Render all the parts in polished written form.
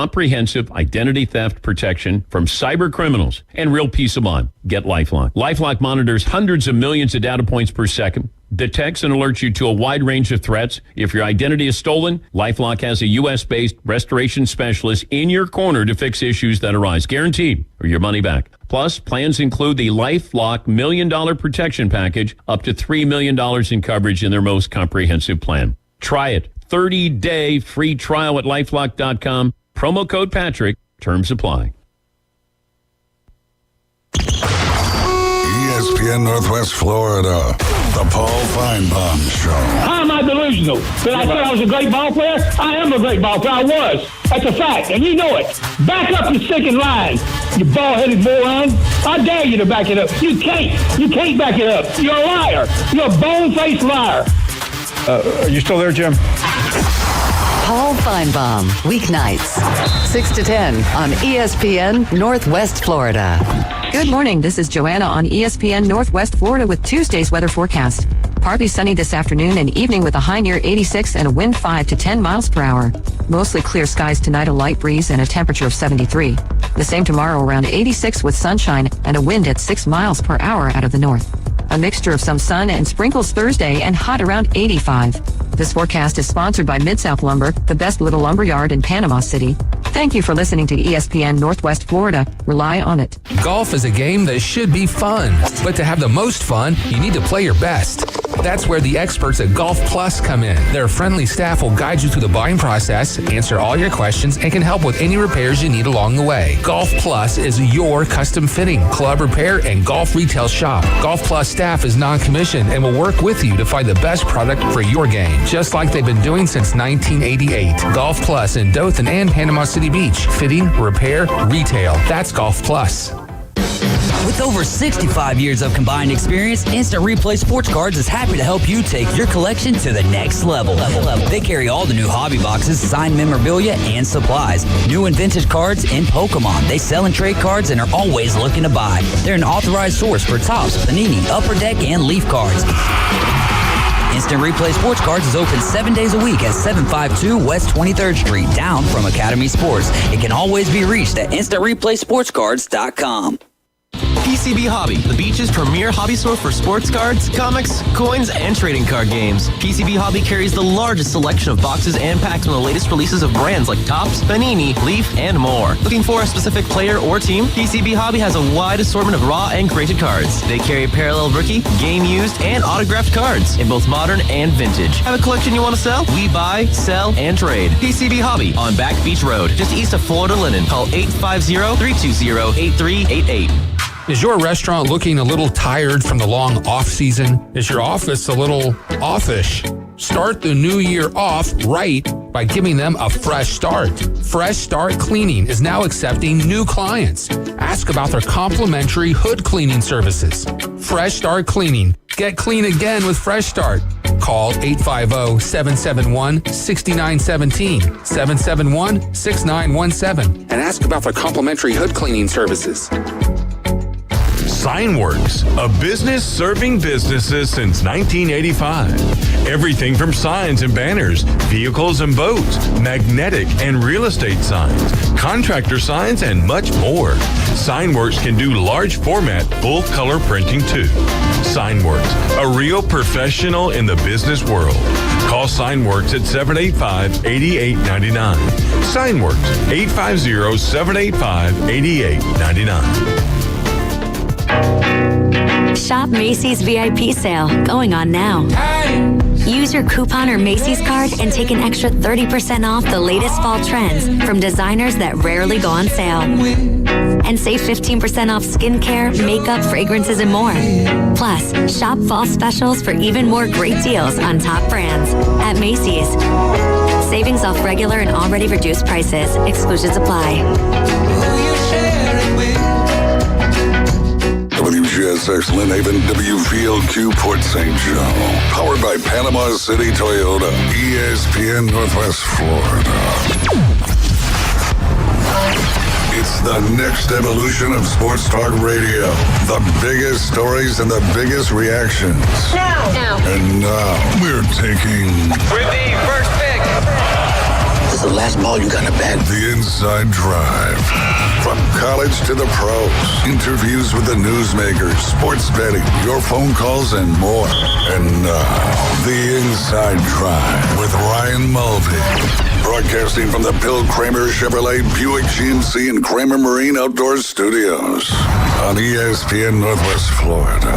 comprehensive identity theft protection from cyber criminals and real peace of mind. Get LifeLock. LifeLock monitors hundreds of millions of data points per second, detects and alerts you to a wide range of threats. If your identity is stolen, LifeLock has a U.S.-based restoration specialist in your corner to fix issues that arise, guaranteed, or your money back. Plus, plans include the LifeLock $1 Million Protection Package, up to $3 million in coverage in their most comprehensive plan. Try it. 30-day free trial at LifeLock.com. Promo code Patrick. Terms apply. ESPN Northwest Florida, the Paul Feinbaum Show. How am I delusional? Did I say I was a great ball player? I am a great ball player. I was. That's a fact, and you know it. Back up your stinking line, you bald-headed moron. I dare you to back it up. You can't. You can't back it up. You're a liar. You're a bone-faced liar. Are you still there, Jim? Paul Feinbaum, weeknights, 6 to 10 on ESPN Northwest Florida. Good morning. This is Joanna on ESPN Northwest Florida with Tuesday's weather forecast. Partly sunny this afternoon and evening with a high near 86 and a wind 5 to 10 miles per hour. Mostly clear skies tonight, a light breeze and a temperature of 73. The same tomorrow, around 86 with sunshine and a wind at 6 miles per hour out of the north. A mixture of some sun and sprinkles Thursday and hot around 85. This forecast is sponsored by Mid-South Lumber, the best little lumber yard in Panama City. Thank you for listening to ESPN Northwest Florida. Rely on it. Golf is a game that should be fun, but to have the most fun, you need to play your best. That's where the experts at Golf Plus come in. Their friendly staff will guide you through the buying process, answer all your questions, and can help with any repairs you need along the way. Golf Plus is your custom fitting, club repair, and golf retail shop. Golf Plus staff is non-commissioned and will work with you to find the best product for your game, just like they've been doing since 1988. Golf Plus in Dothan and Panama City Beach. Fitting, repair, retail. That's Golf Plus. With over 65 years of combined experience, Instant Replay Sports Cards is happy to help you take your collection to the next level. They carry all the new hobby boxes, signed memorabilia, and supplies. New and vintage cards and Pokemon. They sell and trade cards and are always looking to buy. They're an authorized source for Topps, Panini, Upper Deck, and Leaf cards. Instant Replay Sports Cards is open 7 days a week at 752 West 23rd Street, down from Academy Sports. It can always be reached at InstantReplaySportsCards.com. PCB Hobby, the beach's premier hobby store for sports cards, comics, coins, and trading card games. PCB Hobby carries the largest selection of boxes and packs from the latest releases of brands like Topps, Panini, Leaf, and more. Looking for a specific player or team? PCB Hobby has a wide assortment of raw and graded cards. They carry parallel rookie, game used, and autographed cards in both modern and vintage. Have a collection you want to sell? We buy, sell, and trade. PCB Hobby on Back Beach Road, just east of Florida Linen. Call 850-320-8388. Is your restaurant looking a little tired from the long off season? Is your office a little offish? Start the new year off right by giving them a fresh start. Fresh Start Cleaning is now accepting new clients. Ask about their complimentary hood cleaning services. Fresh Start Cleaning. Get clean again with Fresh Start. Call 850-771-6917, 771-6917, and ask about their complimentary hood cleaning services. Signworks, a business serving businesses since 1985. Everything from signs and banners, vehicles and boats, magnetic and real estate signs, contractor signs, and much more. Signworks can do large format, full color printing too. Signworks, a real professional in the business world. Call Signworks at 785-8899. Signworks, 850-785-8899. Shop Macy's VIP sale going on now. Use your coupon or Macy's card and take an extra 30% off the latest fall trends from designers that rarely go on sale. And save 15% off skincare, makeup, fragrances, and more. Plus, shop fall specials for even more great deals on top brands at Macy's. Savings off regular and already reduced prices. Exclusions apply. WGSX Lynn Haven, WVLQ Port St. Joe. Powered by Panama City Toyota. ESPN Northwest Florida. It's the next evolution of sports talk radio. The biggest stories and the biggest reactions. Now. And now, we're taking... With the first pick. the last ball you gotta bet? The Inside Drive. From college to the pros, interviews with the newsmakers, sports betting, your phone calls, and more. And now, The Inside Drive with Ryan Mulvey. Broadcasting from the Bill Kramer Chevrolet Buick GMC and Kramer Marine Outdoor Studios on ESPN Northwest Florida.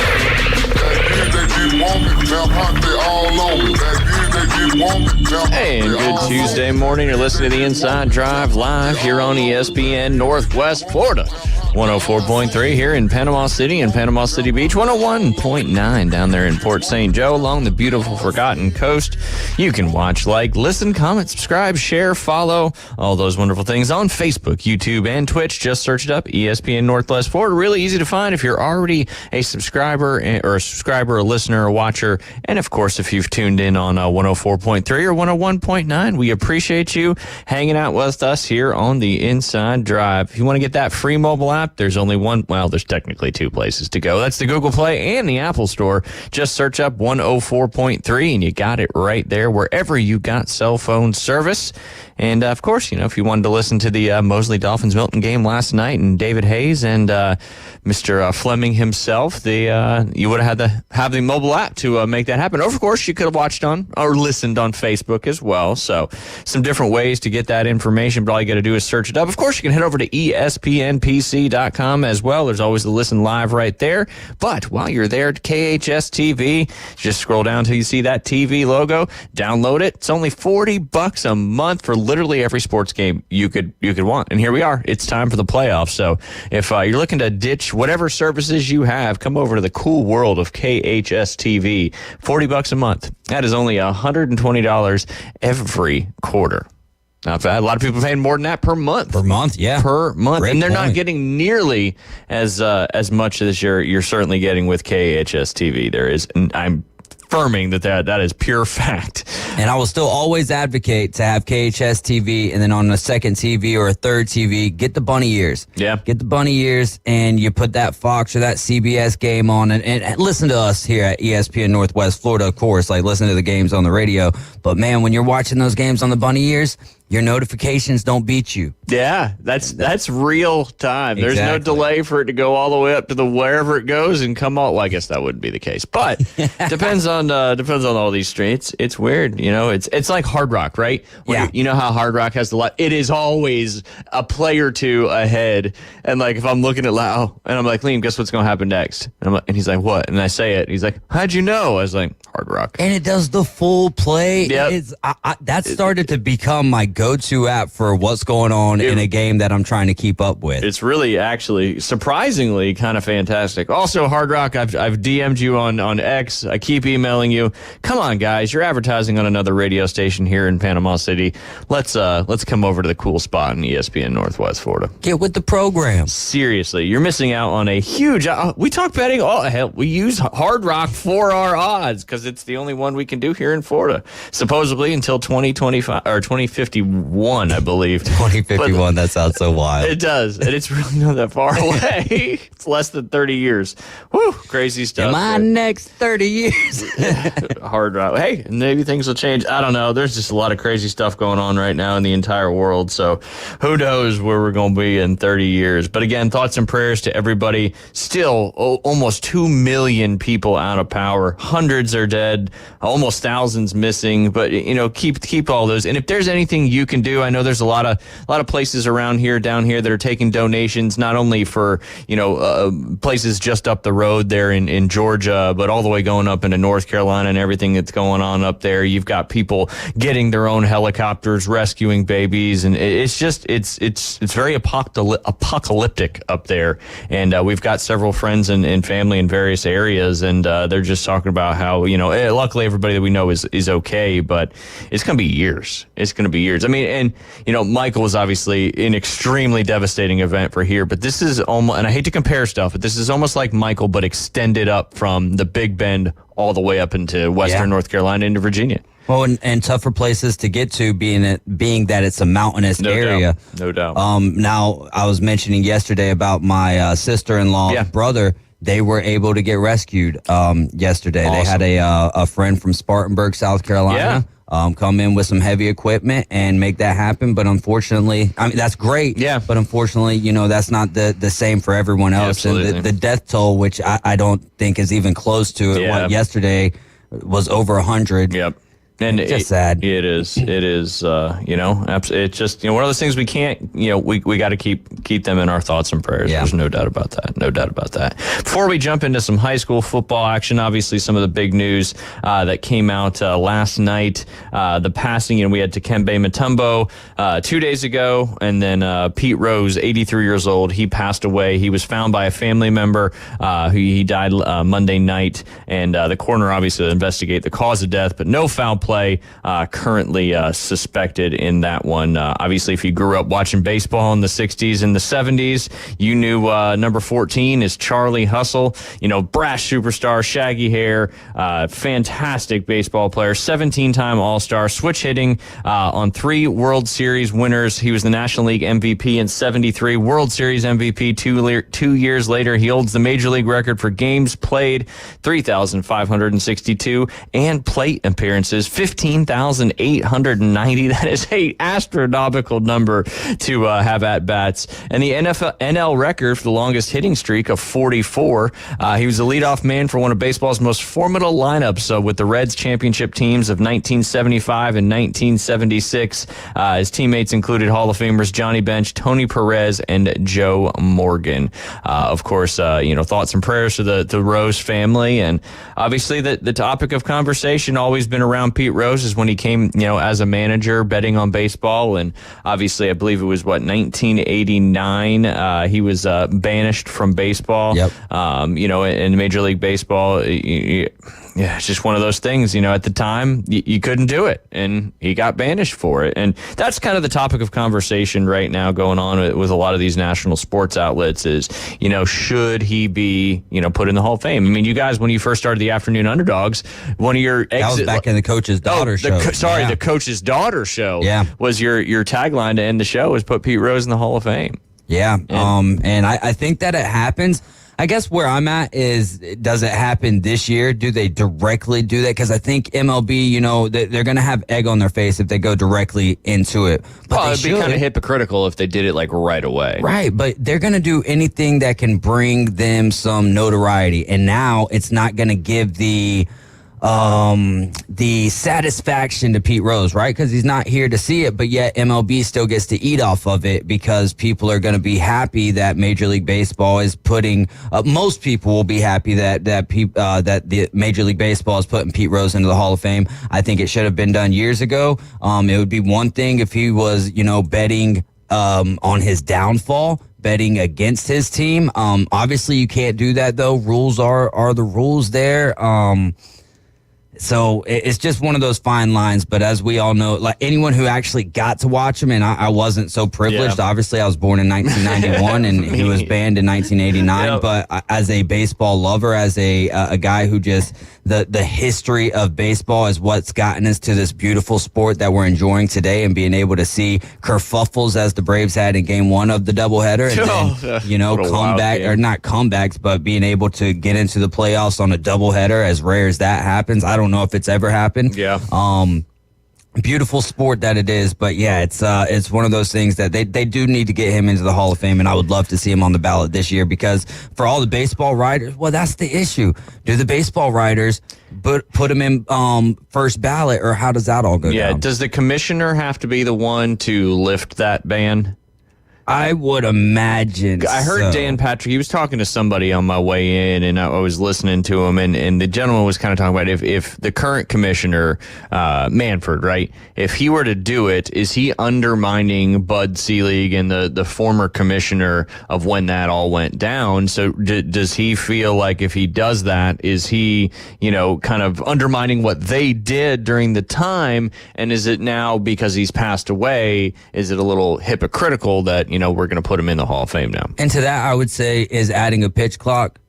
Hey, and good Tuesday morning. You're listening to the Inside Drive live here on ESPN Northwest Florida. 104.3 here in Panama City and Panama City Beach. 101.9 down there in Port St. Joe along the beautiful Forgotten Coast. You can watch, like, listen, comment, subscribe, share, follow, all those wonderful things on Facebook, YouTube, and Twitch. Just search it up, ESPN Northwest Florida. Really easy to find if you're already a subscriber, a listener, a watcher. And, of course, if you've tuned in on 104.3 or 101.9, we appreciate you hanging out with us here on the Inside Drive. If you want to get that free mobile app, there's only one. Well, there's technically two places to go. That's the Google Play and the Apple Store. Just search up 104.3 and you got it right there wherever you got cell phone service. And, of course, if you wanted to listen to the Mosley Dolphins-Milton game last night and David Hayes and Mr. Fleming himself, you would have had to have the mobile app to make that happen. Or, of course, you could have watched on or listened on Facebook as well. So some different ways to get that information, but all you got to do is search it up. Of course, you can head over to ESPNPC.com as well. There's always the listen live right there. But while you're there at KHS TV, just scroll down until you see that TV logo. Download it. It's only $40 a month for literally every sports game you could want. And here we are. It's time for the playoffs. So if you're looking to ditch whatever services you have, come over to the cool world of KHS TV. $40 a month. That is only $120 every quarter. Now, a lot of people paying more than that per month. Per month, yeah. Per month. Great and they're point. not getting nearly as much as you're certainly getting with KHS TV. There is, and I'm affirming that is pure fact. And I will still always advocate to have KHS TV, and then on a second TV or a third TV, get the bunny ears. Yeah. Get the bunny ears, and you put that Fox or that CBS game on, and listen to us here at ESPN Northwest Florida, of course, like listen to the games on the radio. But, man, when you're watching those games on the bunny ears, your notifications don't beat you. Yeah, that's real time. There's no delay for it to go all the way up to the wherever it goes and come out. Well, I guess that wouldn't be the case, but depends on all these streets. It's weird, It's like Hard Rock, right? Where you know how Hard Rock has the lot. It is always a play or two ahead. And like if I'm looking at and I'm like, Liam, guess what's going to happen next? And he's like, what? And I say it. And he's like, how'd you know? I was like, Hard Rock. And it does the full play. Yep. That started to become my go-to app for what's going on in a game that I'm trying to keep up with. It's really actually surprisingly kind of fantastic. Also, Hard Rock, I've DM'd you on X. I keep emailing you. Come on, guys, you're advertising on another radio station here in Panama City. Let's come over to the cool spot in ESPN Northwest Florida. Get with the program. Seriously, you're missing out on a huge. We talk betting. Oh hell, we use Hard Rock for our odds because it's the only one we can do here in Florida. Supposedly until 2025 or 2051, I believe. 2051. That sounds so wild. It does, and it's really not that far away. It's less than 30 years. Woo, crazy stuff. In my next 30 years. Hard Rock. Hey, maybe things will change. I don't know. There's just a lot of crazy stuff going on right now in the entire world. So who knows where we're going to be in 30 years. But again, thoughts and prayers to everybody. Still, almost 2 million people out of power. Hundreds are dead. Almost thousands missing. But, keep all those. And if there's anything you can do, I know there's a lot of places down here that are taking donations, not only for, places just up the road there in Georgia, but all the way going up into North Carolina and everything that's going on up there. You've got people getting their own helicopters, rescuing babies, and it's very apocalyptic up there. And we've got several friends and family in various areas, and they're just talking about how, luckily everybody that we know is okay, but it's going to be years. It's going to be years. I mean, and, Michael was obviously an extremely devastating event for here, but this is almost, and I hate to compare stuff, but this is almost like Michael, but extended up from the Big Bend all the way up into western North Carolina into Virginia. Well, and tougher places to get to, being that it's a mountainous area. No doubt. Now, I was mentioning yesterday about my sister-in-law brother. They were able to get rescued yesterday. Awesome. They had a friend from Spartanburg, South Carolina. come in with some heavy equipment and make that happen. But unfortunately, I mean, that's great. Yeah. But unfortunately, that's not the same for everyone else. Absolutely. And the death toll, which I don't think is even close to it, yesterday was over 100. Yep. And it's just sad. It is. It's just, one of those things we can't, we got to keep them in our thoughts and prayers. Yeah. There's no doubt about that. No doubt about that. Before we jump into some high school football action, obviously some of the big news that came out last night, the passing, we had Dikembe Mutombo 2 days ago, and then Pete Rose, 83 years old, he passed away. He was found by a family member he died Monday night, and the coroner obviously will investigate the cause of death, but no foul play currently suspected in that one. Obviously, if you grew up watching baseball in the 60s and the 70s, you knew number 14 is Charlie Hustle, brash superstar, shaggy hair, fantastic baseball player, 17-time All-Star, switch hitting on 3 World Series winners. He was the National League MVP in 73, World Series MVP 2 years later. He holds the Major League record for games played, 3,562, and plate appearances, 15,890. That is an astronomical number to have at bats. And the NL record for the longest hitting streak of 44. He was the leadoff man for one of baseball's most formidable lineups with the Reds championship teams of 1975 and 1976. His teammates included Hall of Famers Johnny Bench, Tony Perez, and Joe Morgan. Of course, thoughts and prayers to the Rose family. And obviously the topic of conversation always been around Pete Rose is when he came, as a manager betting on baseball. And obviously, I believe it was 1989. He was banished from baseball. Yep. In Major League Baseball. It's just one of those things, at the time you couldn't do it, and he got banished for it. And that's kind of the topic of conversation right now going on with a lot of these national sports outlets is, should he be, put in the Hall of Fame? I mean, you guys, when you first started the Afternoon Underdogs, one of your that was back in the Coach's Daughter show. The Coach's Daughter show was your tagline to end the show was put Pete Rose in the Hall of Fame. Yeah. And I think that it happens. I guess where I'm at is, does it happen this year? Do they directly do that? Because I think MLB, they're going to have egg on their face if they go directly into it. But it'd be kind of hypocritical if they did it right away. Right, but they're going to do anything that can bring them some notoriety. And now it's not going to give the satisfaction to Pete Rose, right? Because he's not here to see it, but yet MLB still gets to eat off of it because people are going to be happy that Major League Baseball is putting. Most people will be happy that the Major League Baseball is putting Pete Rose into the Hall of Fame. I think it should have been done years ago. It would be one thing if he was, betting on his downfall, betting against his team. Obviously, you can't do that though. Rules are the rules there. So it's just one of those fine lines. But as we all know, like anyone who actually got to watch him, and I wasn't so privileged. Yeah. Obviously, I was born in 1991 and he was banned in 1989. Yep. But as a baseball lover, as a guy who just the history of baseball is what's gotten us to this beautiful sport that we're enjoying today, and being able to see kerfuffles as the Braves had in Game 1 of the doubleheader, and then comeback or not comebacks, but being able to get into the playoffs on a doubleheader, as rare as that happens. I don't know if it's ever happened. Yeah. Beautiful sport that it is, but yeah, it's one of those things that they do need to get him into the Hall of Fame, and I would love to see him on the ballot this year, because for all the baseball writers, well, that's the issue. Do the baseball writers put him in first ballot, or how does that all go down? Yeah, does the commissioner have to be the one to lift that ban? I would imagine. I heard Dan Patrick, he was talking to somebody on my way in, and I was listening to him, and the gentleman was kind of talking about if the current commissioner, Manfred, right, if he were to do it, is he undermining Bud Selig and the former commissioner of when that all went down? So does he feel like if he does that, is he, kind of undermining what they did during the time? And is it now, because he's passed away, is it a little hypocritical that, we're going to put him in the Hall of Fame now? And to that, I would say, is adding a pitch clock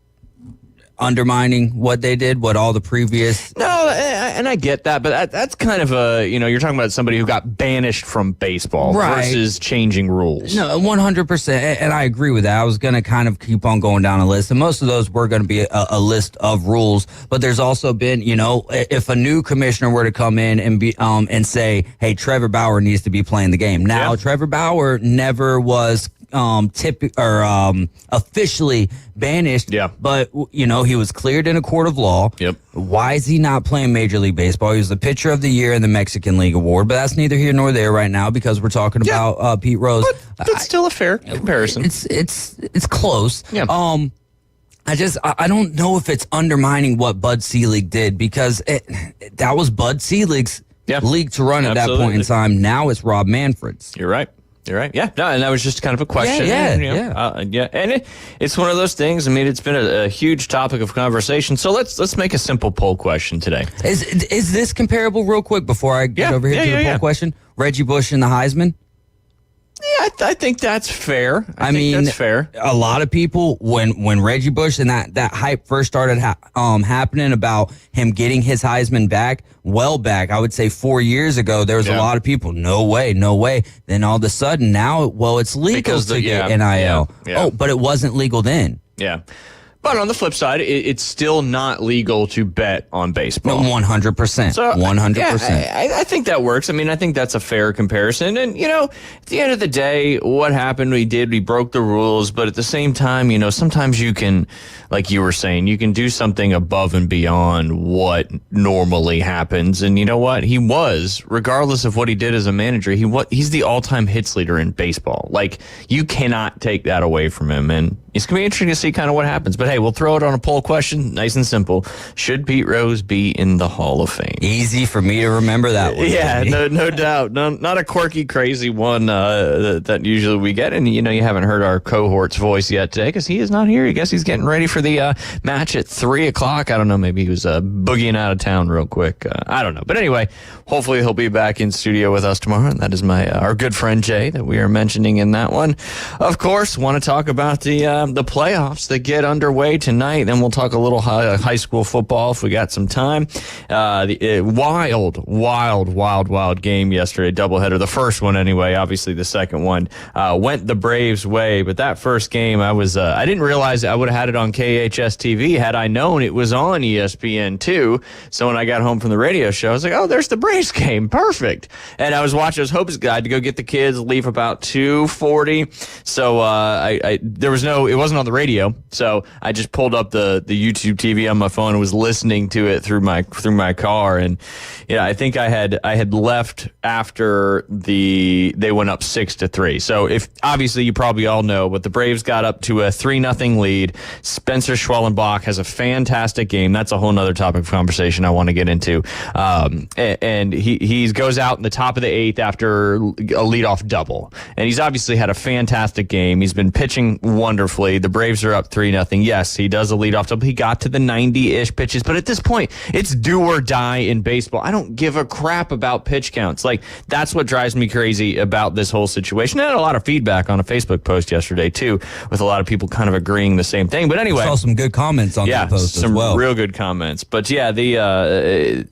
undermining what they did, what all the previous... No, I get that, but that's kind of you're talking about somebody who got banished from baseball versus changing rules. No, 100%, and I agree with that. I was going to kind of keep on going down a list, and most of those were going to be a list of rules. But there's also been, if a new commissioner were to come in and be and say, "Hey, Trevor Bauer needs to be playing the game." Now, Trevor Bauer never was officially banished. Yeah. But, he was cleared in a court of law. Yep. Why is he not playing Major League Baseball? He was the pitcher of the year in the Mexican League Award, but that's neither here nor there right now because we're talking about Pete Rose. But it's still a fair comparison. It's close. Yeah. I don't know if it's undermining what Bud Selig did because that was Bud Selig's league to run at that point in time. Now it's Rob Manfred's. You're right. Yeah. No, and that was just kind of a question. Yeah. And it's one of those things. I mean, it's been a huge topic of conversation. So let's make a simple poll question today. Is this comparable real quick before I get over here to the poll question? Reggie Bush and the Heisman? Yeah, I think that's fair. I mean, that's fair. A lot of people, when Reggie Bush and that hype first started happening about him getting his Heisman back, I would say 4 years ago, there was a lot of people, no way. Then all of a sudden, now, it's legal to get NIL. Yeah. Oh, but it wasn't legal then. Yeah. But on the flip side, it's still not legal to bet on baseball. 100%. So 100%. Yeah, I think that works. I mean, I think that's a fair comparison. And, at the end of the day, what happened, we broke the rules. But at the same time, sometimes you can, like you were saying, you can do something above and beyond what normally happens. And you know what? He was, regardless of what he did as a manager, he's the all-time hits leader in baseball. Like, you cannot take that away from him. And it's going to be interesting to see kind of what happens. But hey, we'll throw it on a poll question. Nice and simple. Should Pete Rose be in the Hall of Fame? Easy for me to remember that one. Yeah, no doubt. Not a quirky, crazy one that usually we get. And, you haven't heard our cohort's voice yet today because he is not here. I guess he's getting ready for the match at 3 o'clock. I don't know. Maybe he was boogieing out of town real quick. I don't know. But anyway, hopefully he'll be back in studio with us tomorrow. And that is our good friend Jay that we are mentioning in that one. Of course, want to talk about the playoffs that get underway tonight. Then we'll talk a little high school football if we got some time. The wild game yesterday, doubleheader. The first one anyway. Obviously, the second one went the Braves' way. But that first game, I didn't realize I would have had it on KHS TV had I known it was on ESPN2. So when I got home from the radio show, I was like, oh, there's the Braves game. Perfect. And I was Hope's Guide to go get the kids, leave about 2:40. So it wasn't on the radio. So I just pulled up the YouTube TV on my phone and was listening to it through my car. And I think I had left after they went up 6-3. So obviously you probably all know, but the Braves got up to a 3-0 lead. Spencer Schwellenbach has a fantastic game. That's a whole nother topic of conversation I want to get into. And he goes out in the top of the 8th after a leadoff double. And he's obviously had a fantastic game. He's been pitching wonderfully. The Braves are up 3-0. Yes, he does a leadoff double. He got to the 90-ish pitches. But at this point, it's do or die in baseball. I don't give a crap about pitch counts. Like, that's what drives me crazy about this whole situation. I had a lot of feedback on a Facebook post yesterday, too, with a lot of people kind of agreeing the same thing. But anyway. I saw some good comments on that post as well. Some real good comments. But yeah,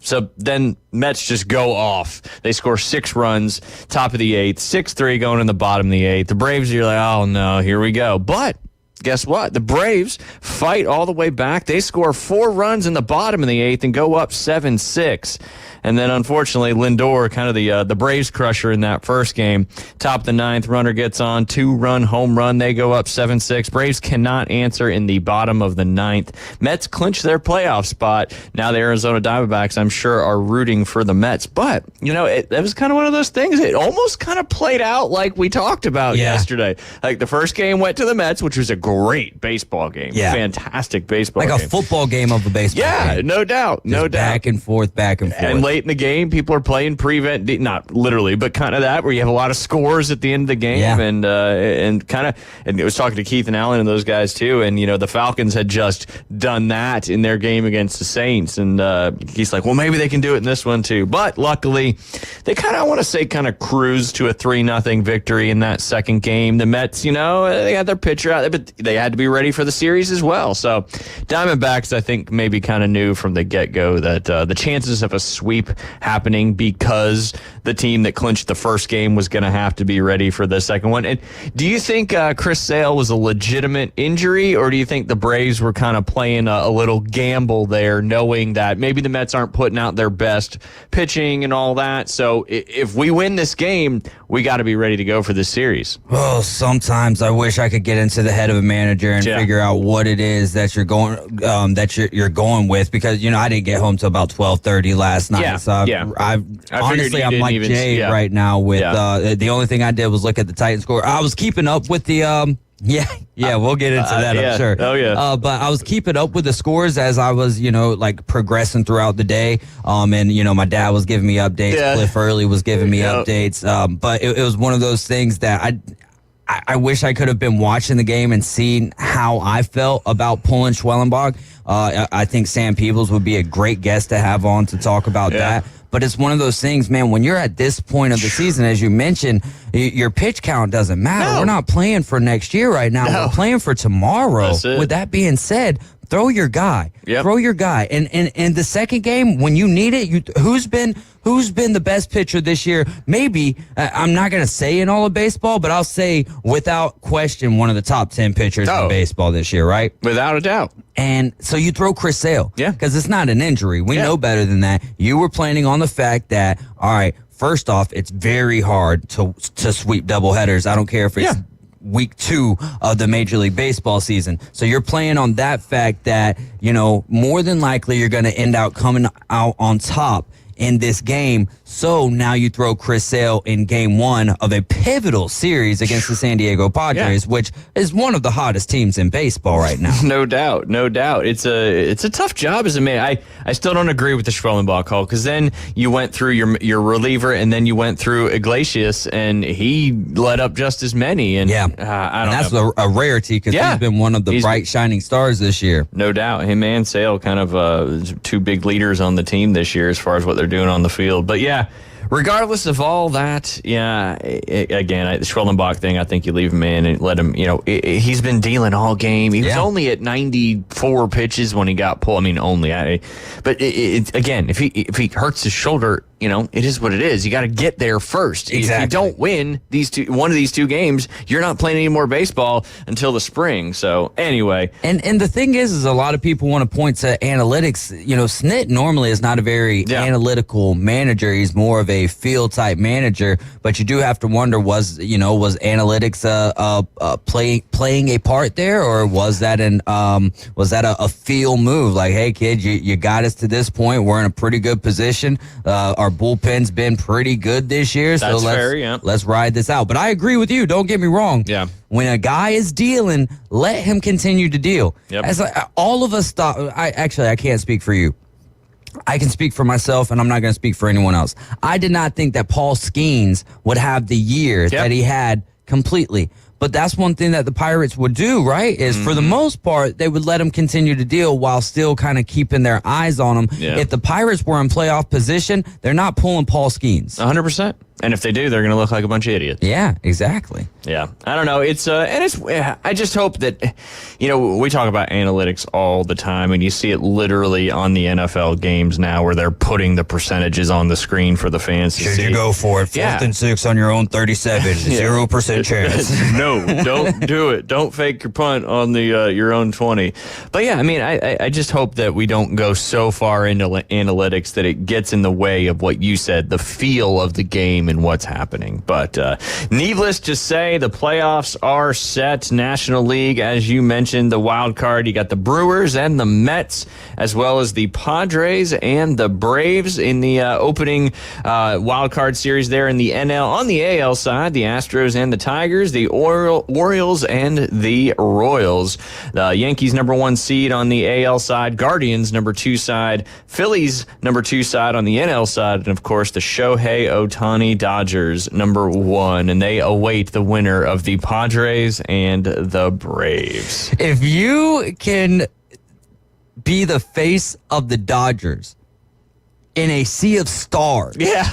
so then Mets just go off. They score 6 runs, top of the 8th, 6-3 going in the bottom of the 8th. The Braves, you're like, oh no, here we go. But guess what? The Braves fight all the way back. They score 4 runs in the bottom of the 8th and go up 7-6. And then, unfortunately, Lindor, kind of the Braves crusher in that first game. Top of the 9th, runner gets on, 2-run home run. They go up 7-6. Braves cannot answer in the bottom of the 9th. Mets clinch their playoff spot. Now the Arizona Diamondbacks, I'm sure, are rooting for the Mets. But, it was kind of one of those things. It almost kind of played out like we talked about yesterday. Like, the first game went to the Mets, which was a great baseball game. Yeah. Fantastic baseball game. Like a football game of a baseball game. Yeah, no doubt. Just back and forth. And late in the game, people are playing prevent, not literally, but kind of that, where you have a lot of scores at the end of the game. Yeah. And it was talking to Keith and Allen and those guys too. And, the Falcons had just done that in their game against the Saints. And he's like, well, maybe they can do it in this one too. But luckily, they kind of cruised to a 3-0 victory in that second game. The Mets, they had their pitcher out there, but they had to be ready for the series as well. So Diamondbacks, I think, maybe kind of knew from the get-go that the chances of a sweep happening, because the team that clinched the first game was going to have to be ready for the second one. And do you think Chris Sale was a legitimate injury, or do you think the Braves were kind of playing a little gamble there, knowing that maybe the Mets aren't putting out their best pitching and all that? So if we win this game, we got to be ready to go for this series. Well, sometimes I wish I could get into the head of a manager and figure out what it is that you're going you're going with, because I didn't get home till about 12:30 last night. So I honestly, I'm like Jay right now with the only thing I did was look at the Titans score. I was keeping up with the we'll get into that, I'm sure. Oh, yeah. But I was keeping up with the scores as I was, progressing throughout the day. And, my dad was giving me updates. Yeah. Cliff Early was giving me updates. But it was one of those things that I wish I could have been watching the game and seen how I felt about pulling Schwellenbach. I think Sam Peebles would be a great guest to have on to talk about that. But it's one of those things, man, when you're at this point of the season, as you mentioned, your pitch count doesn't matter. No. We're not playing for next year right now. No. We're playing for tomorrow. That's it. With that being said, throw your guy. Yep. Throw your guy. And the second game, when you need it, who's been the best pitcher this year? Maybe, I'm not going to say in all of baseball, but I'll say without question one of the top 10 pitchers in baseball this year, right? Without a doubt. And so you throw Chris Sale. Yeah. Because it's not an injury. We know better than that. You were planning on the fact that, all right, first off, it's very hard to sweep doubleheaders. I don't care if it's week 2 of the Major League Baseball season. So you're playing on that fact that, more than likely you're going to end out coming out on top in this game. So now you throw Chris Sale in game 1 of a pivotal series against the San Diego Padres, which is one of the hottest teams in baseball right now. No doubt. It's a tough job as a man. I still don't agree with the Schwellenbach call, because then you went through your reliever, and then you went through Iglesias, and he let up just as many. And I don't and that's know. a rarity, because he's been one of the bright shining stars this year. No doubt. Him and Sale kind of 2 big leaders on the team this year as far as what they're doing on the field. But regardless of all that, again, the Schwellenbach thing, I think you leave him in and let him, he's been dealing all game. He was only at 94 pitches when he got pulled. I mean, but again, if he hurts his shoulder, it is what it is. You got to get there first. Exactly. If you don't win one of these 2 games, you're not playing any more baseball until the spring. So anyway. And the thing is a lot of people want to point to analytics. Snit normally is not a very analytical manager. He's more of a field type manager, but you do have to wonder, was analytics playing a part there, or was that a feel move? Like, hey kid, you got us to this point. We're in a pretty good position. Our bullpen's been pretty good this year, so let's ride this out. But I agree with you. Don't get me wrong. Yeah. When a guy is dealing, let him continue to deal. Yep. As all of us thought, I can't speak for you. I can speak for myself, and I'm not going to speak for anyone else. I did not think that Paul Skeens would have the year that he had completely. But that's one thing that the Pirates would do, right? Is for the most part, they would let him continue to deal while still kind of keeping their eyes on him. Yeah. If the Pirates were in playoff position, they're not pulling Paul Skeens. 100%. And if they do, they're going to look like a bunch of idiots. Yeah, exactly. Yeah. I don't know. I just hope that, we talk about analytics all the time, and you see it literally on the NFL games now where they're putting the percentages on the screen for the fans to see. Should you go for it? 4th and 6 on your own 37, 0% chance. No, don't do it. Don't fake your punt on the your own 20. But I just hope that we don't go so far into analytics that it gets in the way of what you said, the feel of the game game and what's happening. But needless to say, the playoffs are set. National League, as you mentioned, the wild card. You got the Brewers and the Mets, as well as the Padres and the Braves in the opening wild card series there in the NL. On the AL side, the Astros and the Tigers, the Orioles and the Royals. The Yankees number 1 seed on the AL side, Guardians number 2 side, Phillies number 2 side on the NL side, and of course the Shohei Ohtani Dodgers number 1, and they await the winner of the Padres and the Braves. If you can be the face of the Dodgers in a sea of stars. Yeah,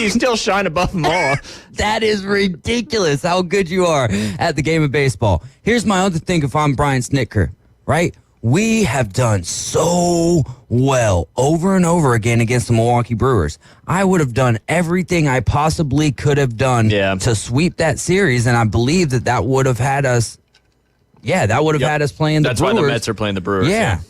you still shine above them all. That is ridiculous how good you are at the game of baseball. Here's my other thing if I'm Brian Snitker, right? We have done so well over and over again against the Milwaukee Brewers. I would have done everything I possibly could have done to sweep that series, and I believe that would have had us, that would have had us playing the Brewers. That's why the Mets are playing the Brewers. Yeah.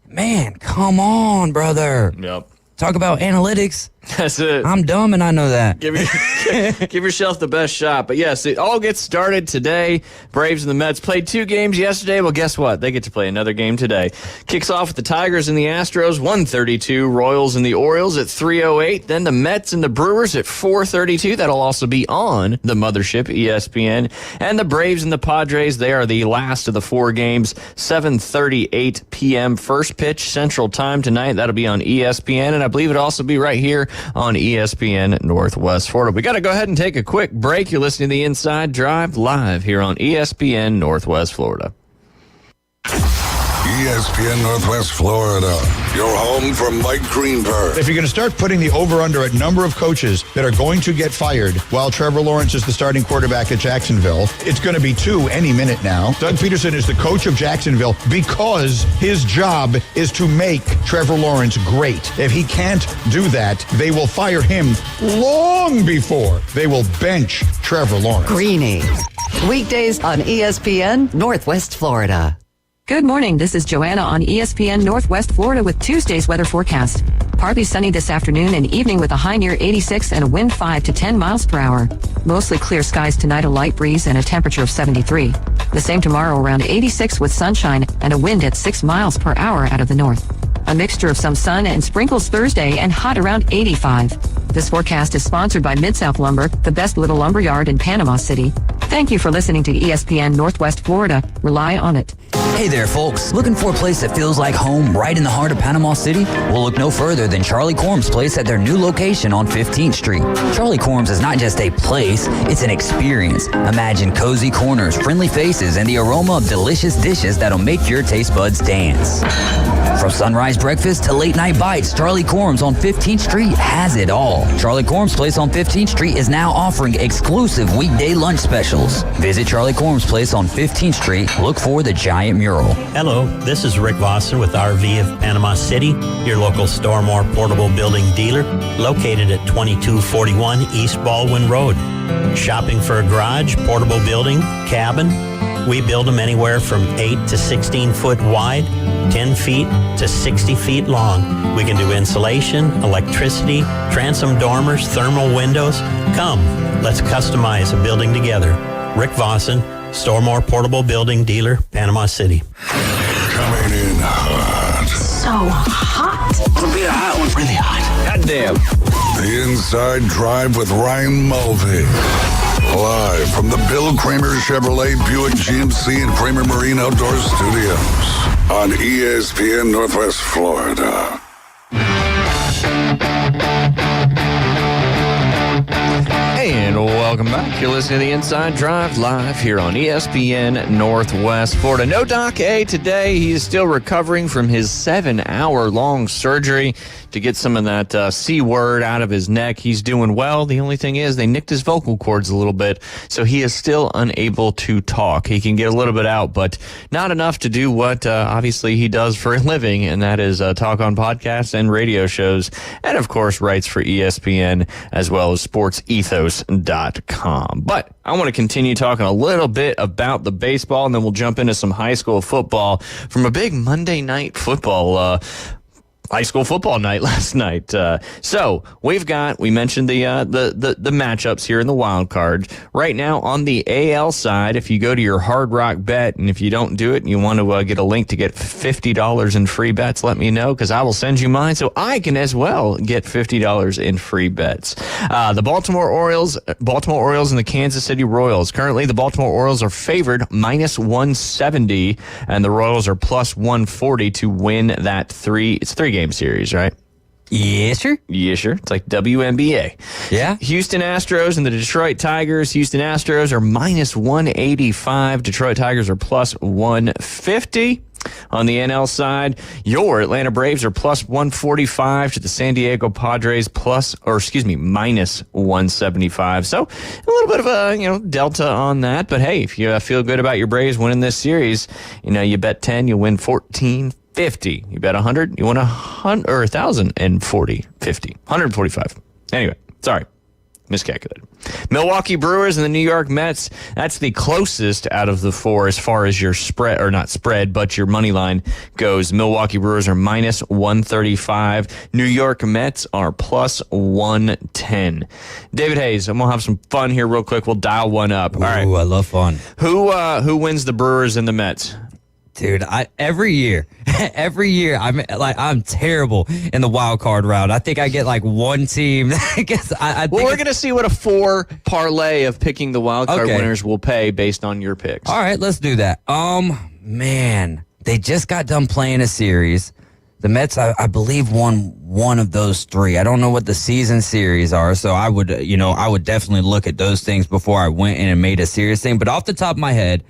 Man, come on, brother. Yep. Talk about analytics. That's it. I'm dumb and I know that. Give yourself the best shot. But yes, it all gets started today. Braves and the Mets played 2 games yesterday. Well, guess what? They get to play another game today. Kicks off with the Tigers and the Astros, 1:32. Royals and the Orioles at 3:08. Then the Mets and the Brewers at 4:32. That'll also be on the mothership, ESPN. And the Braves and the Padres, they are the last of the 4 games, 7:38 p.m. First pitch Central Time tonight. That'll be on ESPN. And I believe it'll also be right here on ESPN Northwest Florida. We got to go ahead and take a quick break. You're listening to the Inside Drive live here on ESPN Northwest Florida. ESPN Northwest Florida, your home for Mike Greenberg. If you're going to start putting the over-under at number of coaches that are going to get fired while Trevor Lawrence is the starting quarterback at Jacksonville, it's going to be 2 any minute now. Doug Peterson is the coach of Jacksonville because his job is to make Trevor Lawrence great. If he can't do that, they will fire him long before they will bench Trevor Lawrence. Greeny. Weekdays on ESPN Northwest Florida. Good morning. This is Joanna on ESPN Northwest Florida with Tuesday's weather forecast. Partly sunny this afternoon and evening with a high near 86 and a wind 5 to 10 miles per hour. Mostly clear skies tonight, a light breeze and a temperature of 73. The same tomorrow around 86 with sunshine and a wind at 6 miles per hour out of the north. A mixture of some sun and sprinkles Thursday and hot around 85. This forecast is sponsored by Mid-South Lumber, the best little lumber yard in Panama City. Thank you for listening to ESPN Northwest Florida. Rely on it. Hey there, folks. Looking for a place that feels like home right in the heart of Panama City? Well, look no further than Charlie Corm's place at their new location on 15th Street. Charlie Corm's is not just a place, it's an experience. Imagine cozy corners, friendly faces, and the aroma of delicious dishes that'll make your taste buds dance. From sunrise breakfast to late night bites, Charlie Corm's on 15th Street has it all. Charlie Corm's place on 15th Street is now offering exclusive weekday lunch specials. Visit Charlie Corm's place on 15th Street. Look for the giant mural. Hello, this is Rick Vossen with RV of Panama City, your local Stormore portable building dealer, located at 2241 East Baldwin Road. Shopping for a garage, portable building, cabin? We build them anywhere from 8 to 16 foot wide, 10 feet to 60 feet long. We can do insulation, electricity, transom dormers, thermal windows. Come, let's customize a building together. Rick Vossen, Stormore Portable Building Dealer, Panama City. Coming in hot. So hot. It'll be a hot one, really hot. Goddamn. The Inside Drive with Ryan Mulvey. Live from the Bill Kramer Chevrolet Buick GMC and Kramer Marine Outdoor Studios on ESPN Northwest Florida. And welcome back. You're listening to the Inside Drive live here on ESPN Northwest Florida. No Doc A today. He is still recovering from his 7-hour-long surgery to get some of that C word out of his neck. He's doing well. The only thing is they nicked his vocal cords a little bit, so he is still unable to talk. He can get a little bit out, but not enough to do what obviously he does for a living, and that is talk on podcasts and radio shows, and of course writes for ESPN as well as sportsethos.com. But I want to continue talking a little bit about the baseball, and then we'll jump into some high school football from a big Monday night football high school football night last night. So we mentioned the matchups here in the wild card. Right now on the AL side, if you go to your Hard Rock bet, and if you don't do it and you want to get a link to get $50 in free bets, let me know, because I will send you mine so I can as well get $50 in free bets. The Baltimore Orioles and the Kansas City Royals. Currently, the Baltimore Orioles are favored -170, and the Royals are +140 to win that It's a three-game series, right? Yes, sir. Yes, sir. It's like WNBA. Yeah. Houston Astros and the Detroit Tigers. Houston Astros are -185. Detroit Tigers are +150. On the NL side, your Atlanta Braves are +145 to the San Diego Padres -175. So a little bit of a delta on that. But hey, if you feel good about your Braves winning this series, you bet 10, you win 14. 50. You bet 100, you win 100 or 1,040, 50, 145. Anyway, sorry, miscalculated. Milwaukee Brewers and the New York Mets. That's the closest out of the four as far as your spread, or not spread, but your money line goes. Milwaukee Brewers are -135. New York Mets are +110. David Hayes, I'm gonna have some fun here real quick. We'll dial one up. All right. Ooh, I love fun. Who wins the Brewers and the Mets? Dude, every year, I'm terrible in the wild card round. I think I get like one team. We're going to see what a 4 parlay of picking the wild card winners will pay based on your picks. All right, let's do that. Man, they just got done playing a series. The Mets, I believe, won one of those 3. I don't know what the season series are, so I would definitely look at those things before I went in and made a serious thing. But off the top of my head,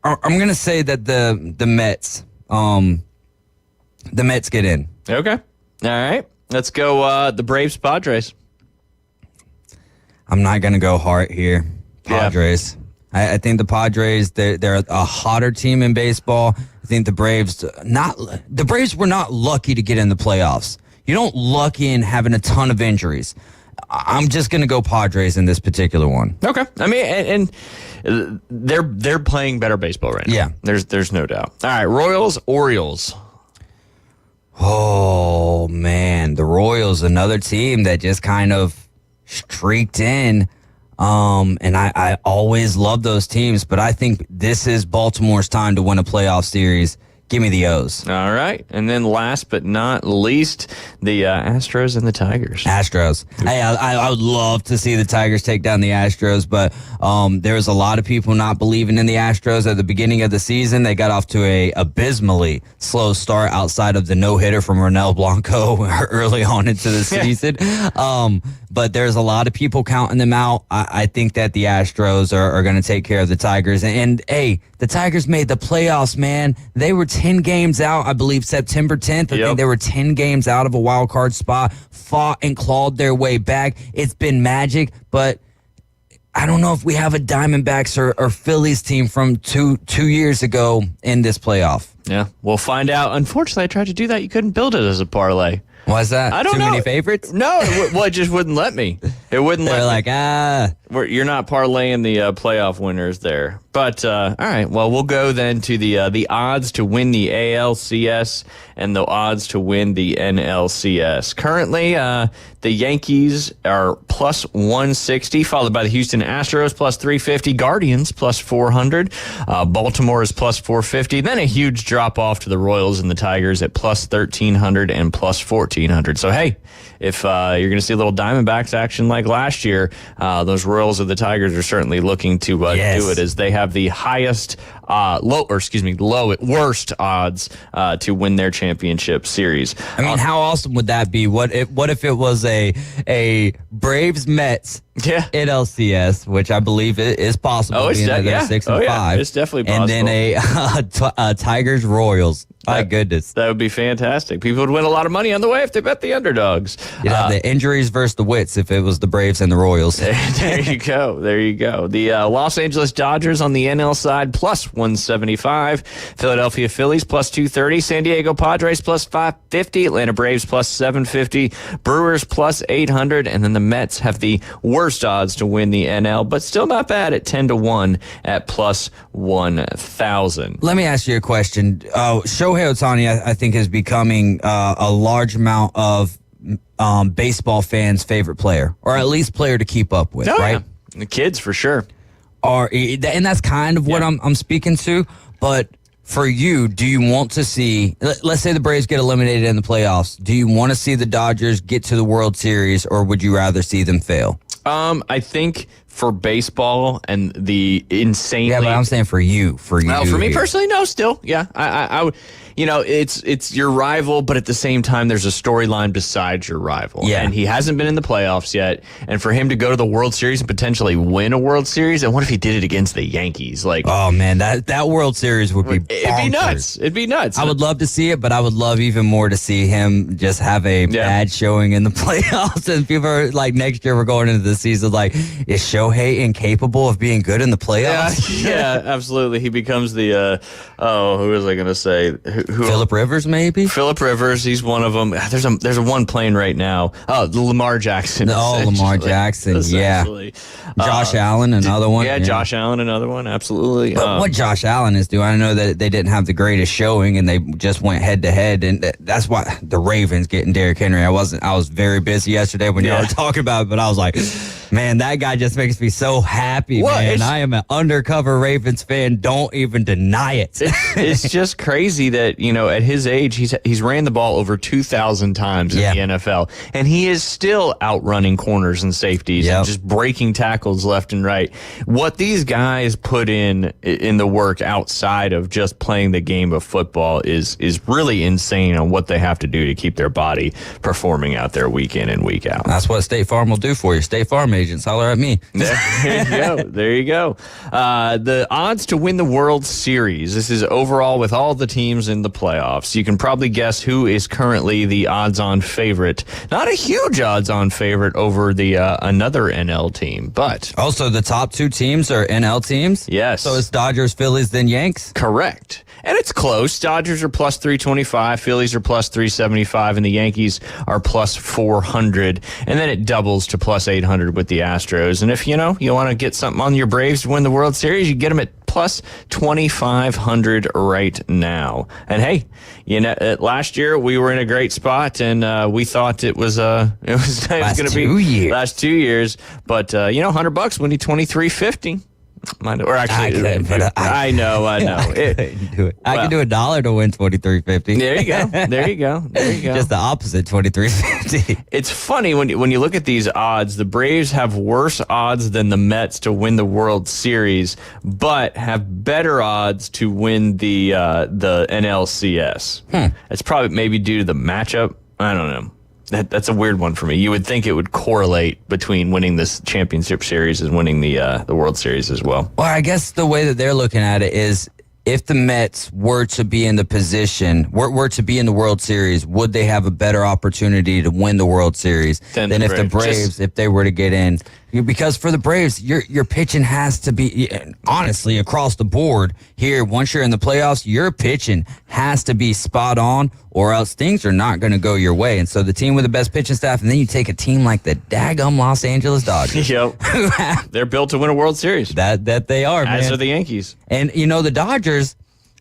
I'm going to say that the Mets get in. Okay. All right. Let's go the Braves Padres. I'm not going to go hard here. Padres. Yeah. I think the Padres, they're a hotter team in baseball. I think the Braves were not lucky to get in the playoffs. You don't lucky in having a ton of injuries. I'm just going to go Padres in this particular one. Okay. I mean, and they're playing better baseball right now. Yeah. There's no doubt. All right, Royals, Orioles. Oh, man. The Royals, another team that just kind of streaked in. And I always love those teams, but I think this is Baltimore's time to win a playoff series. Give me the O's. All right. And then last but not least, the Astros and the Tigers. Astros. Hey, I would love to see the Tigers take down the Astros, but there's a lot of people not believing in the Astros at the beginning of the season. They got off to a abysmally slow start outside of the no-hitter from Ronel Blanco early on into the season. But there's a lot of people counting them out. I think that the Astros are going to take care of the Tigers. And hey, the Tigers made the playoffs, man. They were 10 games out, I believe, September 10th. I think they were 10 games out of a wild card spot, fought and clawed their way back. It's been magic, but I don't know if we have a Diamondbacks or Phillies team from two years ago in this playoff. Yeah, we'll find out. Unfortunately, I tried to do that. You couldn't build it as a parlay. Why is that? I don't know. Too many favorites? No, it just wouldn't let me. It wouldn't let me. They're like, you're not parlaying the playoff winners there. But, all right, well, we'll go then to the odds to win the ALCS and the odds to win the NLCS. Currently, the Yankees are plus 160, followed by the Houston Astros plus 350, Guardians plus 400, Baltimore is plus 450, then a huge drop off to the Royals and the Tigers at plus 1,300 and plus 1,400. So, hey, if you're going to see a little Diamondbacks action like last year, those Royals of the Tigers are certainly looking to do it, as they have the highest, worst odds to win their championship series. I mean, how awesome would that be? What if it was a Braves Mets NLCS, which I believe is possible. Oh, it's 6 and 5. It's definitely possible. And then a Tigers Royals. My goodness, that would be fantastic. People would win a lot of money on the way if they bet the underdogs. You'd have the injuries versus the wits if it was the Braves and the Royals. There you go. The Los Angeles Dodgers on the NL side plus 175. Philadelphia Phillies plus 230. San Diego Padres plus 550. Atlanta Braves plus 750. Brewers plus 800. And then the Mets have the worst odds to win the NL, but still not bad at 10-1 at plus 1,000. Let me ask you a question. Shohei Ohtani, I think, is becoming a large amount of baseball fans' favorite player, or at least player to keep up with, right? Yeah. The kids, for sure. And that's kind of what I'm speaking to. But for you, do you want to see, let's say the Braves get eliminated in the playoffs, do you want to see the Dodgers get to the World Series, or would you rather see them fail? I think for baseball and the insanely... Yeah, but I'm saying for you. For me personally, no, still. Yeah, I would... You know, it's your rival, but at the same time, there's a storyline besides your rival. Yeah. And he hasn't been in the playoffs yet. And for him to go to the World Series and potentially win a World Series, and what if he did it against the Yankees? Like, oh man, that World Series would be bonkers. It'd be nuts. I would love to see it, but I would love even more to see him just have a bad showing in the playoffs. And people are like, next year we're going into the season like, is Shohei incapable of being good in the playoffs? Yeah, absolutely. He becomes the who was I going to say? Phillip Rivers, maybe? Phillip Rivers, he's one of them. There's a one playing right now. Oh, the Lamar Jackson. Oh, Lamar Jackson, yeah. Josh Allen, another one. Yeah, Josh Allen, another one, absolutely. But what Josh Allen is doing, I know that they didn't have the greatest showing, and they just went head to head, and that's why the Ravens getting Derrick Henry. I was very busy yesterday when y'all were talking about it, but I was like, man, that guy just makes me so happy, man. I am an undercover Ravens fan. Don't even deny it. It's just crazy that, you know, at his age, he's ran the ball over 2,000 times in the NFL, and he is still outrunning corners and safeties and just breaking tackles left and right. What these guys put in the work outside of just playing the game of football is really insane on what they have to do to keep their body performing out there week in and week out. That's what State Farm will do for you. State Farm agents, holler at me. There you go. The odds to win the World Series. This is overall with all the teams in the playoffs. You can probably guess who is currently the odds-on favorite. Not a huge odds-on favorite over the another NL team, but also the top two teams are NL teams. Yes. So it's Dodgers, Phillies, then Yanks. Correct. And it's close. Dodgers are plus 325, Phillies are plus 375, and the Yankees are plus 400. And then it doubles to plus 800 with the Astros. And if you want to get something on your Braves to win the World Series, you get them at plus 2,500 right now. And hey, last year we were in a great spot, and we thought it was going to be last 2 years. But $100 win you $23.50. Or actually, I know. I couldn't do it. I could do $1 to win $23.50. There you go. Just the opposite, $23.50. It's funny when you look at these odds. The Braves have worse odds than the Mets to win the World Series, but have better odds to win the NLCS. It's probably maybe due to the matchup. I don't know. That's a weird one for me. You would think it would correlate between winning this championship series and winning the World Series as well. Well, I guess the way that they're looking at it is, if the Mets were to be in the position, were to be in the World Series, would they have a better opportunity to win the World Series than if the Braves, if they were to get in? Because for the Braves, your pitching has to be, honestly, across the board here. Once you're in the playoffs, your pitching has to be spot on, or else things are not going to go your way. And so the team with the best pitching staff, and then you take a team like the daggum Los Angeles Dodgers. Yep. They're built to win a World Series. That they are, man. As are the Yankees. And, the Dodgers,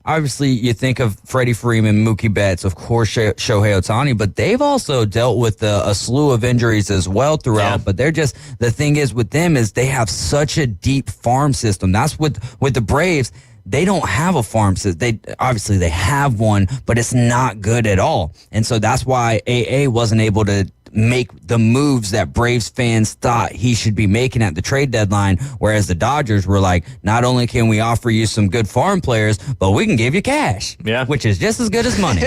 obviously, you think of Freddie Freeman, Mookie Betts, of course, Shohei Ohtani, but they've also dealt with a slew of injuries as well throughout. But the thing is with them is they have such a deep farm system. That's with the Braves. They don't have a farm system. They have one, but it's not good at all. And so that's why AA wasn't able to make the moves that Braves fans thought he should be making at the trade deadline, whereas the Dodgers were like, not only can we offer you some good farm players, but we can give you cash, which is just as good as money.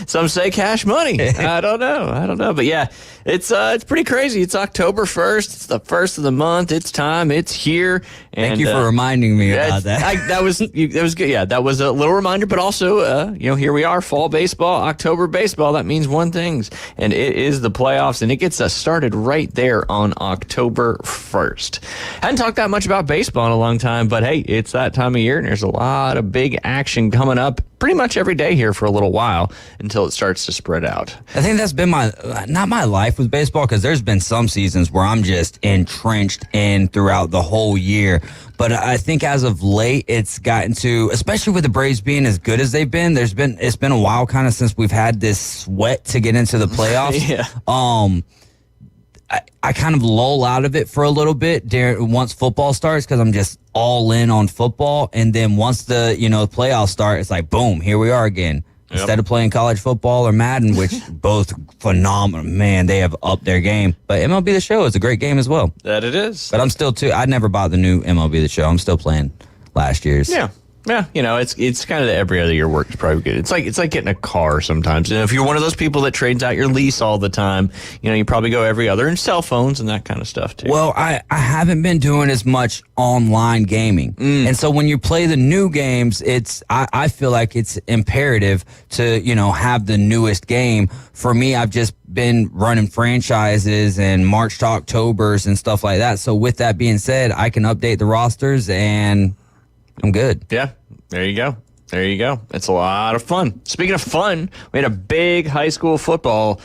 Some say cash money. I don't know, but yeah, it's pretty crazy. It's October 1st. It's the first of the month. It's time. It's here. And, thank you for reminding me about that. That was good. Yeah, that was a little reminder, but also here we are, fall baseball, October baseball. That means one thing. and it is the playoffs, and it gets us started right there on October 1st. Hadn't talked that much about baseball in a long time, but hey, it's that time of year, and there's a lot of big action coming up pretty much every day here for a little while until it starts to spread out. I think that's been not my life with baseball, because there's been some seasons where I'm just entrenched in throughout the whole year. But I think as of late, it's gotten to, especially with the Braves being as good as they've been, it's been a while kind of since we've had this sweat to get into the playoffs. Yeah. I kind of lull out of it for a little bit once football starts, because I'm just all in on football. And then once the playoffs start, it's like, boom, here we are again. Yep. Instead of playing college football or Madden, which both phenomenal, man, they have upped their game. But MLB The Show is a great game as well. That it is. But I'm still I never bought the new MLB The Show. I'm still playing last year's. Yeah. Yeah, it's kind of the every other year work is probably good. It's like getting a car sometimes. And if you're one of those people that trades out your lease all the time, you probably go every other, and cell phones and that kind of stuff too. Well, I haven't been doing as much online gaming. And so when you play the new games, I feel like it's imperative to, have the newest game. For me, I've just been running franchises and March to Octobers and stuff like that. So with that being said, I can update the rosters and I'm good. Yeah, there you go. There you go. It's a lot of fun. Speaking of fun, we had a big high school football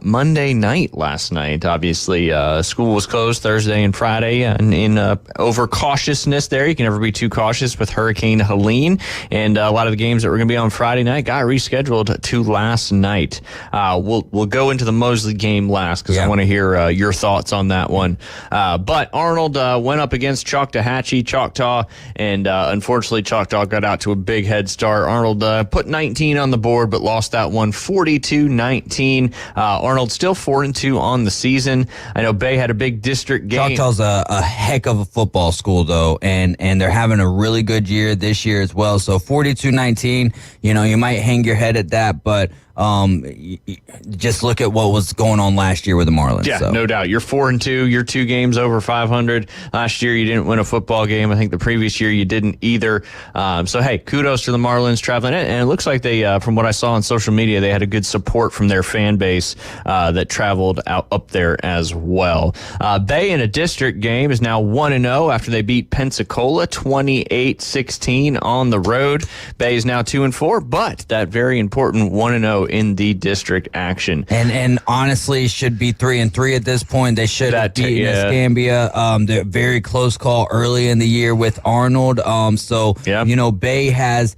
Monday night last night. Obviously, school was closed Thursday and Friday, and in overcautiousness there, you can never be too cautious with Hurricane Helene, and a lot of the games that were going to be on Friday night got rescheduled to last night. We'll go into the Mosley game last, because I want to hear your thoughts on that one. But Arnold went up against Choctaw, and unfortunately, Choctaw got out to a big head start. Arnold put 19 on the board, but lost that one 42-19. Arnold still 4-2 on the season. I know Bay had a big district game. Choctaw's a heck of a football school, though, and they're having a really good year this year as well. So 42-19, you might hang your head at that, but just look at what was going on last year with the Marlins. Yeah, no doubt. You're 4-2. You're 2 games over 500. Last year, you didn't win a football game. I think the previous year you didn't either. So, hey, kudos to the Marlins traveling in. And it looks like they, from what I saw on social media, they had a good support from their fan base that traveled out up there as well. Bay in a district game is now 1-0 after they beat Pensacola 28-16 on the road. Bay is now 2-4, but that very important 1-0 in the district action. And honestly, should be 3-3 at this point. They should have beaten Escambia. They're a very close call early in the year with Arnold. Bay has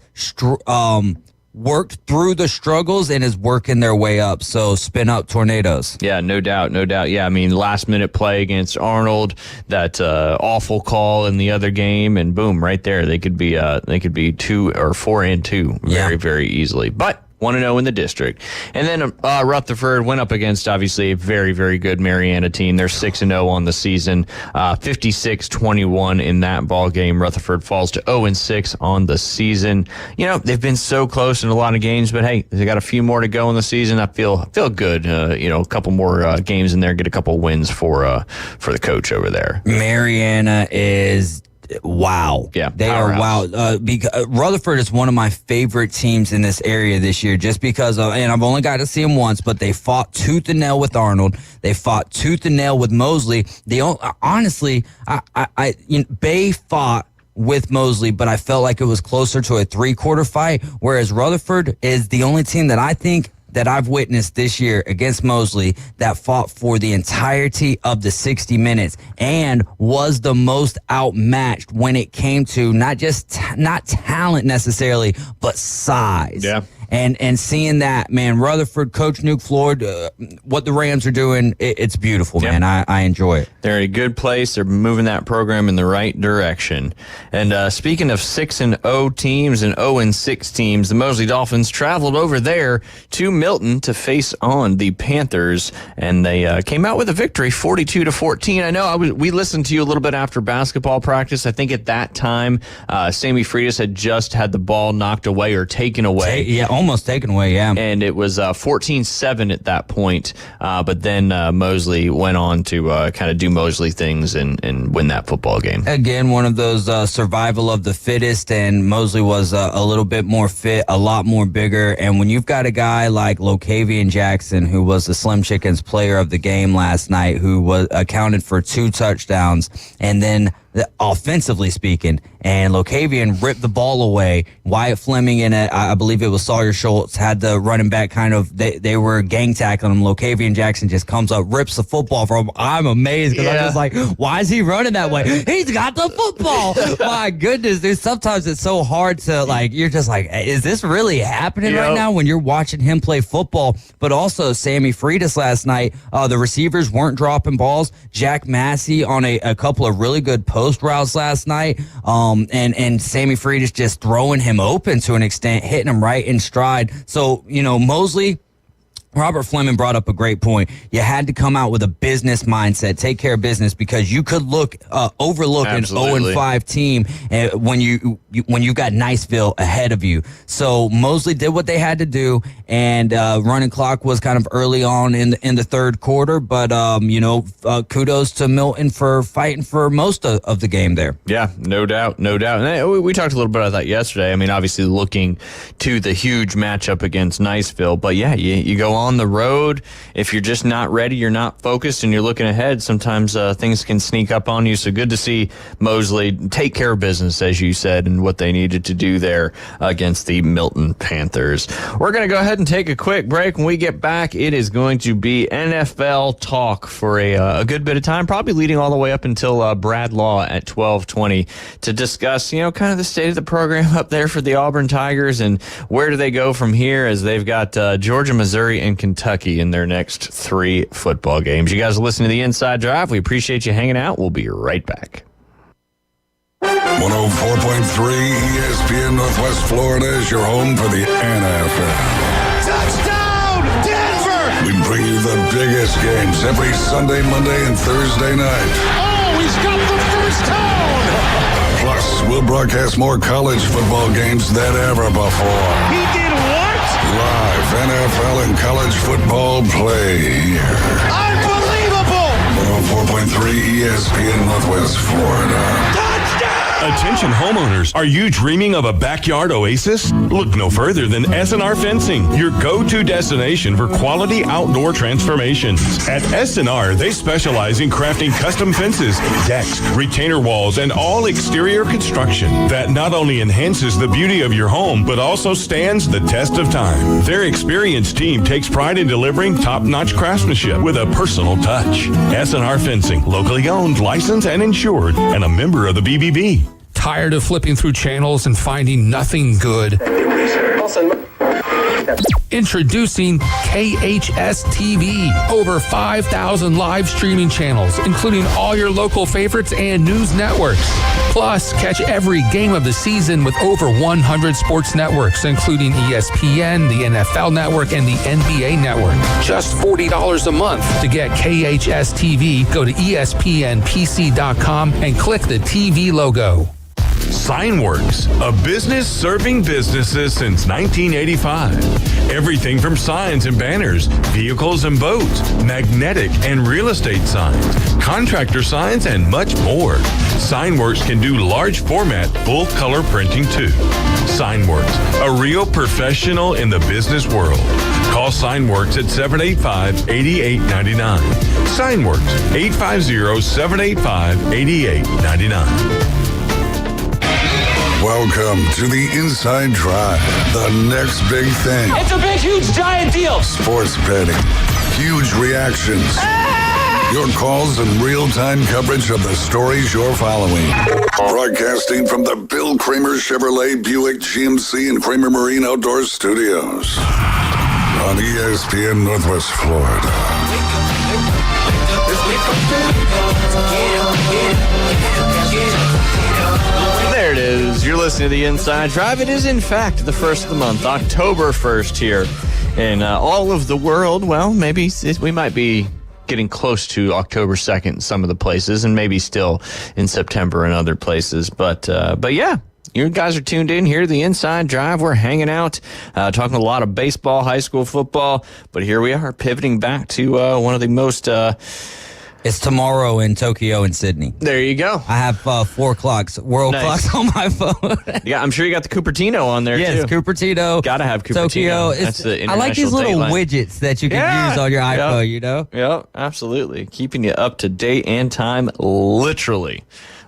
worked through the struggles and is working their way up. So spin up Tornadoes. Yeah, no doubt. Yeah, I mean, last minute play against Arnold, that awful call in the other game, and boom, right there, they could be 2 or 4-2 very, very easily. But 1-0 in the district. And then Rutherford went up against, obviously, a very, very good Mariana team. They're 6-0 on the season, 56-21 in that ball game. Rutherford falls to 0-6 on the season. They've been so close in a lot of games, but hey, they got a few more to go in the season. I feel good. A couple more games in there, get a couple wins for the coach over there. Mariana is wow. Yeah, they are wow. Because Rutherford is one of my favorite teams in this area this year, just because of, and I've only got to see them once, but they fought tooth and nail with Arnold. They fought tooth and nail with Mosley. Honestly, Bay fought with Mosley, but I felt like it was closer to a 3-quarter fight, whereas Rutherford is the only team that I think that I've witnessed this year against Mosley that fought for the entirety of the 60 minutes and was the most outmatched when it came to not talent necessarily, but size. Yeah. And seeing that, man, Rutherford, Coach Nuke Floyd, what the Rams are doing, it's beautiful, man. I enjoy it. They're in a good place. They're moving that program in the right direction. And speaking of 6-0 teams and 0-6 teams, the Mosley Dolphins traveled over there to Milton to face on the Panthers, and they came out with a victory, 42-14. I know we listened to you a little bit after basketball practice. I think at that time, Sammy Freitas had just had the ball knocked away or taken away. Almost taken away, yeah. And it was 14-7 at that point. But then Mosley went on to kind of do Mosley things and win that football game. Again, one of those survival of the fittest, and Mosley was a little bit more fit, a lot more bigger. And when you've got a guy like Locavian Jackson, who was the Slim Chickens player of the game last night, who was accounted for 2 touchdowns, and then offensively speaking, and Locavian ripped the ball away. Wyatt Fleming and I believe it was Sawyer Schultz had the running back kind of, they were gang tackling him. Locavian Jackson just comes up, rips the football from him. I'm amazed because I'm just like, why is he running that way? He's got the football. My goodness, dude. Sometimes it's so hard to, like, you're just like, is this really happening right now when you're watching him play football? But also Sammy Freitas last night, the receivers weren't dropping balls. Jack Massey on a couple of really good post routes last night, and Sammy Freitas just throwing him open to an extent, hitting him right in stride. So, Mosley, Robert Fleming brought up a great point. You had to come out with a business mindset, take care of business, because you could overlook Absolutely. an 0-5 team when you got Niceville ahead of you. So Mosley did what they had to do, and running clock was kind of early on in the third quarter. But kudos to Milton for fighting for most of the game there. Yeah, no doubt. And we talked a little bit about that yesterday. I mean, obviously looking to the huge matchup against Niceville, but yeah, you go on the road. If you're just not ready, you're not focused, and you're looking ahead, sometimes things can sneak up on you. So good to see Mosley take care of business, as you said, and what they needed to do there against the Milton Panthers. We're going to go ahead and take a quick break. When we get back, it is going to be NFL talk for a good bit of time, probably leading all the way up until Brad Law at 12:20 to discuss, kind of the state of the program up there for the Auburn Tigers and where do they go from here, as they've got Georgia, Missouri, and Kentucky in their next 3 football games. You guys are listening to The Inside Drive. We appreciate you hanging out. We'll be right back. 104.3 ESPN Northwest Florida is your home for the NFL. Touchdown, Denver! We bring you the biggest games every Sunday, Monday, and Thursday night. Oh, he's got the first down! Plus, we'll broadcast more college football games than ever before. He did what? Live NFL and college football play here. Unbelievable! 104.3 ESPN Northwest Florida. Attention homeowners, are you dreaming of a backyard oasis? Look no further than S&R Fencing, your go-to destination for quality outdoor transformations. At S&R, they specialize in crafting custom fences, decks, retainer walls, and all exterior construction that not only enhances the beauty of your home, but also stands the test of time. Their experienced team takes pride in delivering top-notch craftsmanship with a personal touch. S&R Fencing, locally owned, licensed, and insured, and a member of the BBB. Tired of flipping through channels and finding nothing good? Introducing KHS TV. Over 5,000 live streaming channels, including all your local favorites and news networks. Plus, catch every game of the season with over 100 sports networks, including ESPN, the NFL Network, and the NBA Network. Just $40 a month. To get KHS TV, go to ESPNPC.com and click the TV logo. Signworks, a business serving businesses since 1985. Everything from signs and banners, vehicles and boats, magnetic and real estate signs, contractor signs, and much more. Signworks can do large format, full color printing too. Signworks, a real professional in the business world. Call Signworks at 785-8899. Signworks, 850-785-8899. Welcome to the Inside Drive, the next big thing. It's a big, huge, giant deal. Sports betting, huge reactions, your calls, and real-time coverage of the stories you're following. Broadcasting from the Bill Kramer Chevrolet Buick GMC and Kramer Marine Outdoor Studios on ESPN Northwest Florida. There it is. You're listening to The Inside Drive. It is, in fact, the first of the month, October 1st here in all of the world. Well, maybe we might be getting close to October 2nd in some of the places, and maybe still in September in other places. But yeah. You guys are tuned in here to the Inside Drive. We're hanging out, talking a lot of baseball, high school football. But here we are, pivoting back to one of the most... It's tomorrow in Tokyo and Sydney. There you go. I have 4 clocks, world clocks on my phone. Yeah, I'm sure you got the Cupertino on there, yes, too. Cupertino. Gotta have Cupertino. Tokyo. That's the international I like these little date line. widgets that you can use on your iPhone, you know? Yeah, absolutely. Keeping you up to date and time, literally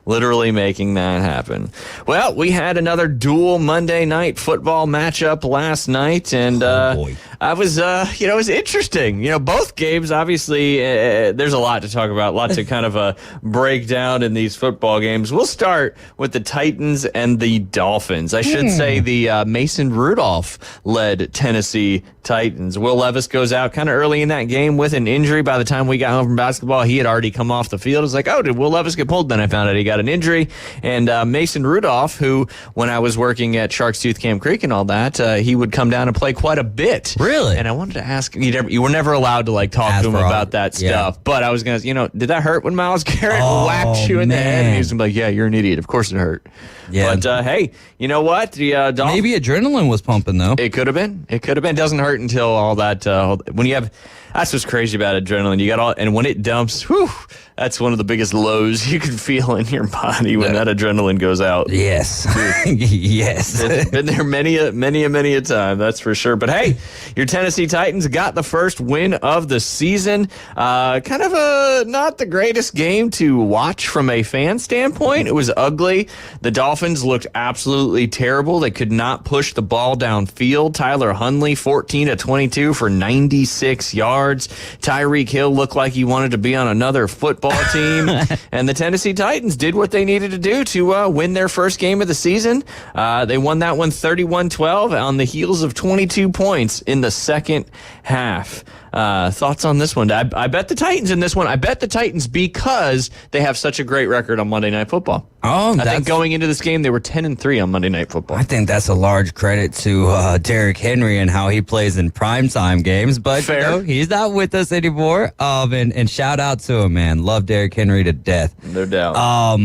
making that happen. Well, we had another dual Monday night football matchup last night, and I was, it was interesting. Both games, obviously, there's a lot to talk about, a lot to kind of break down in these football games. We'll start with the Titans and the Dolphins. I should say the Mason Rudolph-led Tennessee Titans. Will Levis goes out kind of early in that game with an injury. By the time we got home from basketball, he had already come off the field. It was like, oh, did Will Levis get pulled? Then I found out he got an injury. And Mason Rudolph, who, when I was working at Sharks Tooth Camp Creek and all that, he would come down and play quite a bit. Really? And I wanted to ask, you were never allowed to talk to him about that stuff. But I was going to, did that hurt when Myles Garrett whacked you in the head? And he was like, yeah, you're an idiot. Of course it hurt. Yeah. But hey, you know what? The Dolphins, maybe adrenaline was pumping though. It could have been. It doesn't hurt until all that. When you have, that's what's crazy about adrenaline. You got all, and when it dumps, whew, that's one of the biggest lows you can feel in your body when that adrenaline goes out. Yes. Yes. It's been there many a time, that's for sure. But hey, your Tennessee Titans got the first win of the season. Kind of not the greatest game to watch from a fan standpoint. It was ugly. The Dolphins looked absolutely terrible. They could not push the ball downfield. Tyler Huntley, 14-22 for 96 yards. Tyreek Hill looked like he wanted to be on another football team. And the Tennessee Titans did what they needed to do to win their first game of the season. They won that one 31-12 on the heels of 22 points in the second half. Thoughts on this one? I bet the Titans in this one. I bet the Titans because they have such a great record on Monday Night Football. I think going into this game, they were 10-3 on Monday Night Football. I think that's a large credit to Derrick Henry and how he plays in primetime games. But he's not with us anymore. And shout out to him, man. Love Derrick Henry to death. No doubt.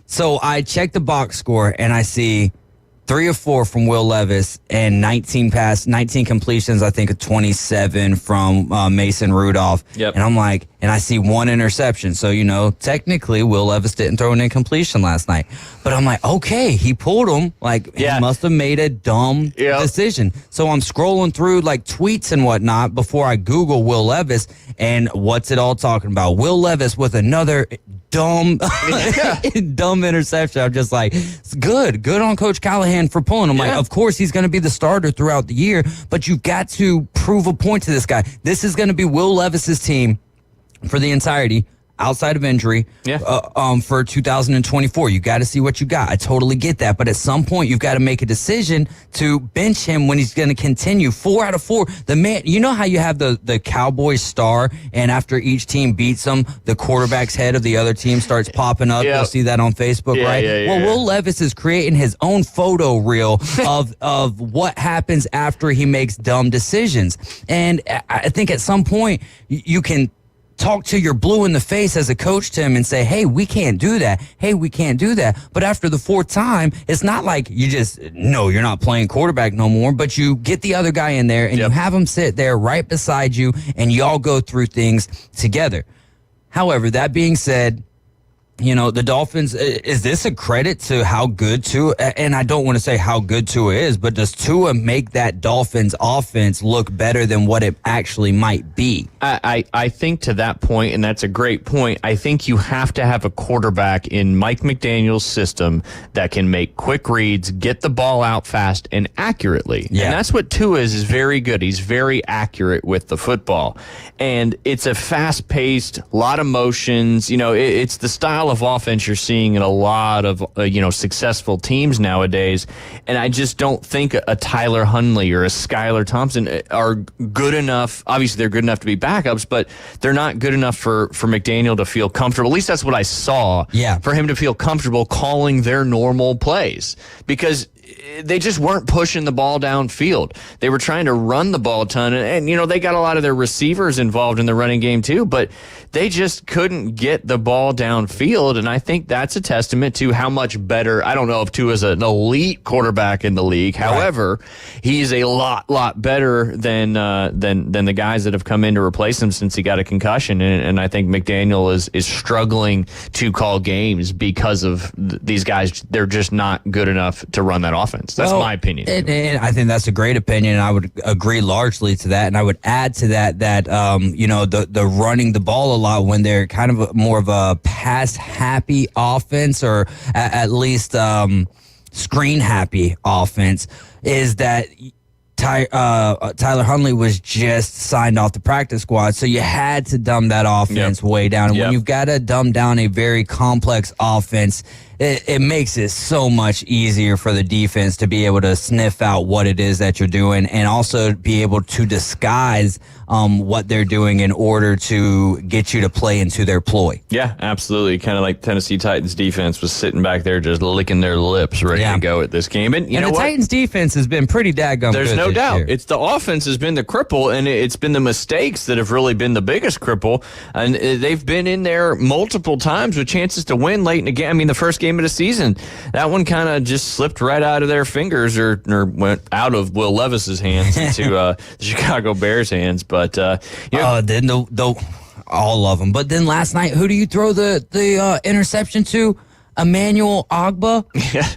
So I check the box score and I see 3 of 4 from Will Levis and 19 completions, I think 27 from Mason Rudolph. Yep. And I'm like, and I see 1 interception. So, technically Will Levis didn't throw an incompletion last night. But I'm like, okay, he pulled him. He must have made a dumb decision. So I'm scrolling through tweets and whatnot before I Google Will Levis. And what's it all talking about? Will Levis with another dumb interception. I'm just like, good on Coach Callahan for pulling him. Of course he's going to be the starter throughout the year, but you've got to prove a point to this guy. This is going to be Will Levis's team for the entirety, outside of injury, for 2024. You got to see what you got. I totally get that. But at some point, you've got to make a decision to bench him when he's going to continue. 4 out of 4. The man, you know how you have the Cowboys star, and after each team beats them, the quarterback's head of the other team starts popping up. You'll see that on Facebook, right? Will Levis is creating his own photo reel of what happens after he makes dumb decisions. And I think at some point, you can talk to your blue in the face as a coach to him and say, hey, we can't do that. Hey, we can't do that. But after the 4th time, it's not like you just, no, you're not playing quarterback no more, but you get the other guy in there and you have him sit there right beside you and y'all go through things together. However, that being said, the Dolphins, is this a credit to how good Tua, and I don't want to say how good Tua is, but does Tua make that Dolphins offense look better than what it actually might be? I think to that point, and that's a great point, I think you have to have a quarterback in Mike McDaniel's system that can make quick reads, get the ball out fast and accurately. Yeah. And that's what Tua is very good. He's very accurate with the football. And it's a fast-paced, lot of motions. It's the style of offense you're seeing in a lot of successful teams nowadays, and I just don't think a Tyler Huntley or a Skylar Thompson are good enough. Obviously, they're good enough to be backups, but they're not good enough for McDaniel to feel comfortable. At least that's what I saw. Yeah, for him to feel comfortable calling their normal plays, because they just weren't pushing the ball downfield. They were trying to run the ball a ton, and they got a lot of their receivers involved in the running game too, but they just couldn't get the ball downfield. field, and I think that's a testament to how much better. I don't know if Tua's an elite quarterback in the league. Right. However, he's a lot better than the guys that have come in to replace him since he got a concussion. And I think McDaniel is struggling to call games because of these guys. They're just not good enough to run that offense. That's my opinion. And I think that's a great opinion, and I would agree largely to that. And I would add to that the running the ball a lot when they're kind of more of a pass-happy offense, or at least screen-happy offense, is that Tyler Huntley was just signed off the practice squad, so you had to dumb that offense way down. And when you've got to dumb down a very complex offense, it makes it so much easier for the defense to be able to sniff out what it is that you're doing, and also be able to disguise what they're doing in order to get you to play into their ploy. Yeah, absolutely. Kind of like Tennessee Titans defense was sitting back there just licking their lips, ready to go at this game. And you know the what? Titans defense has been pretty daggum There's good no this doubt. year. It's the offense has been the cripple, and it's been the mistakes that have really been the biggest cripple. And they've been in there multiple times with chances to win late in the game. I mean, the first game of the season, that one kind of just slipped right out of their fingers, or went out of Will Levis's hands into the Chicago Bears' hands. But then all of them. But then last night, who do you throw the interception to? Emmanuel Ogbah. Yeah.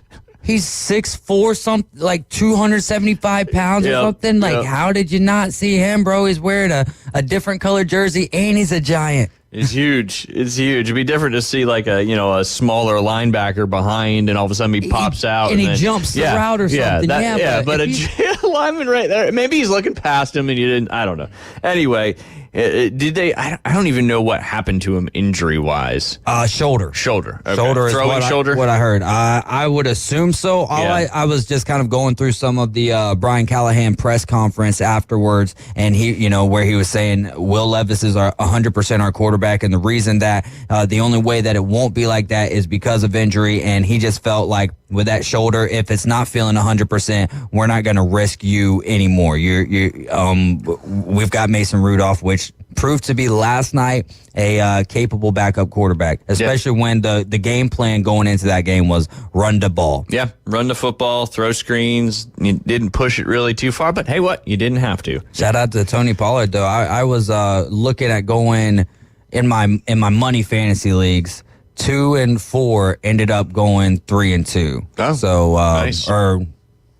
He's 6'4", something like 275 pounds or something. Like, how did you not see him, bro? He's wearing a different colored jersey, and he's a giant. It's huge. It's huge. It'd be different to see like a smaller linebacker behind, and all of a sudden he pops out and then, he jumps the route or something. But a lineman right there. Maybe he's looking past him, and you didn't. I don't know. Anyway, did they? I don't even know what happened to him injury wise. Shoulder. Okay. Shoulder is Throwing shoulder. What I heard. I would assume so. I was just kind of going through some of the Brian Callahan press conference afterwards, and he, where he was saying Will Levis is 100% our quarterback, and the reason that the only way that it won't be like that is because of injury, and he just felt like with that shoulder, if it's not feeling 100%, we're not going to risk you anymore. We've got Mason Rudolph, which proved to be last night a capable backup quarterback, especially when the game plan going into that game was run the ball. Yeah, run the football, throw screens. You didn't push it really too far, but hey, what? You didn't have to. Shout out to Tony Pollard, though. I was looking at going in my money fantasy leagues. 2 and 4 ended up going 3 and 2. Oh, so nice. Or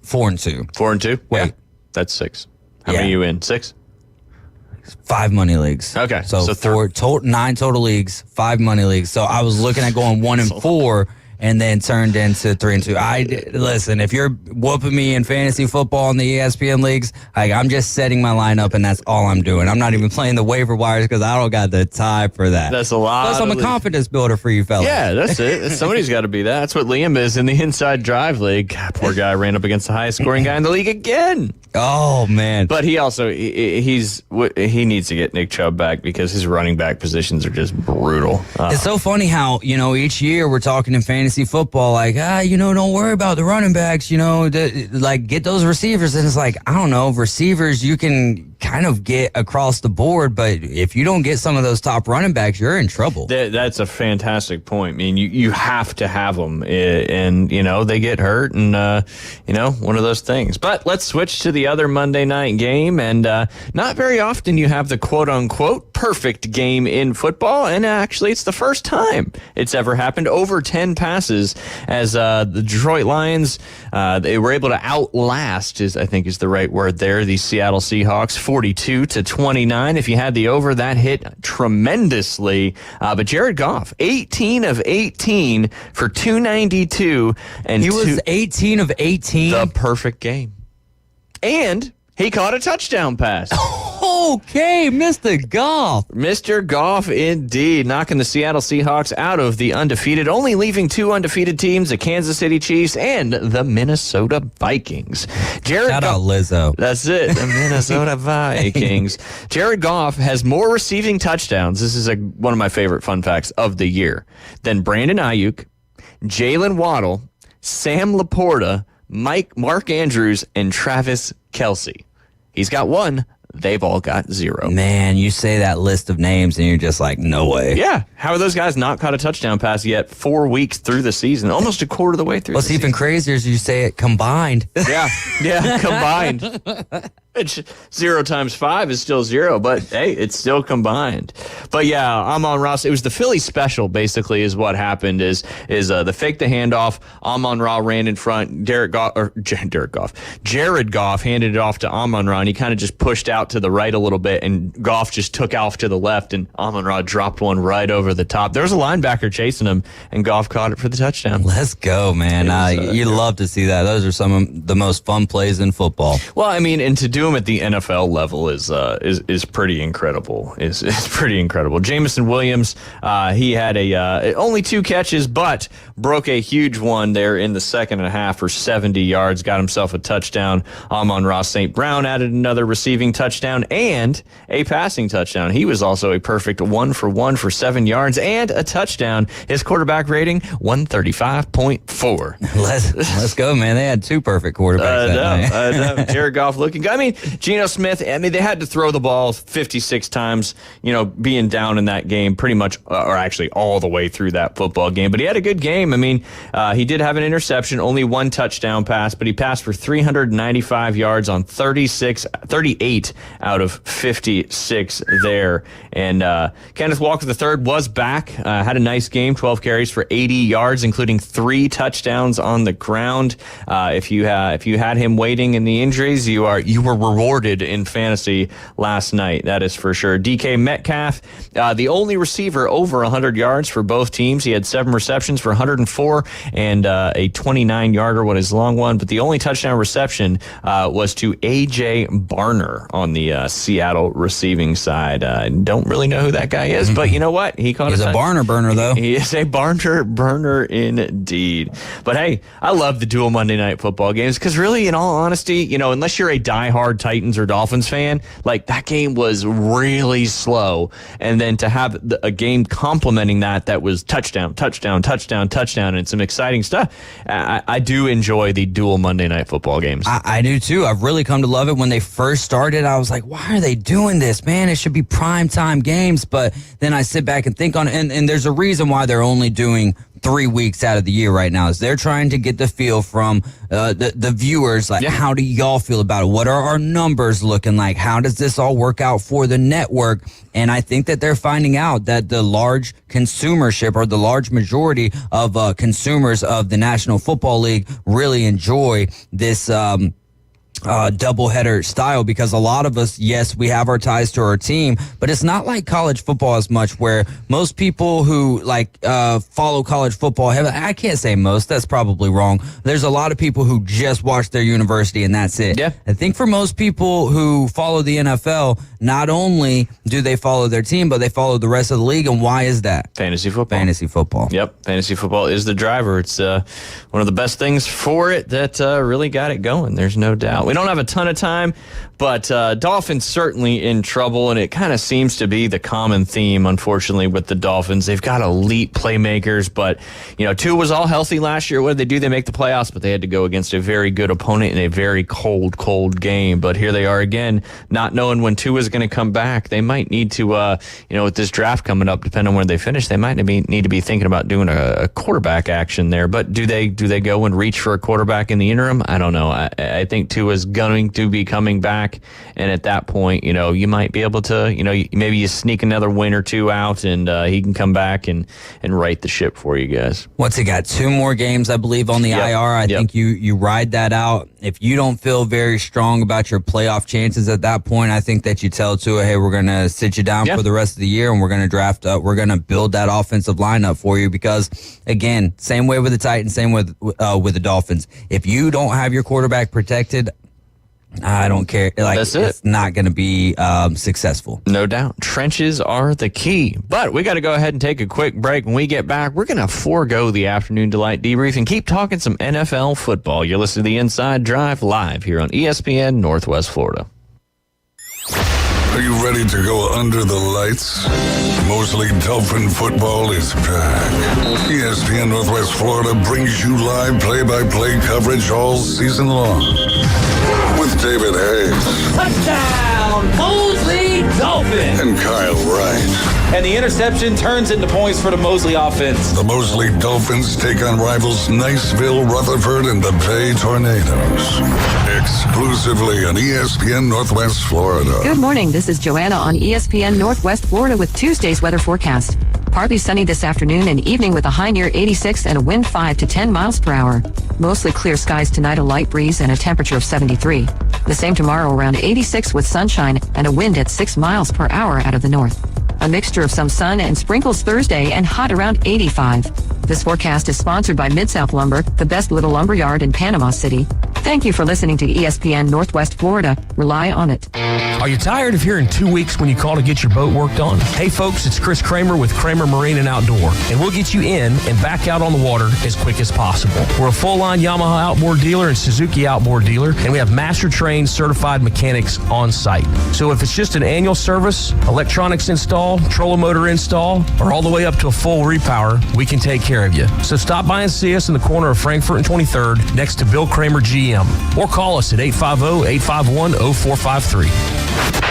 4 and 2. 4 and 2. Wait, that's 6. How many are you in? 6. 5 money leagues. Okay, so 9 total leagues, 5 money leagues. So I was looking at going 1 and 4, and then turned into 3 and 2. Listen, if you're whooping me in fantasy football in the ESPN leagues, I'm just setting my lineup, and that's all I'm doing. I'm not even playing the waiver wires because I don't got the time for that. That's a lot. Plus, I'm a confidence builder for you fellas. Yeah, that's it. Somebody's got to be that. That's what Liam is in the Inside Drive League. God, poor guy ran up against the highest scoring guy in the league again. Oh, man. But he also, he needs to get Nick Chubb back because his running back positions are just brutal. It's so funny how, each year we're talking in fantasy football, like, don't worry about the running backs, get those receivers. And it's like, I don't know, receivers you can kind of get across the board, but if you don't get some of those top running backs, you're in trouble. That's a fantastic point. I mean, you have to have them, and, they get hurt, and, one of those things. But let's switch to the other Monday night game, and not very often you have the quote-unquote perfect game in football, and actually it's the first time it's ever happened. Over 10 passes as the Detroit Lions, they were able to outlast, I think is the right word there, the Seattle Seahawks, 42-29. If you had the over, that hit tremendously. But Jared Goff, 18 of 18 for 292. And he was 18 of 18? The perfect game. And he caught a touchdown pass. Okay, Mr. Goff. Mr. Goff, indeed, knocking the Seattle Seahawks out of the undefeated, only leaving 2 undefeated teams, the Kansas City Chiefs and the Minnesota Vikings. Shout out Lizzo. That's it, the Minnesota Vikings. Jared Goff has more receiving touchdowns, this is one of my favorite fun facts of the year, than Brandon Ayuk, Jalen Waddle, Sam Laporta, Mark Andrews, and Travis Kelce. He's got one. they've all got 0. Man, you say that list of names and you're just like, no way. Yeah. How are those guys not caught a touchdown pass yet 4 weeks through the season? Almost a quarter of the way through What's even crazier is you say it combined. Yeah, combined. Which 0 times 5 is still 0, but hey, it's still combined. But yeah, Amon-Ra, it was the Philly special basically is what happened is the fake the handoff, Amon-Ra ran in front, Jared Goff handed it off to Amon-Ra, and he kind of just pushed out to the right a little bit, and Goff just took off to the left, and Amon-Ra dropped one right over the top. There was a linebacker chasing him, and Goff caught it for the touchdown. Let's go, man. You love to see that. Those are some of the most fun plays in football. Well, I mean, and to do them at the NFL level is pretty incredible. Is pretty incredible. Jameson Williams, he had only 2 catches, but broke a huge one there in the second and a half for 70 yards. Got himself a touchdown. Amon-Ra St. Brown added another receiving touchdown and a passing touchdown. He was also a perfect 1-for-1 for 7 yards and a touchdown. His quarterback rating 135.4. Let's go, man. They had 2 perfect quarterbacks that night. I know. Jared Goff looking good. I mean, Geno Smith, they had to throw the ball 56 times, being down in that game pretty much, or actually all the way through that football game. But he had a good game. I mean, he did have an interception, only 1 touchdown pass, but he passed for 395 yards on 38 out of 56 there. And Kenneth Walker III was back, had a nice game, 12 carries for 80 yards, including 3 touchdowns on the ground. If you had him waiting in the injuries, you were rewarded in fantasy last night. That is for sure. DK Metcalf, the only receiver over 100 yards for both teams. He had 7 receptions for 104 and a 29-yarder, what his long one. But the only touchdown reception was to A.J. Barner on the Seattle receiving side. I don't really know who that guy is, but you know what? He's a Barner burner, though. He is a Barner burner indeed. But hey, I love the dual Monday Night Football games because really, in all honesty, unless you're a diehard Titans or Dolphins fan, like that game was really slow. And then to have a game complementing that was touchdown, and some exciting stuff. I do enjoy the dual Monday Night Football games. I do too. I've really come to love it. When they first started, I was like, why are they doing this? Man, it should be prime time games. But then I sit back and think on it, and there's a reason why they're only doing 3 weeks out of the year right now, is they're trying to get the feel from the viewers, like, how do y'all feel about it? What are our numbers looking like? How does this all work out for the network? And I think that they're finding out that the large consumership, or the large majority of consumers of the National Football League, really enjoy this doubleheader style, because a lot of us, yes, we have our ties to our team, but it's not like college football as much, where most people who follow college football I can't say most, that's probably wrong. There's a lot of people who just watch their university and that's it. Yeah. I think for most people who follow the NFL, not only do they follow their team, but they follow the rest of the league. And why is that? Fantasy football. Fantasy football. Yep. Fantasy football is the driver. It's one of the best things for it that really got it going. There's no doubt. We don't have a ton of time, but Dolphins certainly in trouble, and it kind of seems to be the common theme, unfortunately, with the Dolphins. They've got elite playmakers, but, Tua was all healthy last year. What did they do? They make the playoffs, but they had to go against a very good opponent in a very cold game. But here they are again, not knowing when Tua is going to come back. They might need to, with this draft coming up, depending on where they finish, they might need to be thinking about doing a quarterback action there. But do they go and reach for a quarterback in the interim? I don't know. I think Tua's going to be coming back, and at that point, you might be able to, maybe you sneak another win or 2 out, and he can come back and right the ship for you guys. What's he got? 2 more games, I believe, on the IR. I think you ride that out. If you don't feel very strong about your playoff chances at that point, I think that you tell Tua, hey, we're going to sit you down for the rest of the year, and we're going to draft up. We're going to build that offensive lineup for you, because, again, same way with the Titans, same with the Dolphins. If you don't have your quarterback protected, I don't care. That's it. It's not going to be successful. No doubt. Trenches are the key. But we got to go ahead and take a quick break. When we get back, we're going to forego the Afternoon Delight debrief and keep talking some NFL football. You're listening to The Inside Drive live here on ESPN Northwest Florida. Are you ready to go under the lights? Mostly Dolphin football is back. ESPN Northwest Florida brings you live play-by-play coverage all season long. With with David Hayes. Touchdown, Mosley Dolphins. And Kyle Wright. And the interception turns into points for the Mosley offense. The Mosley Dolphins take on rivals Niceville, Rutherford, and the Bay Tornadoes. Exclusively on ESPN Northwest Florida. Good morning. This is Joanna on ESPN Northwest Florida with Tuesday's weather forecast. Partly sunny this afternoon and evening with a high near 86 and a wind 5 to 10 miles per hour. Mostly clear skies tonight, a light breeze and a temperature of 73. The same tomorrow, around 86 with sunshine and a wind at 6 miles per hour out of the north. A mixture of some sun and sprinkles Thursday and hot around 85. This forecast is sponsored by Mid-South Lumber, the best little lumber yard in Panama City. Thank you for listening to ESPN Northwest Florida. Rely on it. Are you tired of hearing 2 weeks when you call to get your boat worked on? Hey folks, it's Chris Kramer with Kramer Marine and Outdoor, and we'll get you in and back out on the water as quick as possible. We're a full-line Yamaha outboard dealer and Suzuki outboard dealer, and we have master-trained certified mechanics on site. So if it's just an annual service, electronics install, trolling motor install, or all the way up to a full repower, we can take care of you. So stop by and see us in the corner of Frankfurt and 23rd next to Bill Kramer GM, or call us at 850-851-0453.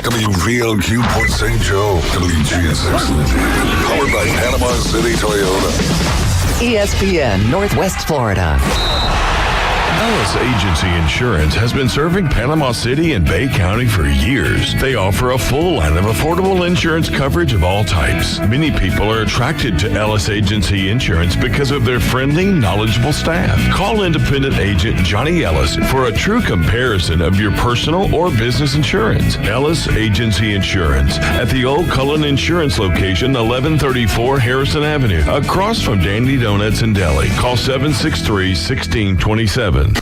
WVLQ Port St. Joe, WGSX Liberty, powered by Panama City Toyota. ESPN Northwest Florida. Ellis Agency Insurance has been serving Panama City and Bay County for years. They offer a full line of affordable insurance coverage of all types. Many people are attracted to Ellis Agency Insurance because of their friendly, knowledgeable staff. Call independent agent Johnny Ellis for a true comparison of your personal or business insurance. Ellis Agency Insurance at the Old Cullen Insurance location, 1134 Harrison Avenue, across from Dandy Donuts in Delhi. Call 763-1627.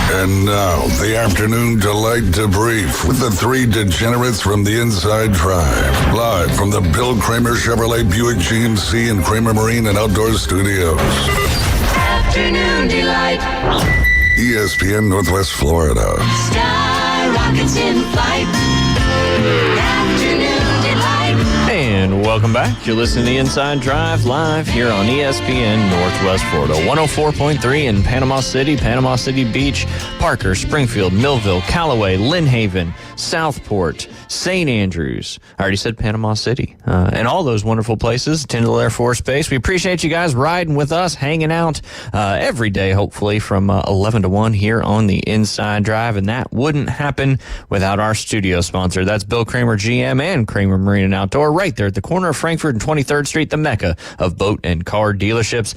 And now, the afternoon delight debrief with the three degenerates from the Inside Drive. Live from the Bill Kramer Chevrolet Buick GMC and Kramer Marine and Outdoor Studios. Afternoon delight. ESPN Northwest Florida. Sky rockets in flight. Afternoon delight. And welcome back. You're listening to the Inside Drive live here on ESPN Northwest Florida. 104.3 in Panama City, Panama City Beach, Parker, Springfield, Millville, Callaway, Lynn Haven, Southport, St. Andrews. I already said Panama City. And all those wonderful places. Tyndall Air Force Base. We appreciate you guys riding with us, hanging out every day, hopefully, from 11 to 1 here on the Inside Drive. And that wouldn't happen without our studio sponsor. That's Bill Kramer GM and Kramer Marine and Outdoor, right there at the corner of Frankfurt and 23rd Street, the mecca of boat and car dealerships.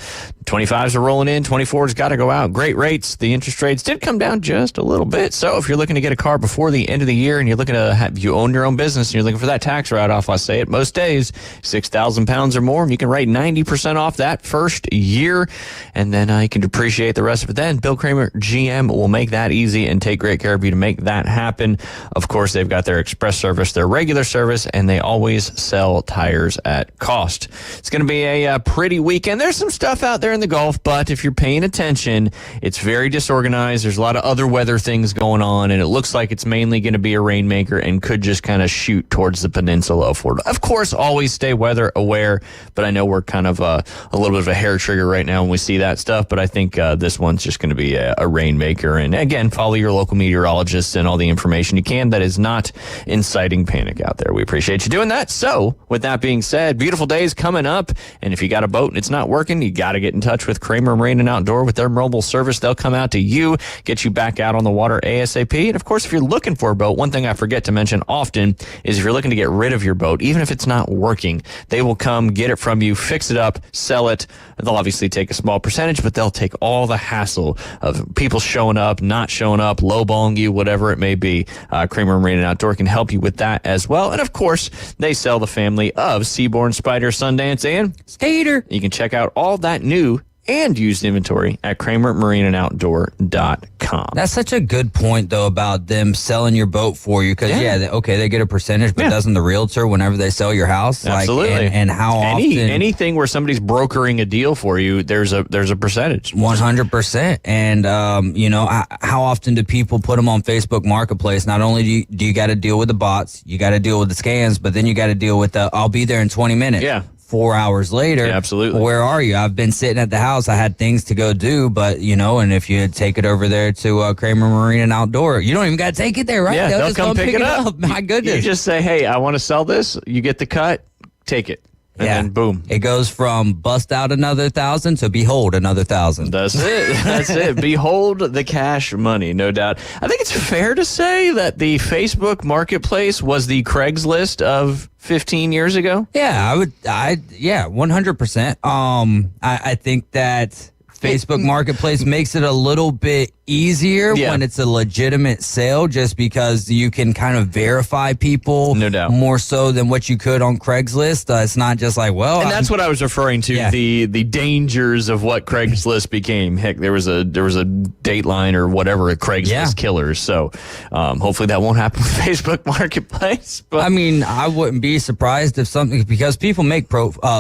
25s are rolling in, 24s got to go out. Great rates. The interest rates did come down just a little bit. So if you're looking to get a car before the end of the year and you're looking to have, you own your own business and you're looking for that tax write-off, I say it most days, 6,000 pounds or more, and you can write 90% off that first year, and then you can depreciate the rest of it. Then Bill Kramer GM will make that easy and take great care of you to make that happen. Of course, they've got their express service, their regular service, and they always sell tires at cost. It's going to be a pretty weekend. There's some stuff out there in the Gulf, but if you're paying attention, it's very disorganized. There's a lot of other weather things going on, and it looks like it's mainly going to be a rainmaker and could just kind of shoot towards the peninsula of Florida. Of course, always stay weather aware, but I know we're kind of a little bit of a hair trigger right now when we see that stuff, but I think this one's just going to be a rainmaker. And again, follow your local meteorologists and all the information you can that is not inciting panic out there. We appreciate you doing that. So with that being said, beautiful days coming up, and if you got a boat and it's not working, you got to get in touch with Kramer Marine and Outdoor with their mobile service. They'll come out to you, get you back out on the water ASAP. And of course, if you're looking for a boat, one thing I forget to mention often is if you're looking to get rid of your boat, even if it's not working, they will come get it from you, fix it up, sell it. They'll obviously take a small percentage, but they'll take all the hassle of people showing up, not showing up, lowballing you, whatever it may be. Kramer Marine and Outdoor can help you with that as well. And of course, they sell the family of Seaborn, Spider, Sundance, and Skater. You can check out all that new and used inventory at KramerMarineandOutdoor.com. That's such a good point, though, about them selling your boat for you. Because, they get a percentage, but doesn't the realtor whenever they sell your house? Absolutely. And how often? Anything where somebody's brokering a deal for you, there's a percentage. 100%. And, how often do people put them on Facebook Marketplace? Not only do you got to deal with the bots, you got to deal with the scams, but then you got to deal with the, I'll be there in 20 minutes. Yeah. 4 hours later. Yeah, absolutely. Where are you? I've been sitting at the house. I had things to go do, but and if you take it over there to Kramer Marine and Outdoor, you don't even got to take it there, right? Yeah, they'll just come pick it up. My goodness. You just say, hey, I want to sell this. You get the cut, take it. And then boom. It goes from bust out another 1,000 to behold another 1,000. That's it. That's it. Behold the cash money, no doubt. I think it's fair to say that the Facebook marketplace was the Craigslist of 15 years ago. Yeah, 100%. I think that Facebook Marketplace makes it a little bit easier when it's a legitimate sale, just because you can kind of verify people more so than what you could on Craigslist. It's not just like, and that's what I was referring to, the dangers of what Craigslist became. Heck, there was a Dateline or whatever, a Craigslist killers. So hopefully that won't happen with Facebook Marketplace. But I mean, I wouldn't be surprised if something, because people make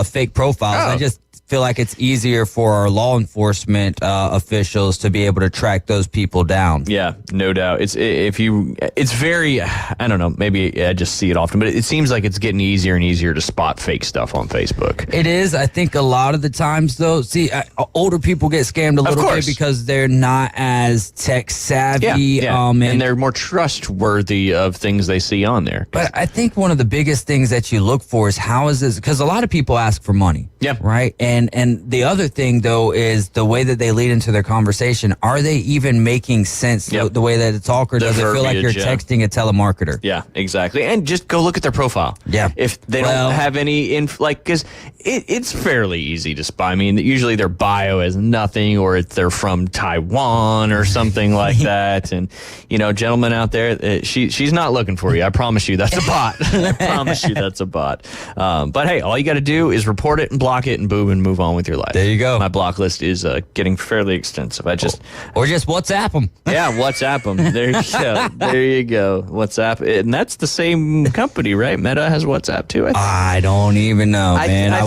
fake profiles. I just feel like it's easier for our law enforcement officials to be able to track those people down. Yeah, no doubt. It's very, I don't know, maybe I just see it often, but it seems like it's getting easier and easier to spot fake stuff on Facebook. It is. I think a lot of the times, though, older people get scammed a little bit because they're not as tech savvy. And they're more trustworthy of things they see on there. But I think one of the biggest things that you look for is how is this, because a lot of people ask for money. Yeah. Right? And the other thing, though, is the way that they lead into their conversation. Are they even making sense the way that it's talk, or does it feel like you're texting a telemarketer? Yeah, exactly. And just go look at their profile. Yeah. If they don't have any, because it's fairly easy to spy. I mean, usually their bio is nothing, or they're from Taiwan or something like that. And, gentlemen out there, she's not looking for you. I promise you that's a bot. I promise you that's a bot. But hey, all you got to do is report it and block it and boom, and move on with your life. There you go. My block list is getting fairly extensive. Or just WhatsApp them. Yeah, WhatsApp them. There you go. There you go. WhatsApp. And that's the same company, right? Meta has WhatsApp too, I think. I don't even know, man. I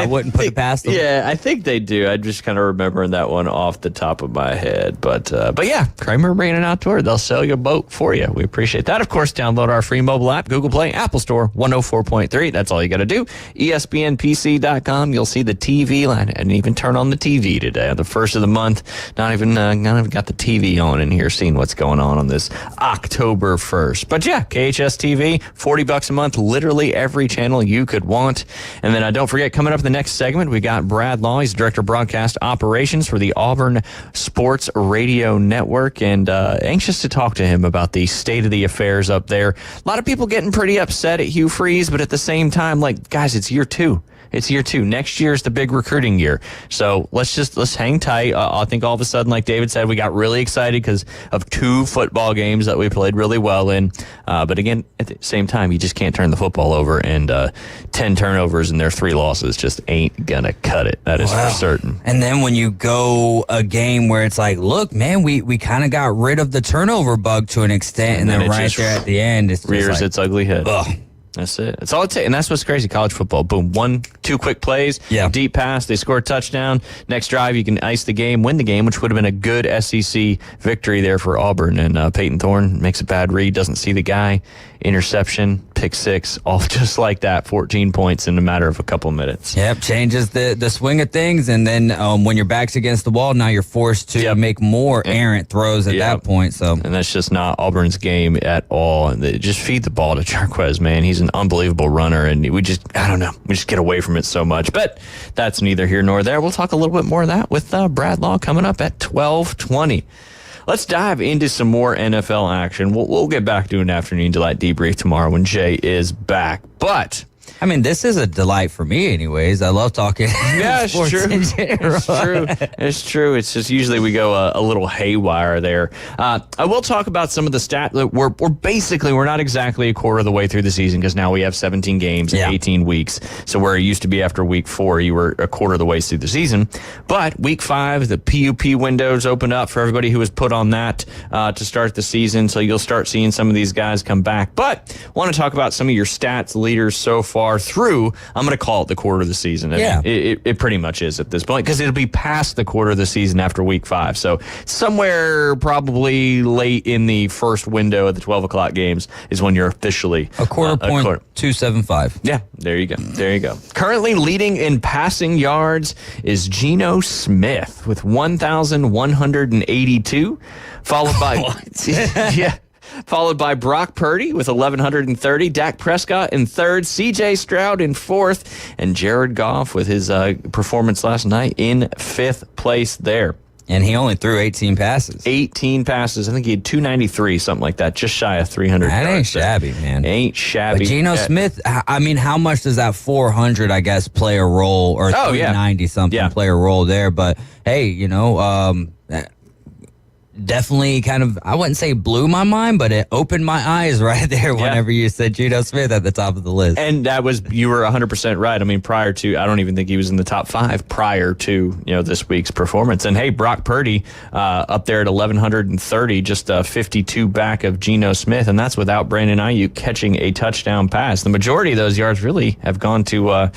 wouldn't put it past them. Yeah, I think they do. I just kind of remembering that one off the top of my head. But yeah, Kramer Marine and Outdoor, they'll sell your boat for you. We appreciate that. Of course, download our free mobile app, Google Play, Apple Store, 104.3. That's all you got to do. ESPNPC.com. You'll see the TV line. And even turn on the TV today. The first of the month. Not even got the TV on in here, seeing what's going on this October 1st. But yeah, KHS TV, $40 a month, literally every channel you could want. And then don't forget, coming up in the next segment, we got Brad Law. He's Director of Broadcast Operations for the Auburn Sports Radio Network, and anxious to talk to him about the state of the affairs up there. A lot of people getting pretty upset at Hugh Freeze, but at the same time, guys, it's year 2. It's year 2. Next year is the big recruiting year. So let's hang tight. I think all of a sudden, like David said, we got really excited because of 2 football games that we played really well in. But again, at the same time, you just can't turn the football over, and 10 turnovers and their 3 losses just ain't gonna cut it. That is for certain. And then when you go a game where it's like, look, man, we kind of got rid of the turnover bug to an extent, and then right there at the end, it's rears its ugly head. Ugh. That's it. That's all it takes. And that's what's crazy. College football. Boom. 1-2 quick plays. Yeah. Deep pass. They score a touchdown. Next drive, you can ice the game, win the game, which would have been a good SEC victory there for Auburn. And Peyton Thorne makes a bad read, doesn't see the guy. Interception, pick 6, all just like that. 14 points in a matter of a couple minutes. Yep. Changes the swing of things. And then when your back's against the wall, now you're forced to make more errant throws at that point. So, and that's just not Auburn's game at all. And they just feed the ball to Jarquez, man. He's an unbelievable runner, and I don't know, we just get away from it so much. But that's neither here nor there. We'll talk a little bit more of that with Brad Law coming up at 12:20. Let's dive into some more NFL action. We'll get back to an Afternoon Delight debrief tomorrow when Jay is back. But I mean, this is a delight for me anyways. I love talking sports in general. It's true. It's true. It's just usually we go a little haywire there. I will talk about some of the stats. We're not exactly a quarter of the way through the season, because now we have 17 games and 18 weeks. So where it used to be after week 4, you were a quarter of the way through the season. But week 5, the PUP windows open up for everybody who was put on that to start the season. So you'll start seeing some of these guys come back. But I want to talk about some of your stats leaders so far far through, I'm going to call it the quarter of the season. I Yeah. mean, it pretty much is at this point because it'll be past the quarter of the season after week 5. So somewhere probably late in the first window of the 12 o'clock games is when you're officially A quarter point 275. Yeah, there you go. There you go. Currently leading in passing yards is Geno Smith with 1,182, followed by followed by Brock Purdy with 1,130, Dak Prescott in third, C.J. Stroud in fourth, and Jared Goff with his performance last night in fifth place there. And he only threw 18 passes. 18 passes. I think he had 293, something like that, just shy of 300 That ain't yards. shabby, man. Ain't shabby. But Geno Smith, I mean, how much does that 400, I guess, play a role, or 390 something play a role there? But hey, definitely kind of, I wouldn't say blew my mind, but it opened my eyes right there whenever you said Geno Smith at the top of the list. And you were 100% right. I mean, prior to, I don't even think he was in the top 5 prior to, this week's performance. And hey, Brock Purdy up there at 1,130, just 52 back of Geno Smith. And that's without Brandon Ayuk catching a touchdown pass. The majority of those yards really have gone to our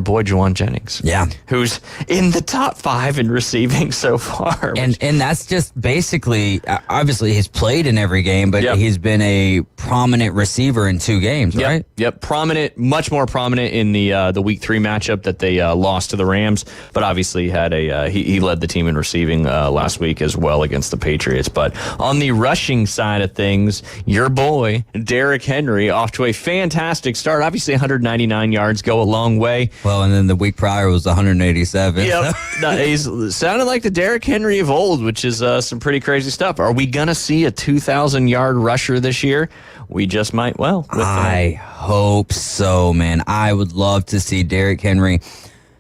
boy, Juwan Jennings. Yeah. Who's in the top 5 in receiving so far. And that's just basically, obviously he's played in every game, but he's been a prominent receiver in 2 games, right? Yep, prominent, much more prominent in the week 3 matchup that they lost to the Rams, but obviously had he led the team in receiving last week as well against the Patriots. But on the rushing side of things, your boy Derrick Henry off to a fantastic start. Obviously 199 yards go a long way. Well, and then the week prior was 187. Yep, he's sounded like the Derrick Henry of old, which is some pretty crazy stuff. Are we gonna see a 2,000-yard rusher this year? We just might. Well, I hope so, man. I would love to see Derrick Henry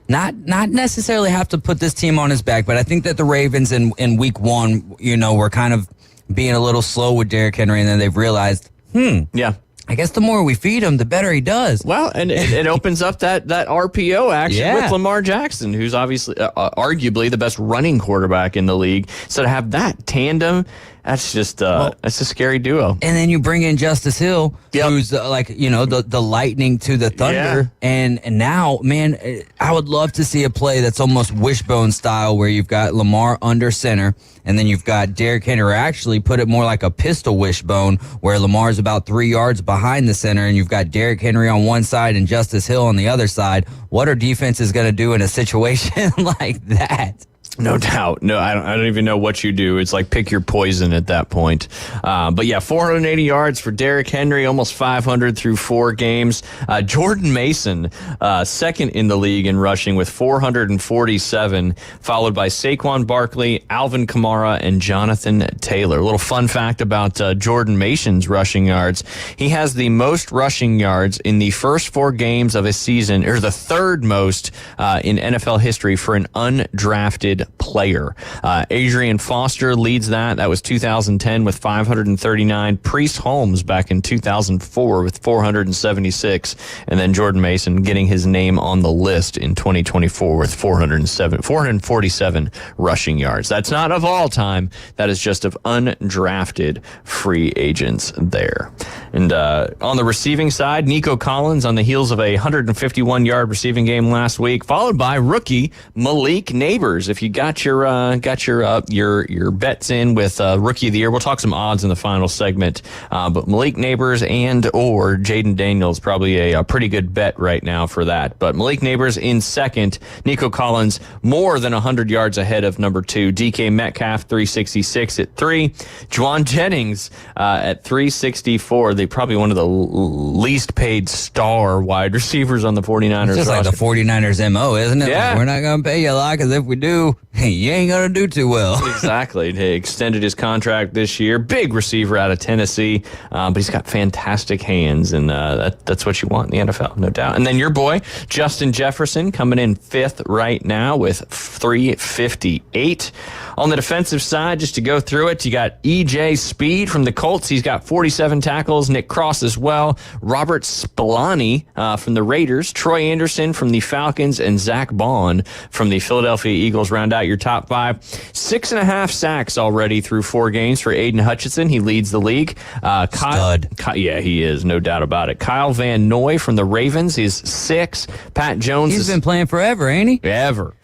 not necessarily have to put this team on his back, but I think that the Ravens in week 1, were kind of being a little slow with Derrick Henry, and then they've realized, I guess the more we feed him, the better he does. Well, and it opens up that RPO action with Lamar Jackson, who's obviously arguably the best running quarterback in the league. So to have that tandem, that's just that's a scary duo. And then you bring in Justice Hill, who's the lightning to the thunder. And now, man, I would love to see a play that's almost wishbone style, where you've got Lamar under center, and then you've got Derrick Henry. Or actually, put it more like a pistol wishbone, where Lamar's about 3 yards behind the center, and you've got Derrick Henry on one side and Justice Hill on the other side. What are defenses going to do in a situation like that? No doubt. No, I don't even know what you do. It's like pick your poison at that point. But yeah, 480 yards for Derrick Henry, almost 500 through 4 games. Jordan Mason, second in the league in rushing with 447, followed by Saquon Barkley, Alvin Kamara, and Jonathan Taylor. A little fun fact about Jordan Mason's rushing yards. He has the most rushing yards in the first 4 games of a season, or the third most in NFL history for an undrafted player. Adrian Foster leads that. That was 2010 with 539. Priest Holmes back in 2004 with 476. And then Jordan Mason getting his name on the list in 2024 with 447 rushing yards. That's not of all time. That is just of undrafted free agents there. And on the receiving side, Nico Collins on the heels of a 151-yard receiving game last week, followed by rookie Malik Neighbors. If you got your bets in with rookie of the year, we'll talk some odds in the final segment. But Malik Neighbors and or Jaden Daniels probably a pretty good bet right now for that. But Malik Neighbors in second, Nico Collins more than 100 yards ahead of number 2, DK Metcalf 366 at 3, Juwan Jennings at 364. They probably one of the least paid star wide receivers on the 49ers. It's just like the 49ers MO, isn't it? Yeah. Like, we're not going to pay you a lot, because if we do, you ain't going to do too well. Exactly. He extended his contract this year. Big receiver out of Tennessee, but he's got fantastic hands, and that's what you want in the NFL, no doubt. And then your boy, Justin Jefferson, coming in 5th right now with 358. On the defensive side, just to go through it, you got E.J. Speed from the Colts. He's got 47 tackles, Nick Cross as well, Robert Spillane from the Raiders, Troy Anderson from the Falcons, and Zach Bond from the Philadelphia Eagles round out your top 5. 6.5 sacks already through 4 games for Aiden Hutchinson. He leads the league. Stud. Yeah, he is, no doubt about it. Kyle Van Noy from the Ravens is 6. Pat Jones He's been playing forever, ain't he? Ever.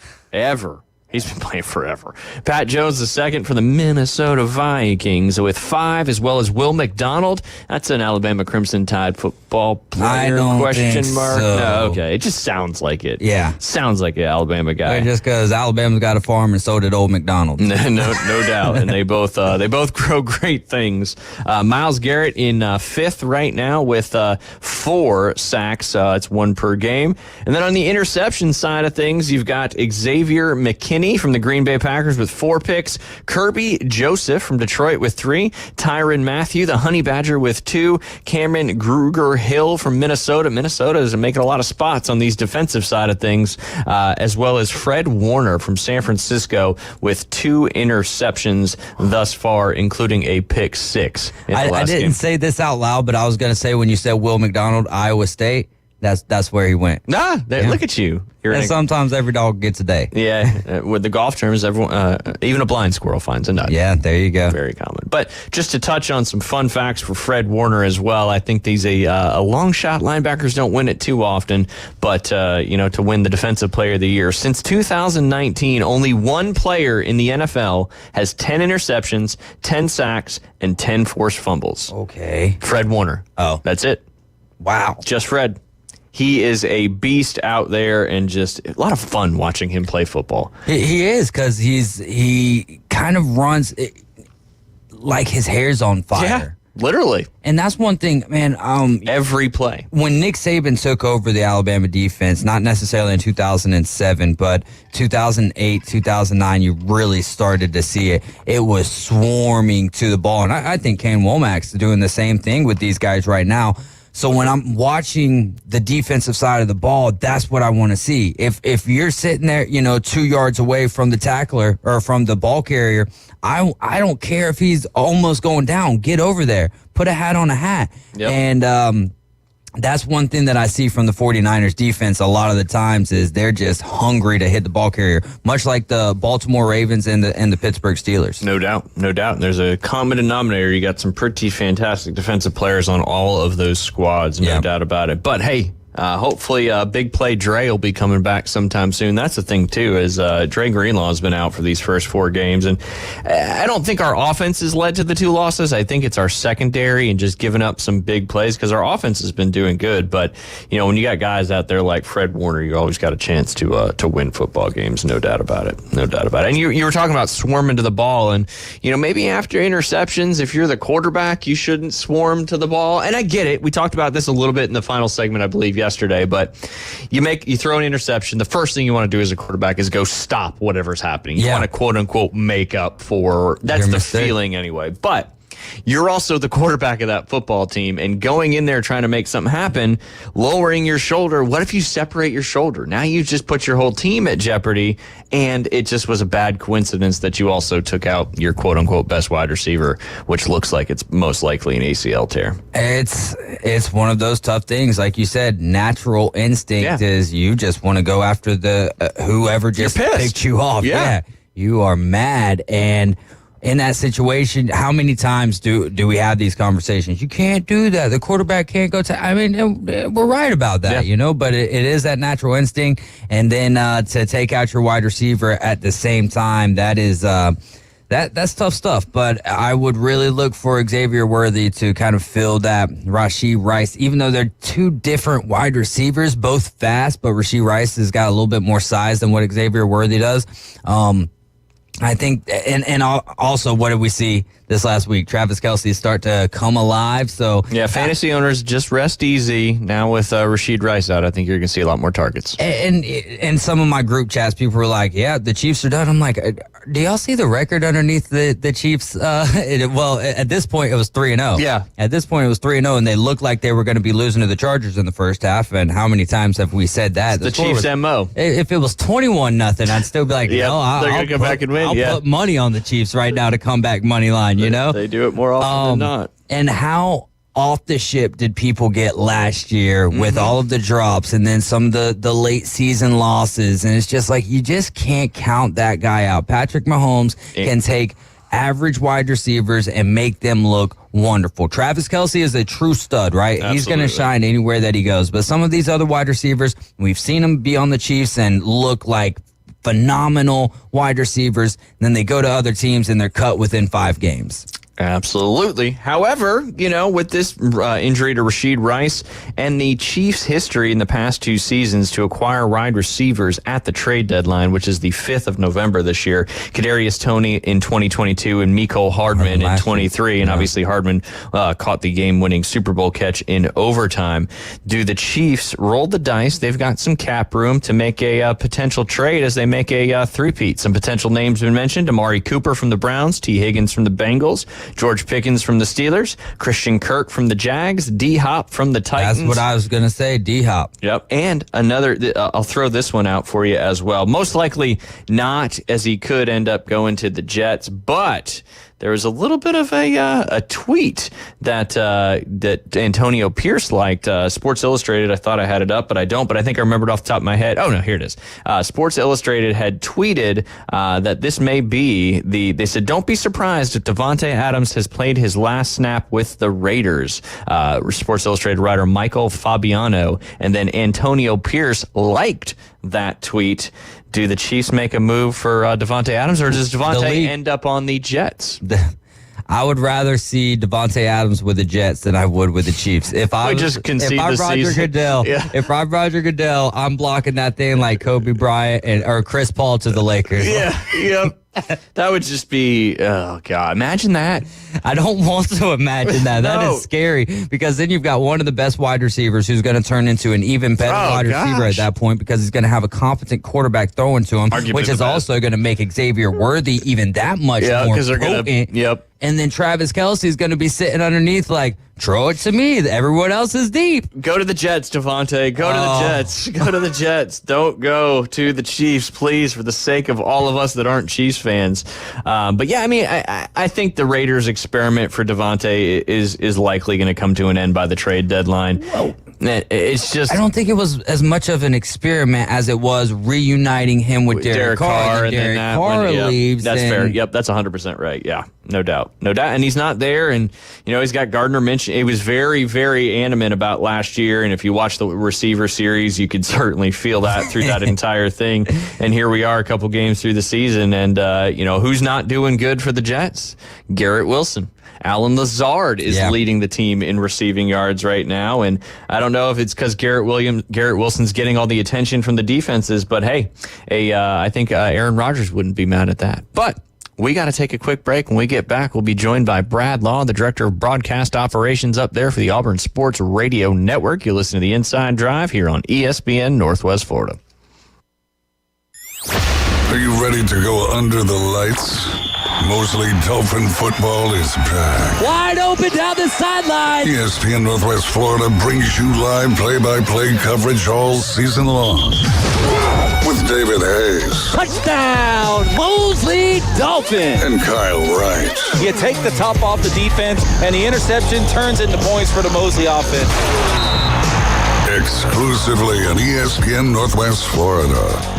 He's been playing forever. Pat Jones, the second for the Minnesota Vikings with 5, as well as Will McDonald. That's an Alabama Crimson Tide football player? I don't question think mark. so. No, okay. It just sounds like it. Yeah. Sounds like an Alabama guy. Just because Alabama's got a farm and so did old McDonald. no doubt. And they both grow great things. Myles Garrett in 5th right now with 4 sacks. It's 1 per game. And then on the interception side of things, you've got Xavier McKinney from the Green Bay Packers with 4 picks, Kirby Joseph from Detroit with 3, Tyrann Mathieu, the Honey Badger, with 2, Cameron Grugier-Hill from Minnesota. Minnesota is making a lot of spots on these defensive side of things, as well as Fred Warner from San Francisco with 2 interceptions thus far, including a pick 6 in the I last didn't game. say this out loud, but I was going to say when you said Will McDonald, Iowa State, that's where he went. Look at you. And sometimes every dog gets a day. Yeah, with the golf terms, everyone, even a blind squirrel finds a nut. Yeah, there you go. Very common. But just to touch on some fun facts for Fred Warner as well, I think these a long shot linebackers don't win it too often, but to win the Defensive Player of the Year since 2019, only 1 player in the NFL has 10 interceptions, 10 sacks, and 10 forced fumbles. Okay, Fred Warner. Oh, that's it. Wow, just Fred. He is a beast out there, and just a lot of fun watching him play football. He is, because he kind of runs like his hair's on fire. Yeah, literally. And that's one thing, man. Every play. When Nick Saban took over the Alabama defense, not necessarily in 2007, but 2008, 2009, you really started to see it. It was swarming to the ball. And I think Kane Womack's doing the same thing with these guys right now. So when I'm watching the defensive side of the ball, that's what I want to see. If you're sitting there, 2 yards away from the tackler or from the ball carrier, I don't care if he's almost going down. Get over there. Put a hat on a hat. Yep. And that's one thing that I see from the 49ers defense a lot of the times is they're just hungry to hit the ball carrier, much like the Baltimore Ravens and the Pittsburgh Steelers. No doubt. And there's a common denominator. You got some pretty fantastic defensive players on all of those squads, no doubt about it. But hey, hopefully Big Play Dre will be coming back sometime soon. That's the thing, too, is Dre Greenlaw has been out for these first 4 games. And I don't think our offense has led to the 2 losses. I think it's our secondary and just giving up some big plays, because our offense has been doing good. But, when you got guys out there like Fred Warner, you always got a chance to win football games. No doubt about it. No doubt about it. And you were talking about swarming to the ball. And, maybe after interceptions, if you're the quarterback, you shouldn't swarm to the ball. And I get it. We talked about this a little bit in the final segment, I believe, yesterday, but you throw an interception. The first thing you want to do as a quarterback is go stop whatever's happening. You want to quote unquote make up for that's the feeling anyway. But you're also the quarterback of that football team, and going in there trying to make something happen, lowering your shoulder. What if you separate your shoulder? Now you just put your whole team at jeopardy, and it just was a bad coincidence that you also took out your quote-unquote best wide receiver, which looks like it's most likely an ACL tear. It's one of those tough things. Like you said, natural instinct is you just want to go after the whoever just picked you off. Yeah. You are mad, and in that situation, how many times do we have these conversations? You can't do that. The quarterback can't go to. I mean, we're right about that, but it is that natural instinct. And then to take out your wide receiver at the same time, that is that's tough stuff. But I would really look for Xavier Worthy to kind of fill that Rashee Rice, even though they're 2 different wide receivers, both fast, but Rashee Rice has got a little bit more size than what Xavier Worthy does. I think, and also, what did we see this last week? Travis Kelce start to come alive. So fantasy owners, just rest easy. Now with Rashee Rice out, I think you're going to see a lot more targets. And in some of my group chats, people were like, "Yeah, the Chiefs are done." I'm like, "Do y'all see the record underneath the Chiefs?" Well, at this point, it was 3-0. Yeah, at this point, it was 3-0, and they looked like they were going to be losing to the Chargers in the first half. And how many times have we said that? The Chiefs' MO. If it was 21-0, I'd still be like, they're going to come back and win. I'll put money on the Chiefs right now to come back money line. They do it more often than not. And how off the ship did people get last year with all of the drops and then some of the late season losses? And it's just like, you just can't count that guy out. Patrick Mahomes can take average wide receivers and make them look wonderful. Travis Kelce is a true stud, right? Absolutely. He's going to shine anywhere that he goes. But some of these other wide receivers, we've seen them be on the Chiefs and look like phenomenal wide receivers. And then they go to other teams and they're cut within 5 games. Absolutely. However, with this injury to Rashid Rice and the Chiefs' history in the past 2 seasons to acquire wide receivers at the trade deadline, which is the 5th of November this year, Kadarius Toney in 2022 and Mecole Hardman in 23, and obviously Hardman caught the game-winning Super Bowl catch in overtime. Do the Chiefs roll the dice? They've got some cap room to make a potential trade as they make a three-peat. Some potential names been mentioned: Amari Cooper from the Browns, T. Higgins from the Bengals, George Pickens from the Steelers, Christian Kirk from the Jags, D-Hop from the Titans. That's what I was going to say, D-Hop. Yep. And another, I'll throw this one out for you as well. Most likely not, as he could end up going to the Jets, but there was a little bit of a tweet that Antonio Pierce liked. Sports Illustrated, I thought I had it up, but I don't. But I think I remembered off the top of my head. Oh, no, here it is. Sports Illustrated had tweeted that this may be they said, don't be surprised if Davante Adams has played his last snap with the Raiders. Sports Illustrated writer Michael Fabiano and then Antonio Pierce liked that tweet. Do the Chiefs make a move for Davante Adams, or does Davante end up on the Jets? I would rather see Davante Adams with the Jets than I would with the Chiefs. If I'm Roger Goodell, I'm blocking that thing like Kobe Bryant or Chris Paul to the Lakers. Yep. That would just be, oh God, imagine that. I don't want to imagine that. That is scary, because then you've got one of the best wide receivers who's going to turn into an even better wide receiver at that point, because he's going to have a competent quarterback throwing to him, which is also going to make Xavier Worthy even that much more potent. And then Travis Kelce is going to be sitting underneath like, throw it to me. Everyone else is deep. Go to the Jets, Davante. Go to the Jets. Go to the Jets. Don't go to the Chiefs, please, for the sake of all of us that aren't Chiefs fans. But yeah, I mean, I think the Raiders experiment for Davante is likely going to come to an end by the trade deadline. Whoa. It's just, I don't think it was as much of an experiment as it was reuniting him with Derek Carr. And Derek Carr leaves. That's fair. Yep, that's 100% right. Yeah, no doubt. And he's not there. And he's got Gardner Minshew. He was very, very animate about last year. And if you watch the receiver series, you could certainly feel that through that entire thing. And here we are, a couple games through the season, and who's not doing good for the Jets? Garrett Wilson. Allen Lazard is leading the team in receiving yards right now, and I don't know if it's because Garrett Wilson's getting all the attention from the defenses, but hey, I think Aaron Rodgers wouldn't be mad at that. But we got to take a quick break. When we get back, we'll be joined by Brad Law, the Director of Broadcast Operations up there for the Auburn Sports Radio Network. You listen to the Inside Drive here on ESPN Northwest Florida. Are you ready to go under the lights? Mosley Dolphin football is back. Wide open down the sideline. ESPN Northwest Florida brings you live play-by-play coverage all season long. With David Hayes. Touchdown, Mosley Dolphin. And Kyle Wright. You take the top off the defense, and the interception turns into points for the Mosley offense. Exclusively on ESPN Northwest Florida.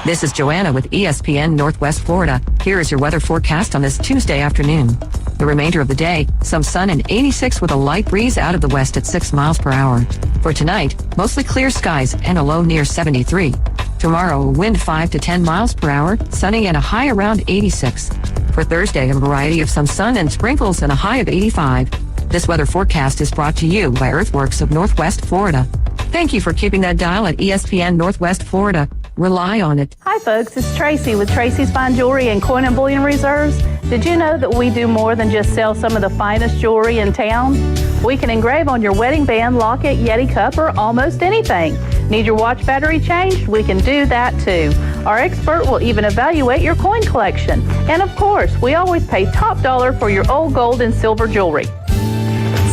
This is Joanna with ESPN Northwest Florida. Here is your weather forecast on this Tuesday afternoon. The remainder of the day, some sun and 86 with a light breeze out of the west at 6 miles per hour. For tonight, mostly clear skies and a low near 73. Tomorrow, a wind 5 to 10 miles per hour, sunny and a high around 86. For Thursday, a variety of some sun and sprinkles and a high of 85. This weather forecast is brought to you by Earthworks of Northwest Florida. Thank you for keeping that dial at ESPN Northwest Florida. Rely on it. Hi folks, it's Tracy with Tracy's Fine Jewelry and Coin and Bullion Reserves. Did you know that we do more than just sell some of the finest jewelry in town? We can engrave on your wedding band, locket, Yeti cup, or almost anything. Need your watch battery changed? We can do that too. Our expert will even evaluate your coin collection. And of course, we always pay top dollar for your old gold and silver jewelry.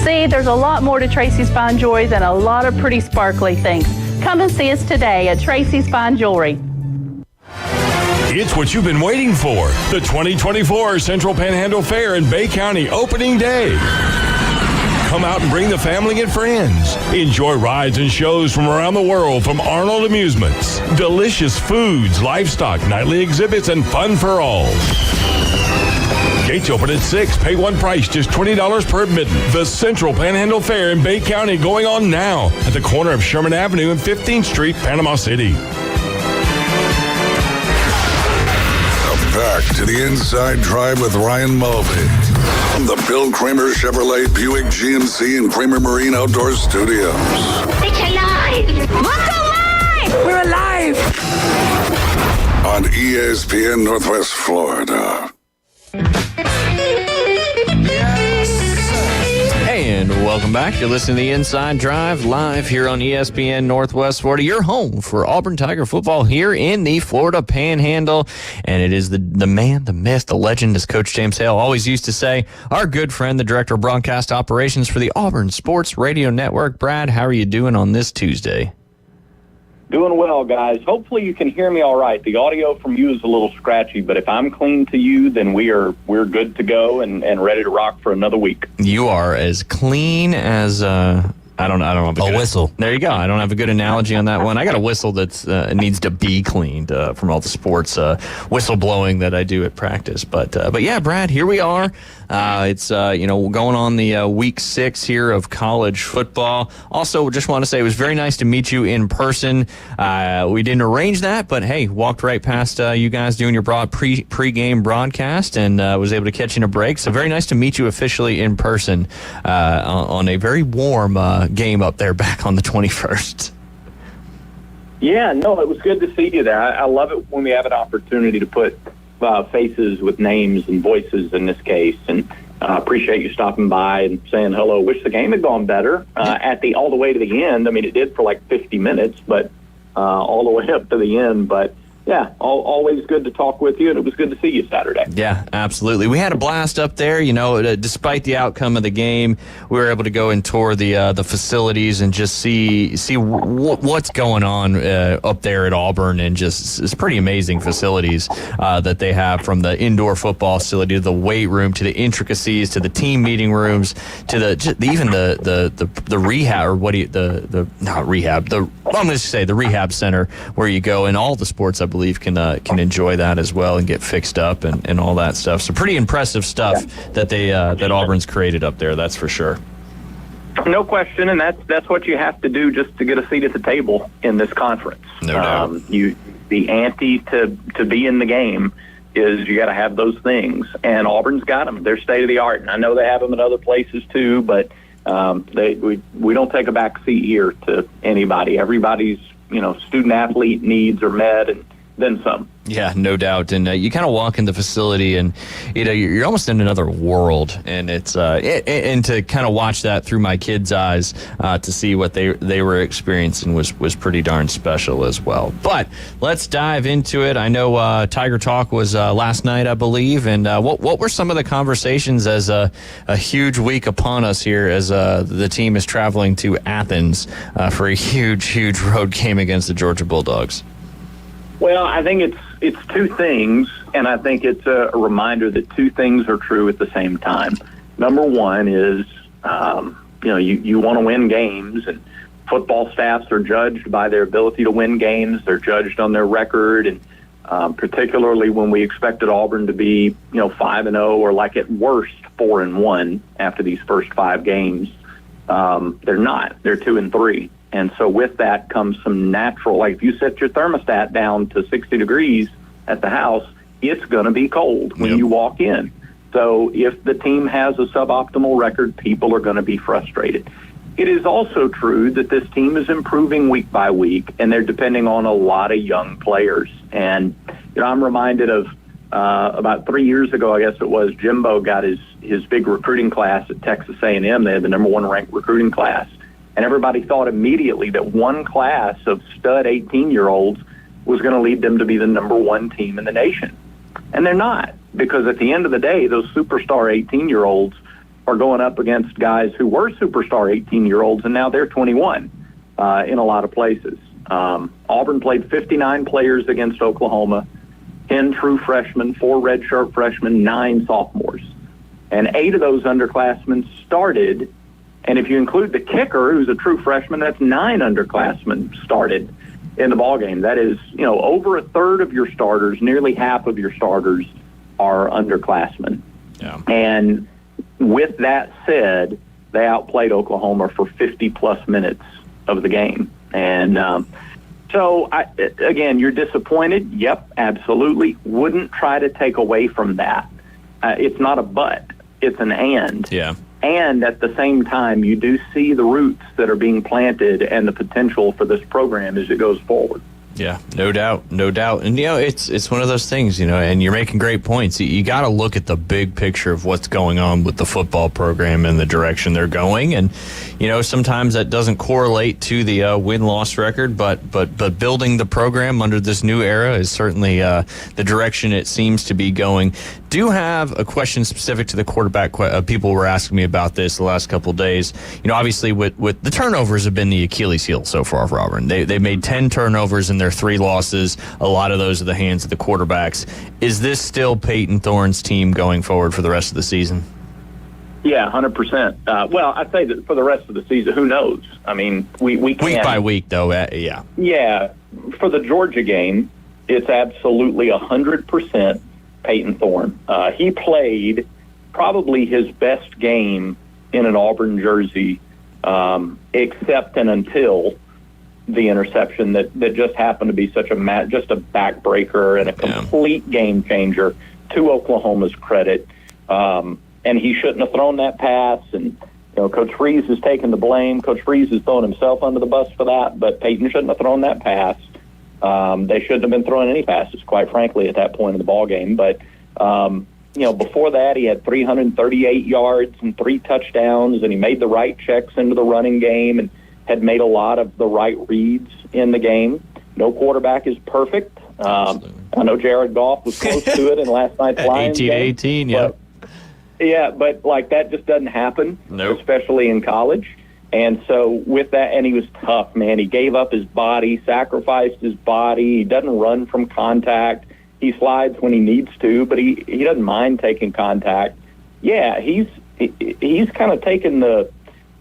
See, there's a lot more to Tracy's Fine Jewelry than a lot of pretty sparkly things. Come and see us today at Tracy's Fine Jewelry. It's what you've been waiting for. The 2024 Central Panhandle Fair in Bay County opening day. Come out and bring the family and friends. Enjoy rides and shows from around the world from Arnold Amusements. Delicious foods, livestock, nightly exhibits, and fun for all. Gates open at 6. Pay one price, just $20 per admission. The Central Panhandle Fair in Bay County going on now at the corner of Sherman Avenue and 15th Street, Panama City. Back to the Inside Drive with Ryan Mulvey from the Bill Kramer Chevrolet Buick GMC and Kramer Marine Outdoor Studios. It's alive! What's alive? We're alive! On ESPN Northwest Florida. And welcome back. You're listening to the Inside Drive live here on ESPN Northwest Florida. Your home for Auburn Tiger football here in the Florida Panhandle. And it is the man, the myth, the legend, as Coach James Hale always used to say, our good friend, the Director of Broadcast Operations for the Auburn Sports Radio Network. Brad, how are you doing on this Tuesday? Doing well, guys. Hopefully you can hear me all right. The audio from you is a little scratchy, but if I'm clean to you, then we're good to go and ready to rock for another week. You are as clean as I don't have a whistle. There you go. I don't have a good analogy on that one. I got a whistle that's needs to be cleaned from all the sports whistle blowing that I do at practice. But yeah, Brad, here we are. It's going on the week 6 here of college football. Also, just want to say it was very nice to meet you in person. We didn't arrange that, but hey, walked right past you guys doing your pre-game broadcast and was able to catch in a break. So very nice to meet you officially in person on a very warm game up there back on the 21st. Yeah, no, it was good to see you there. I love it when we have an opportunity to put faces with names and voices in this case, and appreciate you stopping by and saying hello. Wish the game had gone better all the way to the end. I mean, it did for like 50 minutes, but all the way up to the end. But yeah, always good to talk with you, and it was good to see you Saturday. Yeah, absolutely. We had a blast up there. Despite the outcome of the game, we were able to go and tour the facilities and just see what's going on up there at Auburn, and just it's pretty amazing facilities that they have, from the indoor football facility to the weight room to the intricacies to the team meeting rooms to the rehab, or I'm going to say the rehab center where you go, and all the sports I believe can enjoy that as well and get fixed up and all that stuff. So pretty impressive stuff that that Auburn's created up there, that's for sure. No question, and that's what you have to do just to get a seat at the table in this conference. No doubt. The ante to be in the game is you got to have those things, and Auburn's got them. They're state of the art, and I know they have them in other places too, but we don't take a back seat here to anybody. Everybody's student athlete needs are met, and then some. Yeah, no doubt. And you kind of walk in the facility, and you're almost in another world. And it's and to kind of watch that through my kids' eyes to see what they were experiencing was pretty darn special as well. But let's dive into it. I know Tiger Talk was last night, I believe. And what were some of the conversations as a huge week upon us here, as the team is traveling to Athens for a huge road game against the Georgia Bulldogs? Well, I think it's two things, and I think it's a reminder that two things are true at the same time. Number one is, you want to win games, and football staffs are judged by their ability to win games. They're judged on their record, and particularly when we expected Auburn to be, 5-0 or like at worst 4-1 after these first 5 games. They're not. They're 2-3. And so with that comes some natural, like if you set your thermostat down to 60 degrees at the house, it's going to be cold when you walk in. So if the team has a suboptimal record, people are going to be frustrated. It is also true that this team is improving week by week, and they're depending on a lot of young players. And, I'm reminded of about 3 years ago, I guess it was, Jimbo got his big recruiting class at Texas A&M. They had the number 1 ranked recruiting class. And everybody thought immediately that one class of stud 18-year-olds was going to lead them to be the number 1 team in the nation. And they're not, because at the end of the day, those superstar 18-year-olds are going up against guys who were superstar 18-year-olds, and now they're 21 in a lot of places. Auburn played 59 players against Oklahoma, 10 true freshmen, 4 redshirt freshmen, 9 sophomores. And 8 of those underclassmen started, And if you include the kicker, who's a true freshman, that's 9 underclassmen started in the ballgame. That is, over a third of your starters, nearly half of your starters are underclassmen. Yeah. And with that said, they outplayed Oklahoma for 50-plus minutes of the game. And so, again, you're disappointed? Yep, absolutely. Wouldn't try to take away from that. It's not a but. It's an and. Yeah. And at the same time, you do see the roots that are being planted and the potential for this program as it goes forward. Yeah, no doubt. And, it's one of those things, and you're making great points. You got to look at the big picture of what's going on with the football program and the direction they're going. And, sometimes that doesn't correlate to the win-loss record, but building the program under this new era is certainly the direction it seems to be going. Do have a question specific to the quarterback. People were asking me about this the last couple of days. Obviously with the turnovers have been the Achilles heel so far for Auburn. They made 10 turnovers in their 3 losses. A lot of those are the hands of the quarterbacks. Is this still Peyton Thorne's team going forward for the rest of the season? Yeah, 100%. Well, I'd say that for the rest of the season, who knows? I mean, we can't. Week by week, though, yeah. Yeah, for the Georgia game, it's absolutely 100% Peyton Thorne. He played probably his best game in an Auburn jersey, except and until the interception that just happened to be such just a backbreaker and a complete game changer, to Oklahoma's credit. And he shouldn't have thrown that pass. And, Coach Freeze has taken the blame. Coach Freeze has thrown himself under the bus for that, but Peyton shouldn't have thrown that pass. They shouldn't have been throwing any passes, quite frankly, at that point in the ball game. But, before that, he had 338 yards and 3 touchdowns, and he made the right checks into the running game and had made a lot of the right reads in the game. No quarterback is perfect. I know Jared Goff was close to it in last night's Lions game. 18-18, yeah. Yeah, but that just doesn't happen, especially in college. And so with that, and he was tough, man. He gave up his body, sacrificed his body. He doesn't run from contact. He slides when he needs to, but he doesn't mind taking contact. Yeah, he's kind of taken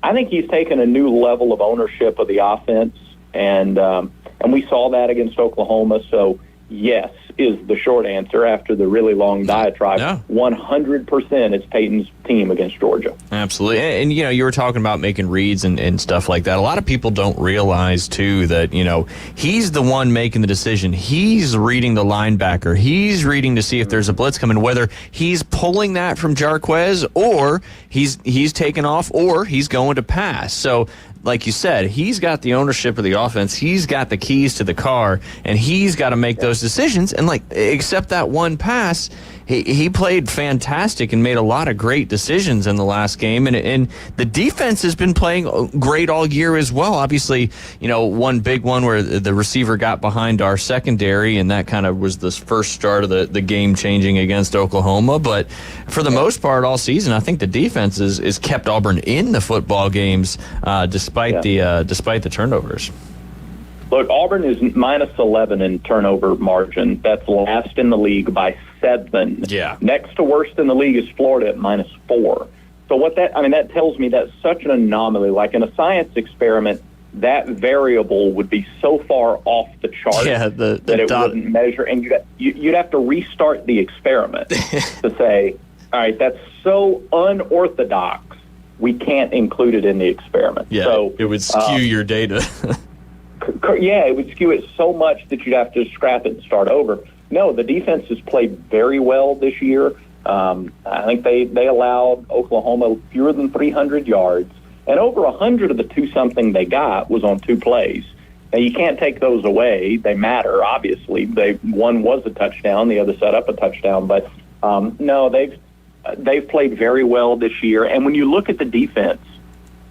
I think he's taken a new level of ownership of the offense, and we saw that against Oklahoma. So yes is the short answer after the really long diatribe. 100% it's Peyton's team against Georgia. Absolutely. And, you were talking about making reads and stuff like that. A lot of people don't realize, too, that, he's the one making the decision. He's reading the linebacker. He's reading to see if there's a blitz coming, whether he's pulling that from Jarquez or he's taking off or he's going to pass. So, like you said, he's got the ownership of the offense. He's got the keys to the car, and he's got to make those decisions. And, except that one pass, he played fantastic and made a lot of great decisions in the last game. And the defense has been playing great all year as well. Obviously, one big one where the receiver got behind our secondary, and that kind of was the first start of the game changing against Oklahoma. But for the most part all season, I think the defense is kept Auburn in the football games despite the turnovers. Look, Auburn is minus 11 in turnover margin. That's last in the league by 7. Yeah. Next to worst in the league is Florida at minus 4. So that tells me that's such an anomaly. Like in a science experiment, that variable would be so far off the chart that it wouldn't measure. And you'd have to restart the experiment to say, all right, that's so unorthodox, we can't include it in the experiment. Yeah, so it would skew your data. Yeah, it would skew it so much that you'd have to scrap it and start over. No, the defense has played very well this year. I think they allowed Oklahoma fewer than 300 yards, and over 100 of the 2-something they got was on 2 plays. Now, you can't take those away. They matter, obviously. One was a touchdown, the other set up a touchdown. But, no, they've played very well this year. And when you look at the defense,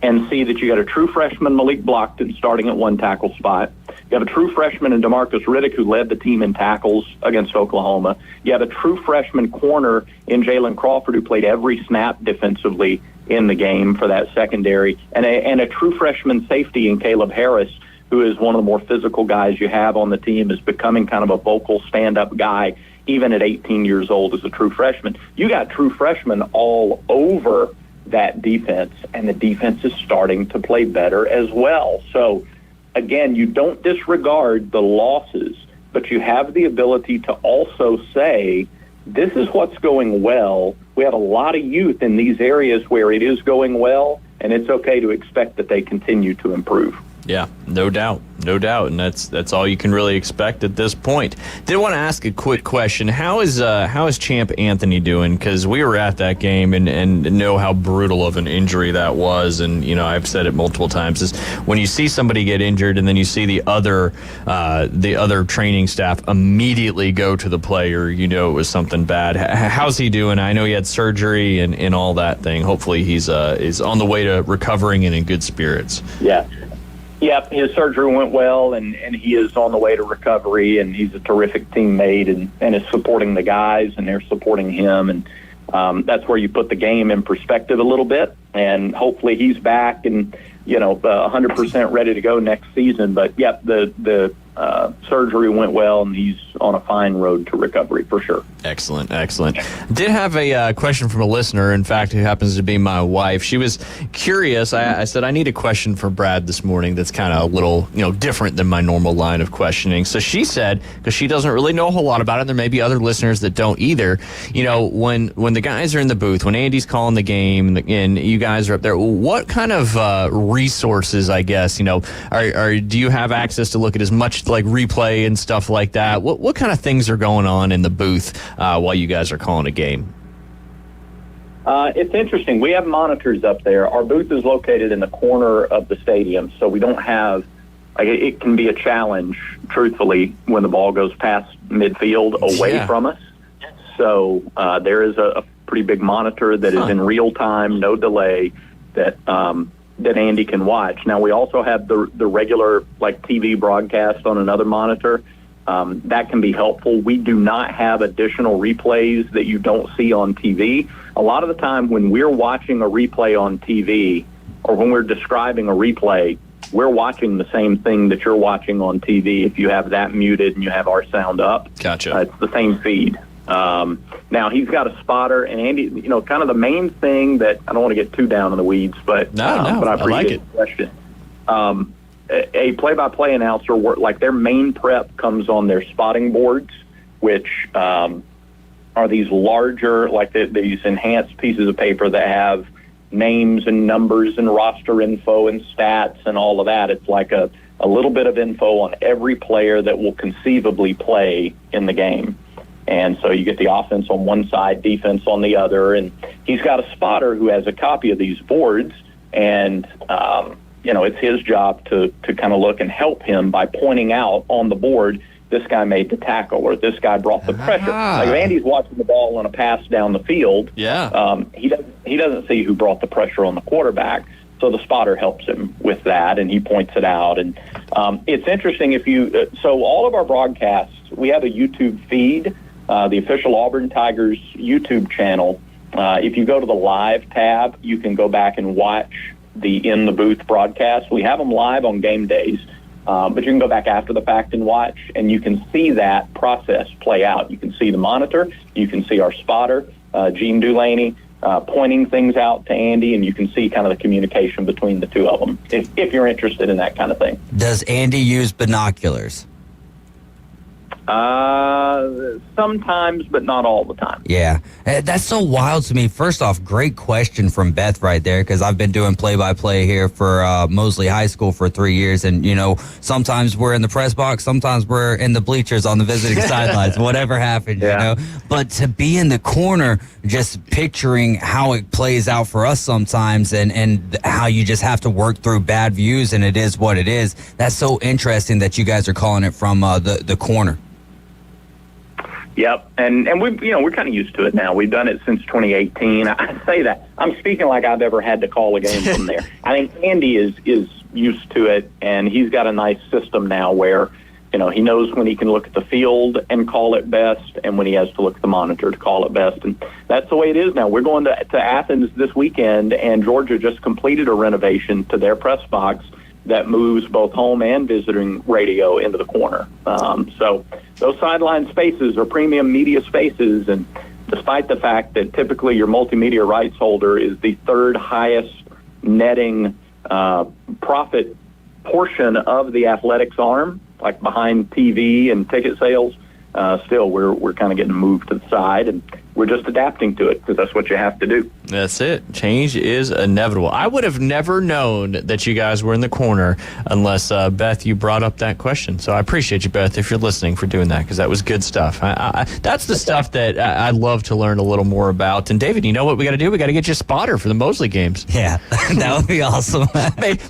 and see that you got a true freshman, Malik Blockton, starting at 1 tackle spot. You have a true freshman in DeMarcus Riddick, who led the team in tackles against Oklahoma. You have a true freshman corner in Jalen Crawford, who played every snap defensively in the game for that secondary, and a true freshman safety in Caleb Harris, who is one of the more physical guys you have on the team, is becoming kind of a vocal stand-up guy, even at 18 years old as a true freshman. You got true freshmen all over that defense, and the defense is starting to play better as well. So, again, you don't disregard the losses, but you have the ability to also say, this is what's going well. We have a lot of youth in these areas where it is going well, and it's okay to expect that they continue to improve. Yeah, no doubt, and that's all you can really expect at this point. Did want to ask a quick question. How is Champ Anthony doing? Because we were at that game and know how brutal of an injury that was. And I've said it multiple times: is when you see somebody get injured and then you see the other training staff immediately go to the player, it was something bad. How's he doing? I know he had surgery and all that thing. Hopefully he's is on the way to recovering and in good spirits. Yeah. Yep, his surgery went well, and he is on the way to recovery, and he's a terrific teammate and is supporting the guys, and they're supporting him. And that's where you put the game in perspective a little bit, and hopefully he's back and, 100% ready to go next season. But, yep, the surgery went well, and he's on a fine road to recovery for sure. Excellent. Did have a question from a listener, in fact, who happens to be my wife. She was curious. I said, I need a question for Brad this morning that's kind of a little, different than my normal line of questioning. So she said, because she doesn't really know a whole lot about it, there may be other listeners that don't either, when the guys are in the booth, when Andy's calling the game and you guys are up there, what kind of resources, I guess, do you have access to look at as much like replay and stuff like that? What kind of things are going on in the booth while you guys are calling a game? It's interesting. We have monitors up there. Our booth is located in the corner of the stadium, so we don't have it can be a challenge, truthfully, when the ball goes past midfield away from us. So there is a pretty big monitor that is in real time, no delay, that Andy can watch. Now, we also have the regular TV broadcast on another monitor. That can be helpful. We do not have additional replays that you don't see on TV. A lot of the time when we're watching a replay on TV or when we're describing a replay, we're watching the same thing that you're watching on TV if you have that muted and you have our sound up. Gotcha. It's the same feed. Now, he's got a spotter, and Andy, kind of the main thing that I don't want to get too down in the weeds, but I appreciate the question. A play-by-play announcer, their main prep comes on their spotting boards, which are these larger, these enhanced pieces of paper that have names and numbers and roster info and stats and all of that. It's like a little bit of info on every player that will conceivably play in the game. And so you get the offense on one side, defense on the other, and he's got a spotter who has a copy of these boards, and it's his job to kind of look and help him by pointing out on the board, this guy made the tackle or this guy brought the pressure. Like if Andy's watching the ball on a pass down the field, he doesn't see who brought the pressure on the quarterback. So the spotter helps him with that, and he points it out. And it's interesting so all of our broadcasts, we have a YouTube feed, the official Auburn Tigers YouTube channel. If you go to the live tab, you can go back and watch the In the Booth broadcast. We have them live on game days, but you can go back after the fact and watch, and you can see that process play out. You can see the monitor, you can see our spotter, Gene Dulaney, pointing things out to Andy, and you can see kind of the communication between the two of them, if you're interested in that kind of thing. Does Andy use binoculars? Sometimes, but not all the time. Yeah, that's so wild to me. First off, great question from Beth right there, because I've been doing play-by-play here for Mosley High School for 3 years, and sometimes we're in the press box, sometimes we're in the bleachers on the visiting sidelines, whatever happens, But to be in the corner, just picturing how it plays out for us sometimes, and how you just have to work through bad views, and it is what it is. That's so interesting that you guys are calling it from the corner. Yep, and we're kind of used to it now. We've done it since 2018. I say that I'm speaking like I've ever had to call a game from there. I think Andy is used to it, and he's got a nice system now where he knows when he can look at the field and call it best, and when he has to look at the monitor to call it best, and that's the way it is now. We're going to Athens this weekend, and Georgia just completed a renovation to their press box that moves both home and visiting radio into the corner. So those sideline spaces are premium media spaces, and despite the fact that typically your multimedia rights holder is the third highest netting profit portion of the athletics arm, like behind TV and ticket sales, still we're kind of getting moved to the side, and we're just adapting to it because that's what you have to do. That's it. Change is inevitable. I would have never known that you guys were in the corner unless, Beth, you brought up that question. So I appreciate you, Beth, if you're listening, for doing that, because that was good stuff. That's the stuff that I love to learn a little more about. And, David, you know what we got to do? We got to get you a spotter for the Mosley games. Yeah, that would be awesome.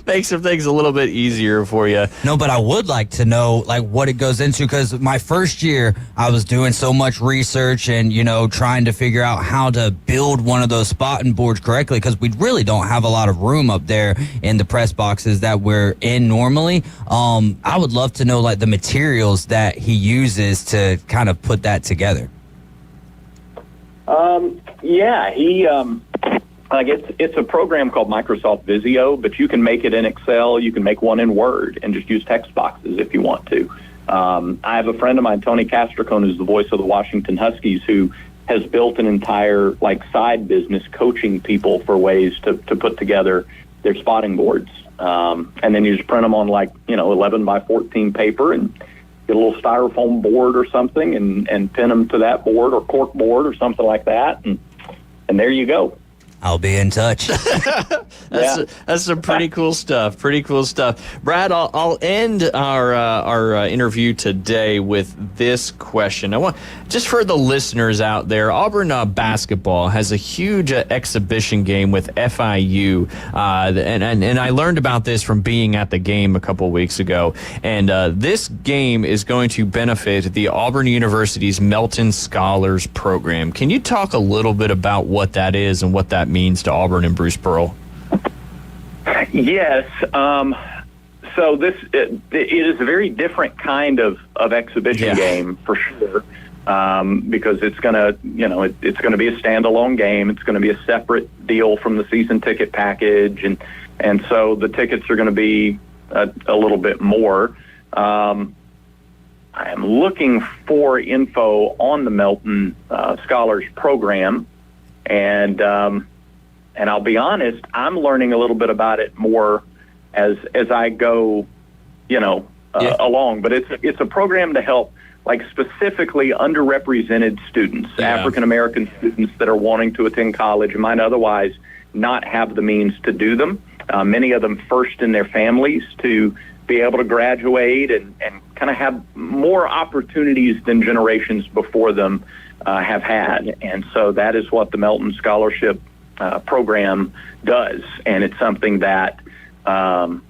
Make some things a little bit easier for you. No, but I would like to know, like, what it goes into, because my first year, I was doing so much research and, trying to figure out how to build one of those spotting boards correctly, because we really don't have a lot of room up there in the press boxes that we're in normally. I would love to know, like, the materials that he uses to kind of put that together. It's a program called Microsoft Visio, but you can make it in Excel, you can make one in Word, and just use text boxes if you want to. I have a friend of mine, Tony Castricone, who's the voice of the Washington Huskies, who has built an entire side business coaching people for ways to put together their spotting boards. And then you just print them on 11 by 14 paper and get a little styrofoam board or something and pin them to that board or cork board or something like that. And there you go. I'll be in touch. That's some pretty cool stuff. Pretty cool stuff. Brad, I'll end our interview today with this question. I want, just for the listeners out there, Auburn basketball has a huge exhibition game with FIU, and I learned about this from being at the game a couple weeks ago. And this game is going to benefit the Auburn University's Melton Scholars Program. Can you talk a little bit about what that is and what that means to Auburn and Bruce Pearl? Yes. So it is a very different kind of exhibition game for sure, because it's gonna it's gonna be a standalone game. It's gonna be a separate deal from the season ticket package, and so the tickets are gonna be a little bit more. I am looking for info on the Melton Scholars Program, and I'll be honest, I'm learning a little bit about it more as I go, along. But it's a program to help, specifically underrepresented students, African American students that are wanting to attend college and might otherwise not have the means to do them. Many of them first in their families to be able to graduate and kind of have more opportunities than generations before them have had. And so that is what the Melton Scholarship program does, and it's something that I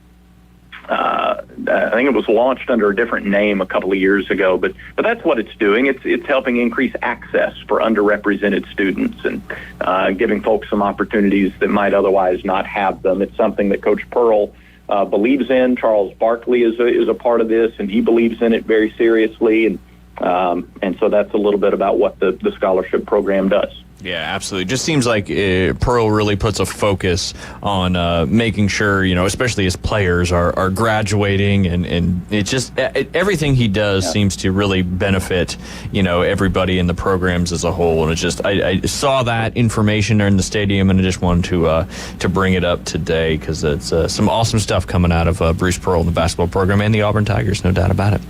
think it was launched under a different name a couple of years ago, but that's what it's doing. It's helping increase access for underrepresented students and giving folks some opportunities that might otherwise not have them. It's something that Coach Pearl believes in. Charles Barkley is a part of this, and he believes in it very seriously, and so that's a little bit about what the scholarship program does. Yeah, absolutely. Just seems like Pearl really puts a focus on making sure, especially as players are graduating, and it just everything he does seems to really benefit, everybody in the programs as a whole. And it's just I saw that information in the stadium, and I just wanted to bring it up today because it's some awesome stuff coming out of Bruce Pearl and the basketball program and the Auburn Tigers, no doubt about it.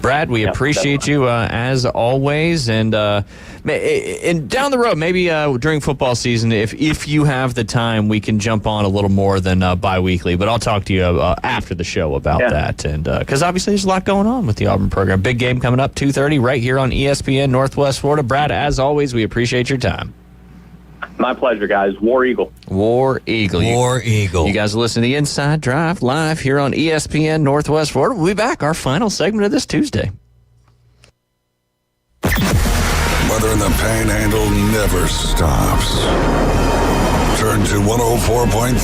Brad, we appreciate you as always, and down the road, maybe during football season, if you have the time, we can jump on a little more than bi-weekly. But I'll talk to you after the show about that, and because obviously there's a lot going on with the Auburn program. Big game coming up 2:30 right here on ESPN Northwest Florida. Brad, as always, we appreciate your time. My pleasure, guys. War Eagle. War Eagle. War Eagle. You guys listen to the Inside Drive live here on ESPN Northwest Florida. We'll be back, our final segment of this Tuesday. Weather in the Panhandle never stops. Turn to 104.3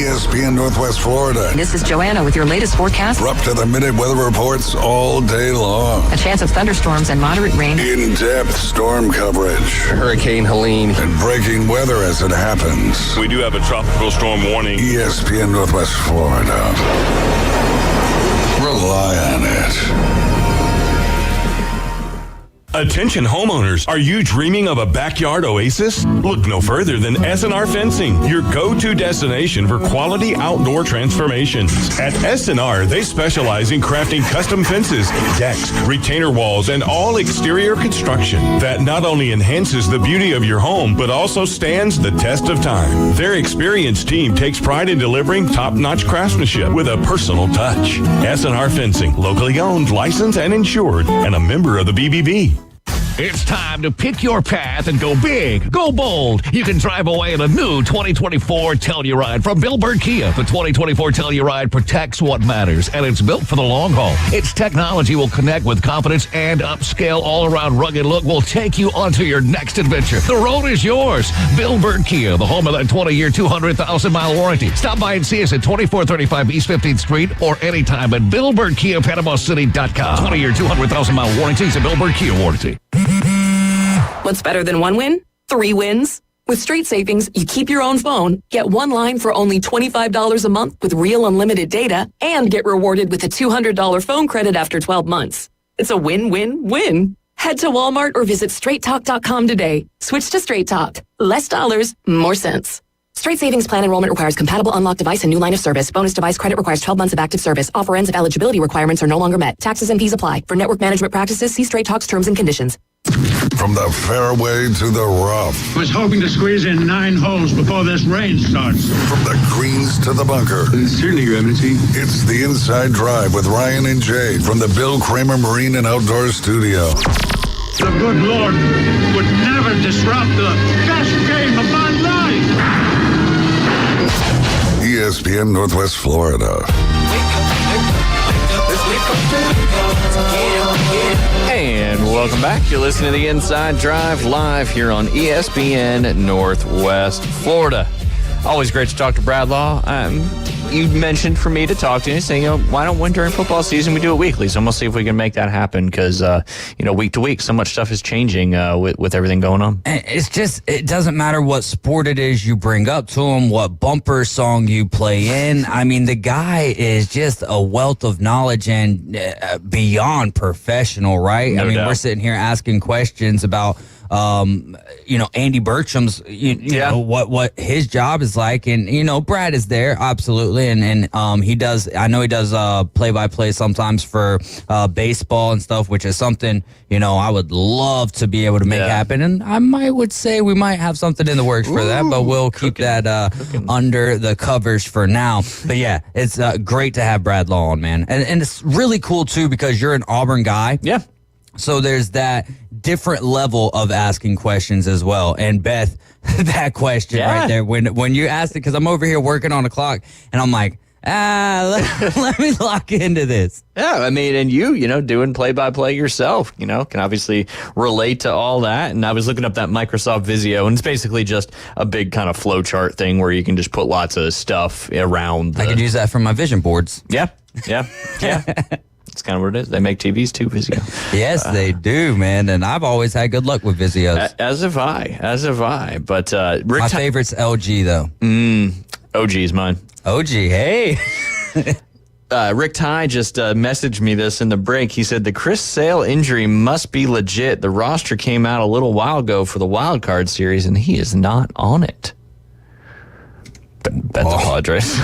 ESPN Northwest Florida. This is Joanna with your latest forecast. We're up to the minute weather reports all day long. A chance of thunderstorms and moderate rain. In-depth storm coverage. Hurricane Helene. And breaking weather as it happens. We do have a tropical storm warning. ESPN Northwest Florida. Rely on it. Attention homeowners, are you dreaming of a backyard oasis? Look no further than S&R Fencing, your go-to destination for quality outdoor transformations. At S&R, they specialize in crafting custom fences, decks, retainer walls, and all exterior construction that not only enhances the beauty of your home, but also stands the test of time. Their experienced team takes pride in delivering top-notch craftsmanship with a personal touch. S&R Fencing, locally owned, licensed, and insured, and a member of the BBB. It's time to pick your path and go big, go bold. You can drive away in a new 2024 Telluride from Bill Bird Kia. The 2024 Telluride protects what matters, and it's built for the long haul. Its technology will connect with confidence, and upscale all-around rugged look will take you onto your next adventure. The road is yours. Bill Bird Kia, the home of that 20-year, 200,000-mile warranty. Stop by and see us at 2435 East 15th Street or anytime at BillBirdKiaPanamaCity.com. 20-year, 200,000-mile warranties and Bill Bird Kia warranty. What's better than one win? 3 wins. With Straight Savings, you keep your own phone, get one line for only $25 a month with real unlimited data, and get rewarded with a $200 phone credit after 12 months. It's a win-win-win. Head to Walmart or visit straighttalk.com today. Switch to Straight Talk. Less dollars, more sense. Straight Savings Plan enrollment requires compatible unlocked device and new line of service. Bonus device credit requires 12 months of active service. Offer ends if eligibility requirements are no longer met. Taxes and fees apply. For network management practices, see Straight Talk's terms and conditions. From the fairway to the rough. I was hoping to squeeze in 9 holes before this rain starts. From the greens to the bunker. Certainly, Your Eminency. It's the Inside Drive with Ryan and Jay from the Bill Kramer Marine and Outdoor Studio. The good Lord would never disrupt the best game of my life. ESPN Northwest Florida. And welcome back. You're listening to the Inside Drive live here on ESPN Northwest Florida. Always great to talk to Brad Law. You mentioned for me to talk to you, saying, why don't when during football season we do it weekly? So I'm going to see if we can make that happen because, week to week, so much stuff is changing with everything going on. It's just, it doesn't matter what sport it is you bring up to him, what bumper song you play in. I mean, the guy is just a wealth of knowledge and beyond professional, right? No doubt. We're sitting here asking questions about Andy Burcham's, know, what his job is like. And, Brad is there, absolutely. And he does play-by-play sometimes for baseball and stuff, which is something, I would love to be able to make happen. And I would say we might have something in the works for that, but we'll keep that under the covers for now. But yeah, it's great to have Brad Law on, man. And it's really cool, too, because you're an Auburn guy. Yeah. So there's that different level of asking questions as well. And Beth, that question right there, when you asked it, because I'm over here working on the clock, and I'm like, let me lock into this. Yeah, and you doing play-by-play yourself, can obviously relate to all that. And I was looking up that Microsoft Visio, and it's basically just a big kind of flow chart thing where you can just put lots of stuff around. I could use that for my vision boards. Yeah. That's kind of what it is. They make TVs too, Vizio. Yes, they do, man. And I've always had good luck with Vizios. As have I. But my favorite's LG, though. OG is mine. OG, hey. Rick Ty just messaged me this in the break. He said the Chris Sale injury must be legit. The roster came out a little while ago for the wild card series, and he is not on it. Bet the Padres.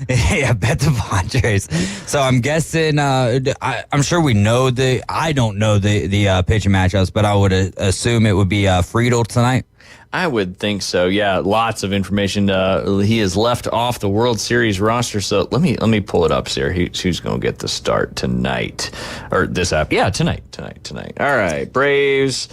Yeah, bet the Padres. So I'm guessing, I'm sure we know I don't know the pitching matchups, but I would assume it would be Friedel tonight. I would think so. Yeah, lots of information. He is left off the World Series roster. So let me pull it up here. Who's going to get the start tonight or this app? Yeah, tonight. All right, Braves.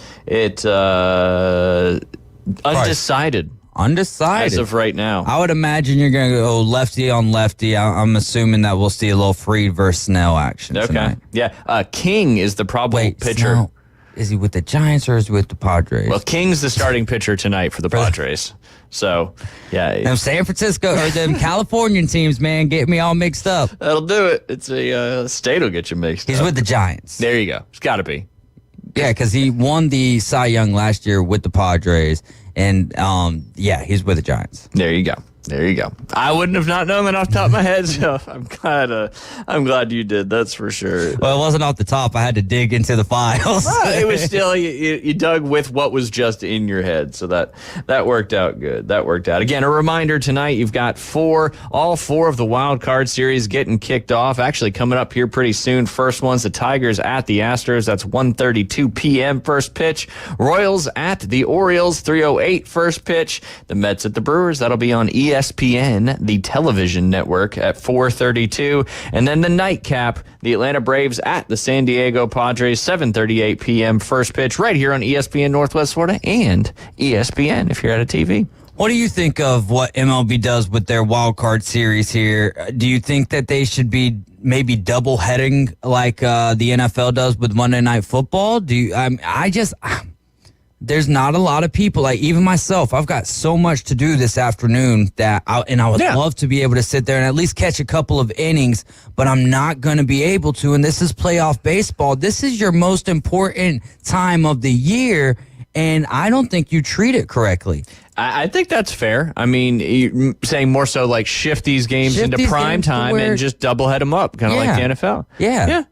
Undecided. Undecided as of right now. I would imagine you're going to go lefty on lefty. I'm assuming that we'll see a little Fried versus Snell action tonight. Yeah. King is the probable pitcher. Snell, is he with the Giants or is he with the Padres? Well, King's the starting pitcher tonight for the Padres. So, yeah. Them San Francisco or them Californian teams, man, get me all mixed up. That'll do it. It's a state will get you mixed up. He's with the Giants. There you go. It's got to be. Yeah, because he won the Cy Young last year with the Padres. And, he's with the Giants. There you go. There you go. I wouldn't have not known that off the top of my head, so I'm glad you did. That's for sure. Well, it wasn't off the top. I had to dig into the files. Well, it was still you dug with what was just in your head, so that worked out good. That worked out. Again, a reminder tonight: you've got all four of the wild card series getting kicked off. Actually, coming up here pretty soon. First one's the Tigers at the Astros. That's 1:32 p.m. first pitch. Royals at the Orioles, 3:08 first pitch. The Mets at the Brewers. That'll be on ESPN, the television network, at 4:32. And then the nightcap, the Atlanta Braves at the San Diego Padres, 7:38 p.m. first pitch, right here on ESPN Northwest Florida and ESPN if you're at a TV. What do you think of what MLB does with their wild card series here? Do you think that they should be maybe double heading like the NFL does with Monday Night Football? There's not a lot of people, like even myself, I've got so much to do this afternoon that I would love to be able to sit there and at least catch a couple of innings, but I'm not going to be able to. And this is playoff baseball. This is your most important time of the year, and I don't think you treat it correctly. I think that's fair. I mean, you're saying more so like shift these games into prime time and just double head them up, kind of like the NFL. Yeah.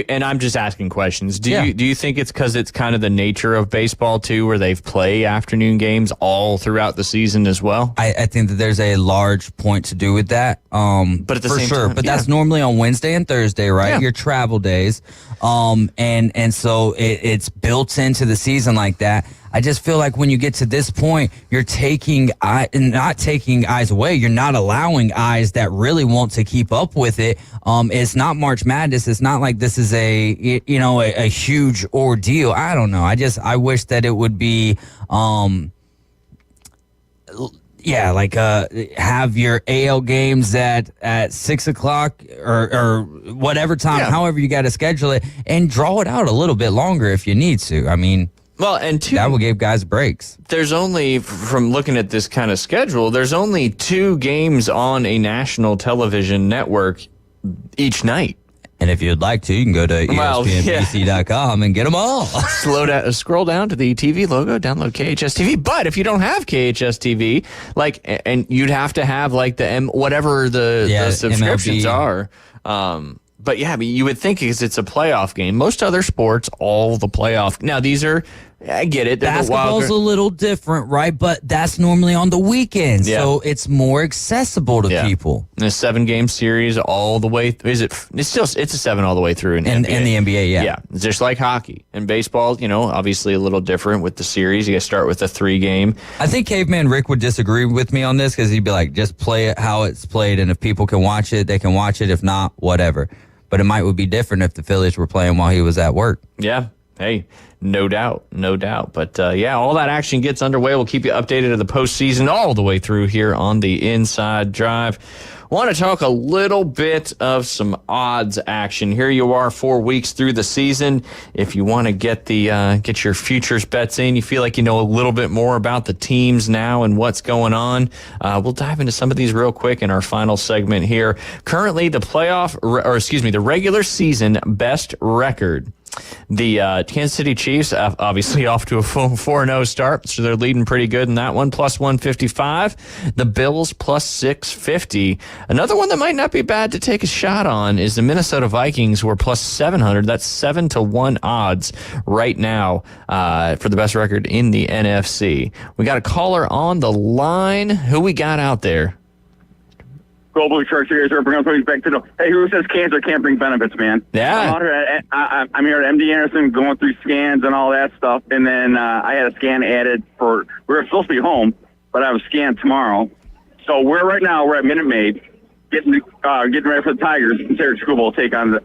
And I'm just asking questions. Do you think it's because it's kind of the nature of baseball too, where they've play afternoon games all throughout the season as well? I think that there's a large point to do with that. But at the same time, that's normally on Wednesday and Thursday, right? Yeah. Your travel days. And so it's built into the season like that. I just feel like when you get to this point, you're not taking eyes away. You're not allowing eyes that really want to keep up with it. It's not March Madness. It's not like this is a huge ordeal. I don't know. I wish that it would be, have your AL games at 6:00 or whatever time, however you got to schedule it, and draw it out a little bit longer if you need to. I mean, well, and that will give guys breaks. There's only, from looking at this kind of schedule, there's only 2 games on a national television network each night. And if you'd like to, you can go to ESPNBC.com and get them all. Scroll down to the TV logo, download KHS TV. But if you don't have KHS TV, and you'd have to have like whatever the subscriptions MLB. are. But yeah, I mean, you would think because it's a playoff game. Most other sports, all the playoff. Now these are, I get it. Basketball's a little different, right? But that's normally on the weekends, so it's more accessible to people. And a 7-game series all the way. It's a 7 all the way through in the NBA. Yeah, just like hockey and baseball. Obviously a little different with the series. You got to start with a 3-game. I think Caveman Rick would disagree with me on this because he'd be like, just play it how it's played, and if people can watch it, they can watch it. If not, whatever. But it would be different if the Phillies were playing while he was at work. Yeah. Hey, no doubt. But, all that action gets underway. We'll keep you updated of the postseason all the way through here on the Inside Drive. Want to talk a little bit of some odds action. Here you are 4 weeks through the season. If you want to get your futures bets in, you feel like you know a little bit more about the teams now and what's going on, we'll dive into some of these real quick in our final segment here. Currently, the regular season best record. The Kansas City Chiefs, obviously off to a 4-0 start, so they're leading pretty good in that one, plus 155. The Bills, plus 650. Another one that might not be bad to take a shot on is the Minnesota Vikings, who are plus 700. That's 7-1 odds right now for the best record in the NFC. We got a caller on the line. Who we got out there? Global Church here. Hey, who says cancer can't bring benefits, man? Yeah. I'm here at MD Anderson going through scans and all that stuff. And then I had a scan added we were supposed to be home, but I have a scan tomorrow. So we're at Minute Maid getting ready for the Tigers. And Sarah Scuba will take on the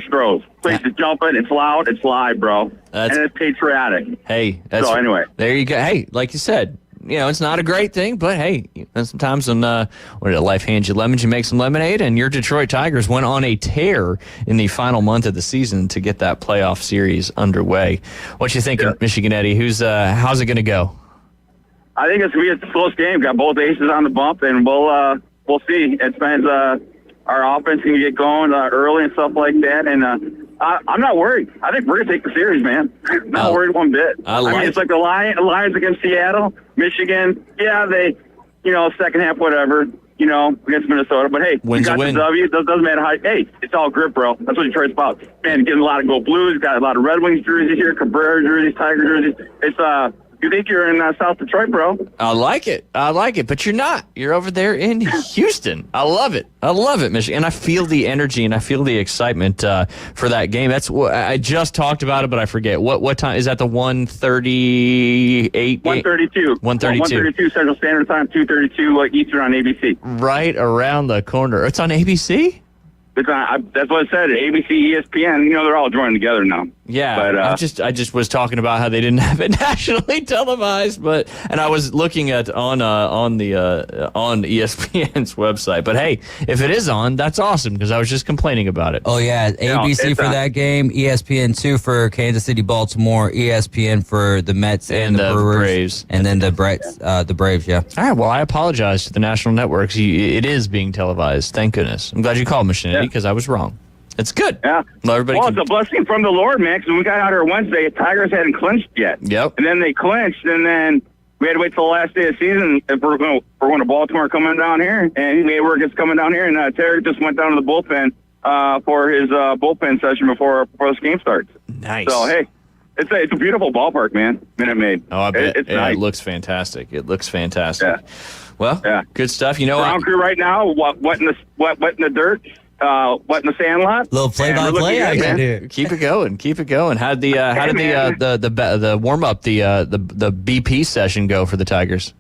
Stros. Place is jumping. It's loud. It's live, bro. And it's patriotic. Hey. Anyway. There you go. Hey, like you said, it's not a great thing, but hey, sometimes when life hands you lemons, you make some lemonade, and your Detroit Tigers went on a tear in the final month of the season to get that playoff series underway. What you think, Michigan Eddie? How's it going to go? I think it's going to be a close game. Got both aces on the bump, and we'll see. It depends. Our offense can get going early and stuff like that, and I'm not worried. I think we're going to take the series, man. Not worried one bit. I mean, it's like the Lions against Seattle, Michigan. Yeah, they second half, whatever, against Minnesota. But, hey, Win's we a got win. the W. It doesn't matter how. Hey, it's all grip, bro. That's what Detroit's about. Man, getting a lot of Go Blues. Got a lot of Red Wings jerseys here, Cabrera jerseys, Tiger jerseys. It's, you think you're in South Detroit, bro. I like it. But you're not. You're over there in Houston. I love it, Michigan. And I feel the energy and I feel the excitement for that game. That's what I just talked about it, but I forget. What time is that? The 1:38? 1:32. 1:32 Central Standard Time, 2:32 Eastern on ABC. Right around the corner. It's on ABC? It's on, that's what it said. ABC, ESPN. They're all joining together now. Yeah, but I just was talking about how they didn't have it nationally televised, and I was looking at on ESPN's website. But hey, if it is on, that's awesome because I was just complaining about it. Oh yeah, ABC for that game, ESPN2 for Kansas City, Baltimore, ESPN for the Mets and the Brewers, Braves, and then the Braves. Yeah. All right. Well, I apologize to the national networks. It is being televised. Thank goodness. I'm glad you called, Michigan, because I was wrong. It's good. Yeah. Well, it's a blessing from the Lord, man, because when we got out here Wednesday, Tigers hadn't clinched yet. Yep. And then they clinched, and then we had to wait till the last day of the season if we're going to Baltimore coming down here, and Maywork is coming down here, and Terry just went down to the bullpen for his bullpen session before this game starts. Nice. So, hey, it's a beautiful ballpark, man, Minute Maid. Oh, I bet. It's nice. It looks fantastic. Yeah. Well, good stuff. Ground crew right now, wet in the dirt. What in the Sandlot? Little play-by-play action here. Keep it going. How did the warm up the BP session go for the Tigers?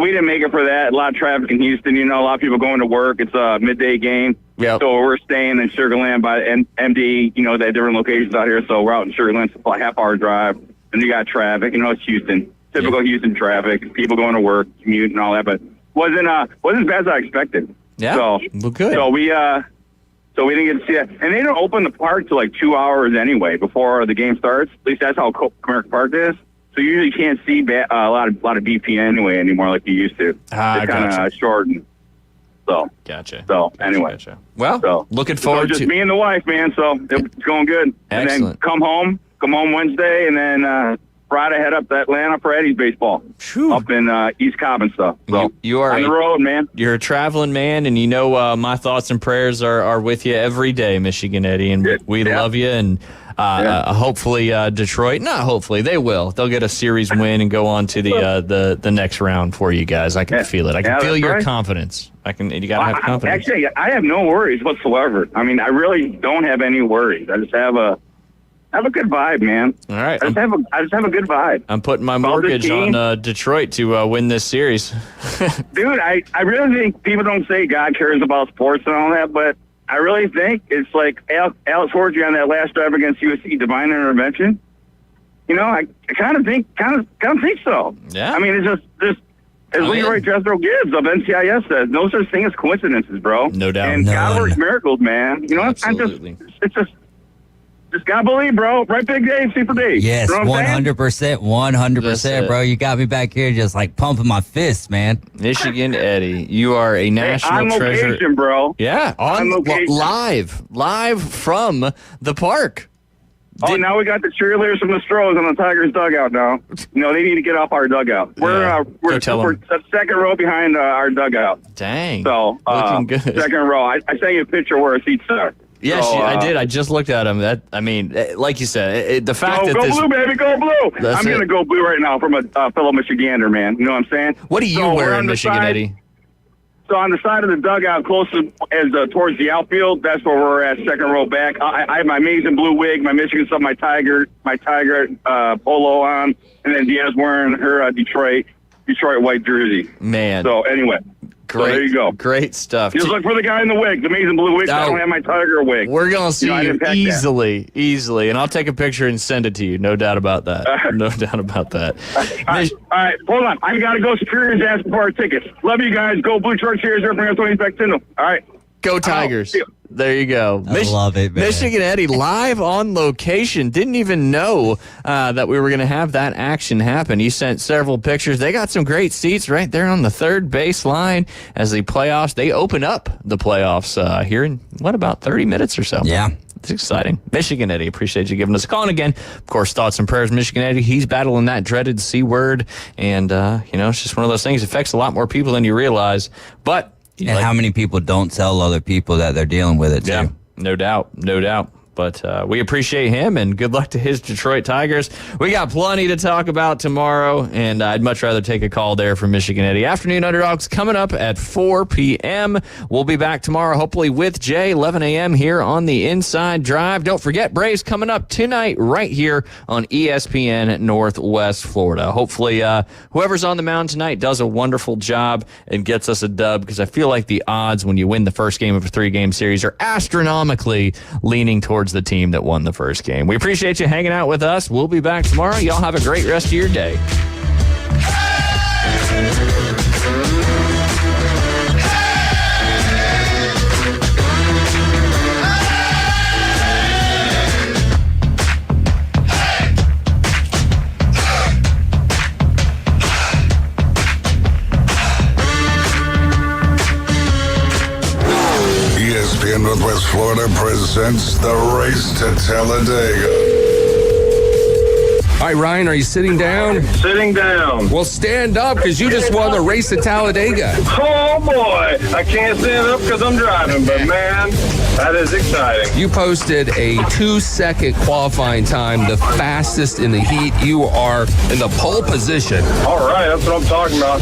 We didn't make it for that. A lot of traffic in Houston. A lot of people going to work. It's a midday game. Yep. So we're staying in Sugar Land by MD. They have different locations out here. So we're out in Sugar Land. It's a half-hour drive. And you got traffic. It's Houston. Typical Houston traffic. People going to work, commute, and all that. But wasn't as bad as I expected. Yeah. So well, good. So we didn't get to see that. And they don't open the park till 2 hours anyway before the game starts. At least that's how Comerica Park is. So you usually can't see a lot of BP anyway anymore like you used to. It's kind of shortened. So. Gotcha. So anyway. Gotcha. Well, looking forward just to me and the wife, man. So it's going good. Excellent. And then come home Wednesday, and then Friday head up to Atlanta for Eddie's baseball up in East Cobb and stuff. So you are on the road, man. You're a traveling man, and my thoughts and prayers are with you every day, Michigan Eddie, and we love you. And hopefully Detroit, not hopefully, they will. They'll get a series win and go on to the next round for you guys. I can feel it. I can feel your confidence. You gotta have confidence. Actually, I have no worries whatsoever. I mean, I really don't have any worries. I just have a good vibe, man. All right. I just have a good vibe. I'm putting my mortgage on Detroit to win this series. Dude, I really think people don't say God cares about sports and all that, but I really think it's like Alex Horgy on that last drive against USC, divine intervention. I kind of think so. Yeah. I mean, it's just as Leroy Dresdell Gibbs of NCIS says, no such thing as coincidences, bro. No doubt. And God works miracles, man. Absolutely. Just gotta believe, bro. Right, Big Dave, Super Dave. Yes, 100%, bro. You got me back here just pumping my fists, man. Michigan Eddie, you are a national on treasure. Location, bro. Yeah, on location. live from the park. Now we got the cheerleaders from the Stros on the Tigers dugout now. They need to get off our dugout. We're second row behind our dugout. Dang. So looking good. Second row. I sent you a picture where our seats are. Yes, so, I did. I just looked at him. Like you said, the fact that go blue, baby, go blue. I'm going to go blue right now from a fellow Michigander, man. You know what I'm saying? What do you wear in Michigan, Eddie? So on the side of the dugout, closest as towards the outfield, that's where we're at, second row back. I have my amazing blue wig, my Michigan stuff, my tiger polo on, and then Deanna's wearing her Detroit white jersey. Man. So anyway. Great, so there you go. Great stuff. Just look for the guy in the wig, the amazing blue wig. I don't have my tiger wig. We're going to see you easily. And I'll take a picture and send it to you. No doubt about that. No doubt about that. All right, hold on. I got to go. Superior's asking for our tickets. Love you guys. Go Blue Short Cheers. Bring us Tony back to them. All right. Go Tigers. There you go. I love it, man. Michigan Eddie live on location. Didn't even know that we were going to have that action happen. He sent several pictures. They got some great seats right there on the third baseline as the playoffs. They open up the playoffs here in, about 30 minutes or so. Yeah. It's exciting. Michigan Eddie, appreciate you giving us a call. And again, of course, thoughts and prayers, Michigan Eddie. He's battling that dreaded C word. And, it's just one of those things. It affects a lot more people than you realize. But how many people don't tell other people that they're dealing with it, too? Yeah, no doubt. But we appreciate him, and good luck to his Detroit Tigers. We got plenty to talk about tomorrow, and I'd much rather take a call there from Michigan Eddie. Afternoon Underdogs coming up at 4 p.m. We'll be back tomorrow, hopefully with Jay, 11 a.m. here on the Inside Drive. Don't forget, Braves coming up tonight right here on ESPN Northwest Florida. Hopefully, whoever's on the mound tonight does a wonderful job and gets us a dub, because I feel like the odds when you win the first game of a 3-game series are astronomically leaning towards the team that won the first game. We appreciate you hanging out with us. We'll be back tomorrow. Y'all have a great rest of your day. ESPN Northwest Florida presents The Race to Talladega. All right, Ryan, are you sitting down? Sitting down. Well, stand up, because you just won the Race to Talladega. Oh, boy. I can't stand up because I'm driving, but, man, that is exciting. You posted a 2-second qualifying time, the fastest in the heat. You are in the pole position. All right, that's what I'm talking about.